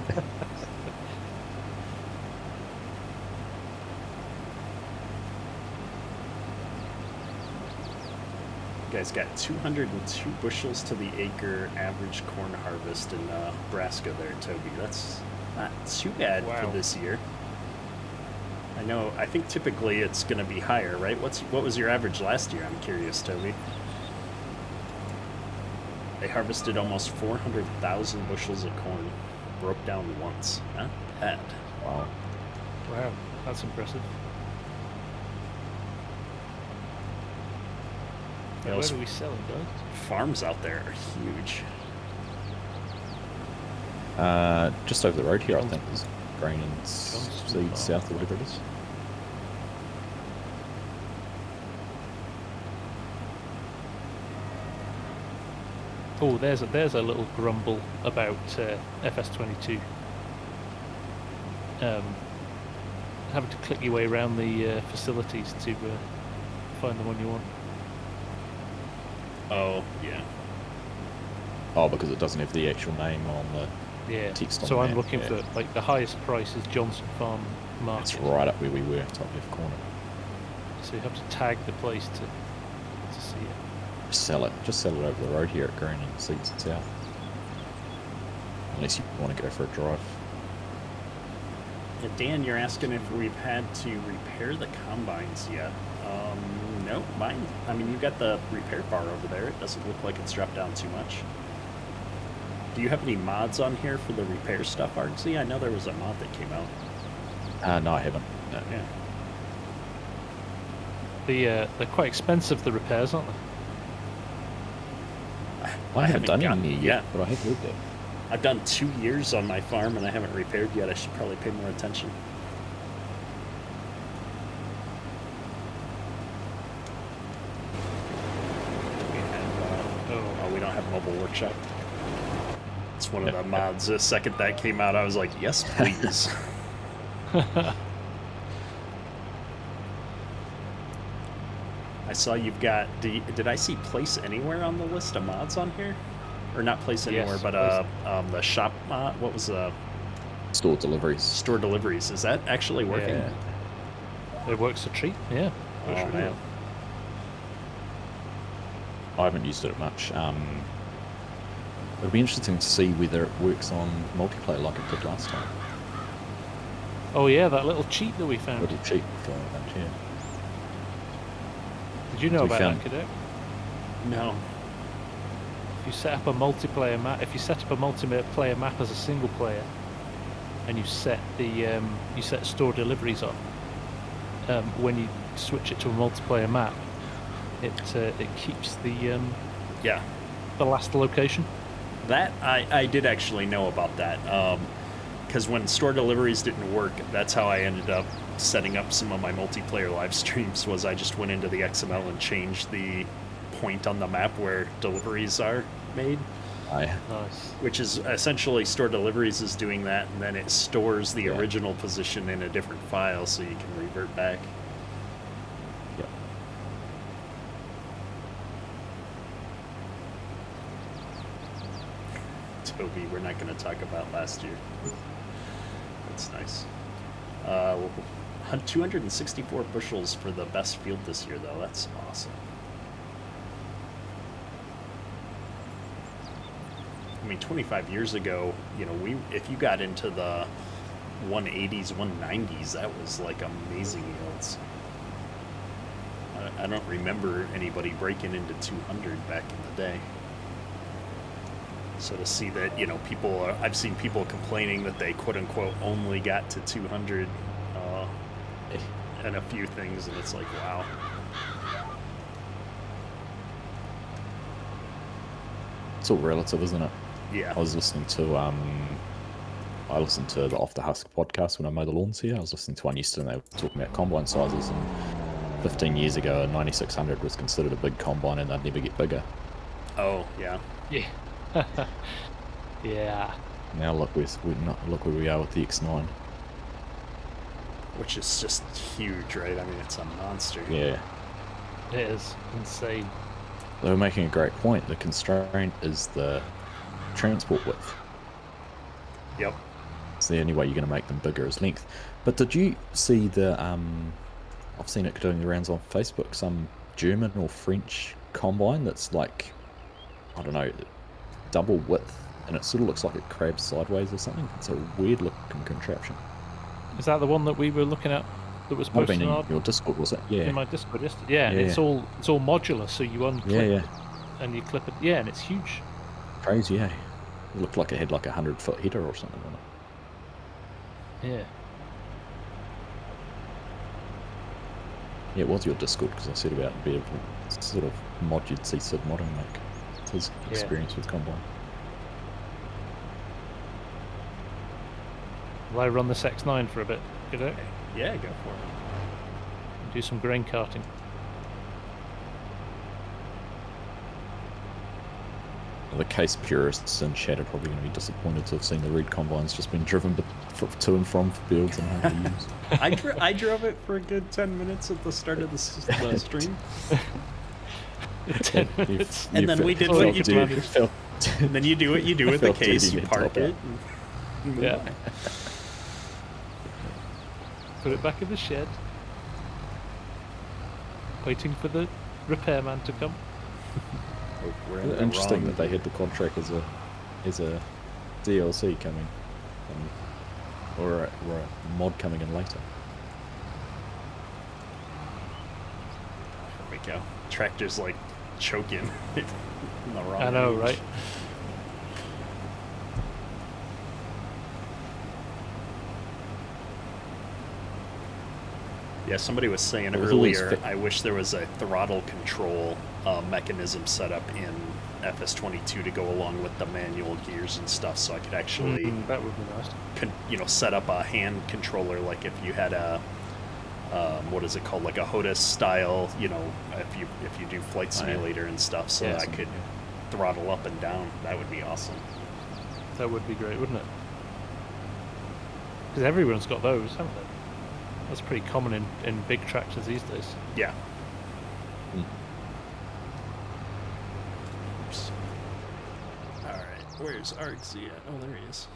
Guys got 202 bushels to the acre average corn harvest in Nebraska there, Toby. That's not too bad for this year. I know. I think typically it's going to be higher, right? What was your average last year? I'm curious, Toby. They harvested almost 400,000 bushels of corn. Broke down once. Not bad. Wow. Wow, that's impressive. Yeah, Where are we selling, guys? Farms out there are huge. Just over the road here, I think, is Grain and Seed South or whatever it is. Oh, there's a little grumble about FS22. Having to click your way around the facilities to find the one you want. Oh, yeah. Oh, because it doesn't have the actual name on the text on so the I'm map, looking for, like, the highest price is Johnson Farm Market. It's right up where we were, top left corner. So you have to tag the place to see it. Just sell it over the road here at Grain and Seeds South. Unless you want to go for a drive. Yeah, Dan, you're asking if we've had to repair the combines yet. No, mine. I mean, you've got the repair bar over there. It doesn't look like it's dropped down too much. Do you have any mods on here for the repair stuff, Argsy? I know there was a mod that came out. No, I haven't. No. Yeah. They're quite expensive, the repairs, aren't they? I haven't done any yet, but I have heard that. I've done 2 years on my farm and I haven't repaired yet. I should probably pay more attention. We don't have mobile workshop. It's one of the mods. The second that came out, I was like, yes, please. I saw you've got. Did I see Place Anywhere on the list of mods on here? Or not Place Anywhere, Yes, but the shop mod. What was the Store deliveries. store deliveries? Is that actually working? Yeah. It works a treat, yeah. Oh man. I haven't used it much. It'll be interesting to see whether it works on multiplayer like it did last time. Oh yeah, that little cheat that we found. Little cheap for that, yeah. Did you know about that, Cadet? No. If you set up a multiplayer map, if you set up a multiplayer map as a single player, and you set the store deliveries up, when you switch it to a multiplayer map, it keeps the last location. That I did actually know about that, because when store deliveries didn't work, that's how I ended up setting up some of my multiplayer live streams. Was I just went into the XML and changed the point on the map where deliveries are made. Nice. Which is essentially store deliveries is doing that, and then it stores the original position in a different file so you can revert back. Yep. Toby, we're not going to talk about last year. That's nice. 264 bushels for the best field this year, though. That's awesome. I mean, 25 years ago, you know, if you got into the 180s, 190s, that was like amazing yields. I don't remember anybody breaking into 200 back in the day. So to see that, you know, I've seen people complaining that they quote unquote only got to 200 and a few things, and it's like, wow. It's all relative, isn't it? Yeah. I was listening to the Off the Husk podcast when I mowed the lawns here. I was listening to one yesterday, and they were talking about combine sizes, and 15 years ago a 9600 was considered a big combine and they'd never get bigger. Oh, yeah. Yeah. Yeah. Now look where we are with the X9. Which is just huge, right? I mean, it's a monster. Yeah. It is insane. They were making a great point. The constraint is the transport width. Yep. It's the only way you're going to make them bigger is length. But did you see the I've seen it doing the rounds on Facebook, some German or French combine that's like, I don't know, double width, and it sort of looks like it crabs sideways or something. It's a weird looking contraption. Is that the one that we were looking at that was Might have posted been on in your Discord, was it? Yeah. in my Discord yesterday. Yeah, and Yeah. it's all modular, so you unclip Yeah. and you clip it. Yeah, and it's huge. Crazy, yeah. It looked like it had like a 100-foot header or something on it. Yeah. Yeah, it was your Discord because I said about a bit of sort of mod you'd see Sid modding, like his experience with Combine. Will I run this X9 for a bit? Get out? Yeah, go for it. Do some grain carting. The case purists in chat are probably going to be disappointed to have seen the red Combine's just been driven to and from fields and hard to use. I drove it for a good 10 minutes at the start of the stream. 10 minutes. And then we did what you do. And then you do what you do with the case. You park it. And move on. Put it back in the shed. Waiting for the repairman to come. Interesting that they had the contract as a DLC coming, or a mod coming in later. There we go. Tractor's like choking in the wrong. I know, range. right? Yeah, somebody was saying It was always earlier, I wish there was a throttle control mechanism set up in FS22 to go along with the manual gears and stuff, so I could actually, that would be nice. set up a hand controller, like if you had a, what is it called, like a HOTAS style, if you do Flight Simulator and stuff, so I could throttle up and down. That would be awesome. That would be great, wouldn't it? Because everyone's got those, haven't they? That's pretty common in big tractors these days. Yeah. Oops. Alright, where's Argsy at? Oh, there he is.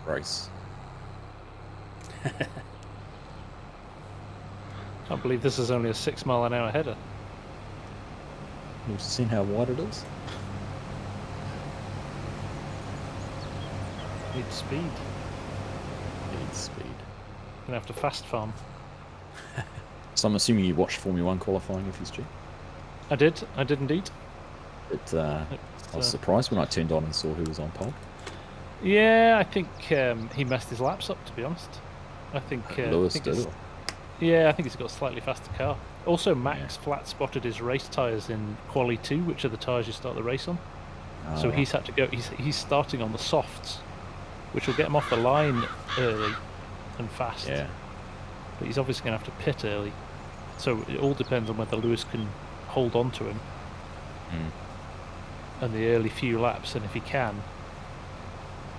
Race. Can't believe this is only a 6 mile an hour header. You've seen how wide it is? Needs speed. Needs speed. Gonna have to fast farm. So I'm assuming you watched Formula 1 qualifying FSG? I did indeed. I was surprised when I turned on and saw who was on pole. Yeah, I think he messed his laps up, to be honest. I think Lewis did. Yeah, I think he's got a slightly faster car. Also, Max flat spotted his race tyres in Quali 2, which are the tyres you start the race on. So he's had to go. He's starting on the softs, which will get him off the line early and fast. Yeah. But he's obviously going to have to pit early. So it all depends on whether Lewis can hold on to him and the early few laps. And if he can,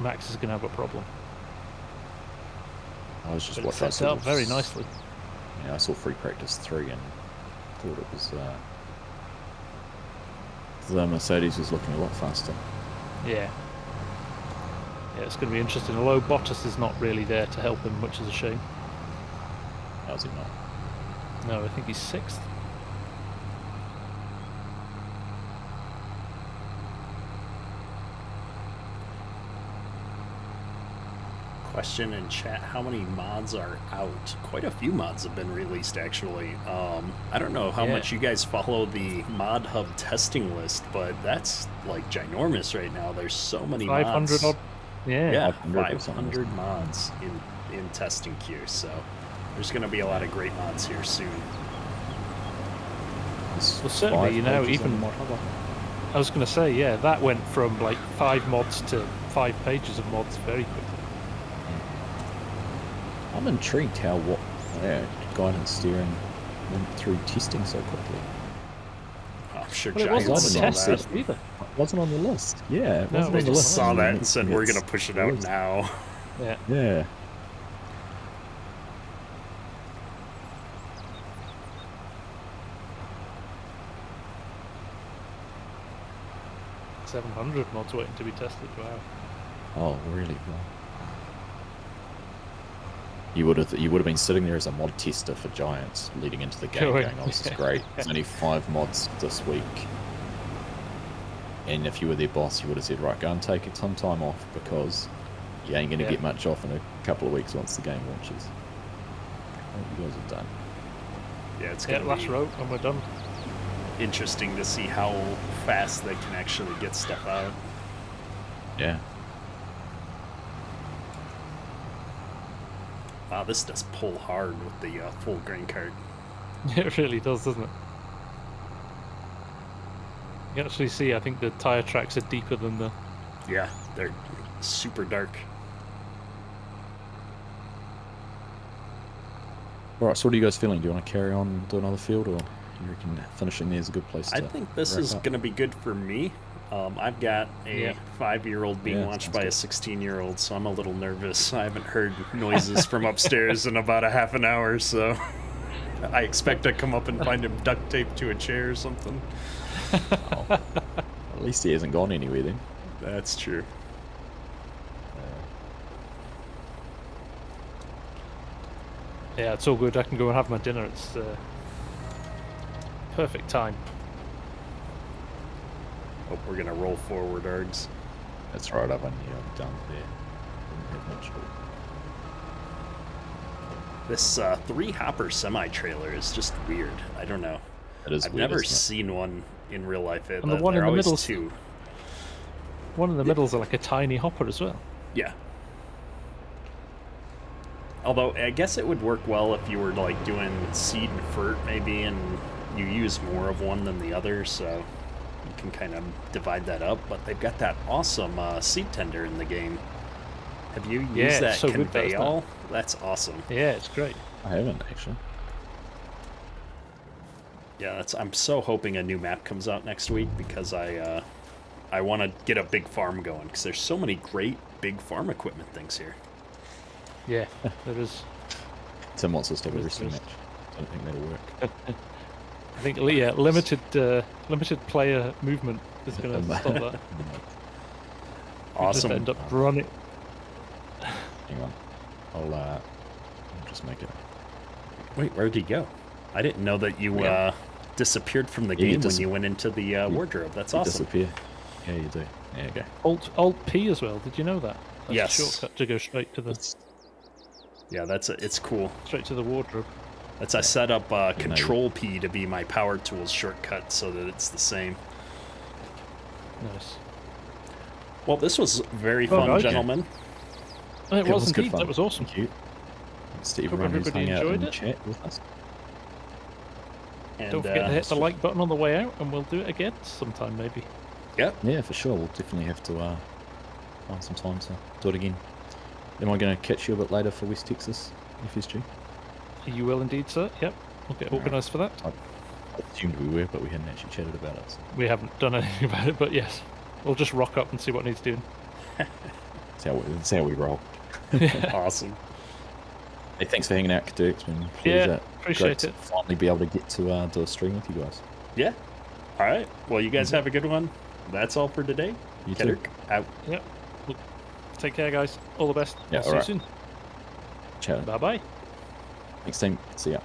Max is going to have a problem. I was just But it watching. sets it up very nicely. Yeah, I saw free practice 3 and thought it was the Mercedes was looking a lot faster. Yeah. Yeah, it's going to be interesting. Although Bottas is not really there to help him, which is a shame. How's he not? No, I think he's 6th. Question in chat, how many mods are out? Quite a few mods have been released, actually. I don't know how much you guys follow the Mod Hub testing list, but that's like ginormous right now. There's so many 500 mods. odd. Yeah. 500 mods in testing queue, so there's going to be a lot of great mods here soon. Well, certainly, even... I was going to say, yeah, that went from like 5 mods to 5 pages of mods very quickly. I'm intrigued how guidance steering went through testing so quickly. I'm sure Well, it wasn't on the test that. list either. It wasn't on the list. Yeah, it No, wasn't we on the Just list. saw that and said we're going to push it out now. Yeah. Yeah. Yeah. 700 mods waiting to be tested. Wow. Oh, really? Well, You would have been sitting there as a mod tester for Giants leading into the game, going, "Oh, this is great. There's only 5 mods this week." And if you were their boss, you would have said, "Right, go and take some time off because you ain't going to get much off in a couple of weeks once the game launches." What you guys have done. Yeah, it's gonna last be row and we're done. interesting to see how fast they can actually get stuff out. Yeah. Wow, this does pull hard with the full grain cart. It really does, doesn't it? You can actually see, I think the tyre tracks are deeper than the... Yeah, they're super dark. Alright, so what are you guys feeling? Do you want to carry on and do another field, or you reckon finishing there is a good place to I think this wrap is up? going to be good for me. I've got a 5-year-old being Yeah, watched sounds by a good. 16-year-old, so I'm a little nervous. I haven't heard noises from upstairs in about a half an hour, so I expect to come up and find him duct taped to a chair or something. Oh. At least he hasn't gone anywhere then. That's true. Yeah, it's all good. I can go and have my dinner. It's perfect time. Hope we're going to roll forward, Args. That's right, I've only done there. Didn't have much. This 3-hopper semi-trailer is just weird. I don't know. It is I've weird, never isn't it? seen one in real life. And the one in They're the always middle. 2. One in the middle's like a tiny hopper as well. Yeah. Although, I guess it would work well if you were like doing seed and fert maybe, and you use more of one than the other, so you can kind of divide that up. But they've got that awesome seed tender in the game. Have you used Yeah, that it's so good, that, isn't it? conveyal? That's awesome. Yeah, it's great. I haven't actually. Yeah, I'm so hoping a new map comes out next week because I want to get a big farm going because there's so many great big farm equipment things here. Yeah, there is. Tim wants us to have a There is- wrestling match. I don't think that'll work. I think limited player movement is going to stop that. You just Awesome. end up running. Hang on. I'll just make it. Wait, where'd he go? I didn't know that you Yeah. disappeared from the Yeah, you game when you went into the wardrobe. That's You awesome. disappear. Yeah, you do. There you go. Alt P as well. Did you know that? That's Yes. a shortcut to go straight to the Yeah, it's cool. wardrobe. I set up Control P to be my power tools shortcut so that it's the same. Nice. Well, this was very Oh, fun, okay. gentlemen. It Yeah, was good indeed. fun. That was awesome. Thank you. Thanks to Hope everyone who's everybody hung out in enjoyed the it. chat with us. And, Don't forget to hit the like button on the way out, and we'll do it again sometime maybe. Yep. Yeah, for sure. We'll definitely have to find some time to do it again. Am I going to catch you a bit later for West Texas FSG? You will indeed, sir. Yep. We'll get organised for that. I assumed we were, but we hadn't actually chatted about it. So. We haven't done anything about it, but yes. We'll just rock up and see what needs doing. That's how we roll. Awesome. Hey, thanks for hanging out, Dirk. It's been Yeah, great appreciate to it. finally be able to get to do a stream with you guys. Yeah. All right. Well, you guys have a good one. That's all for today. You too. Kedrick, out. Yep. Well, take care, guys. All the best. Yeah, I'll see alright. you soon. Ciao. Bye-bye. Thanks, team. See ya.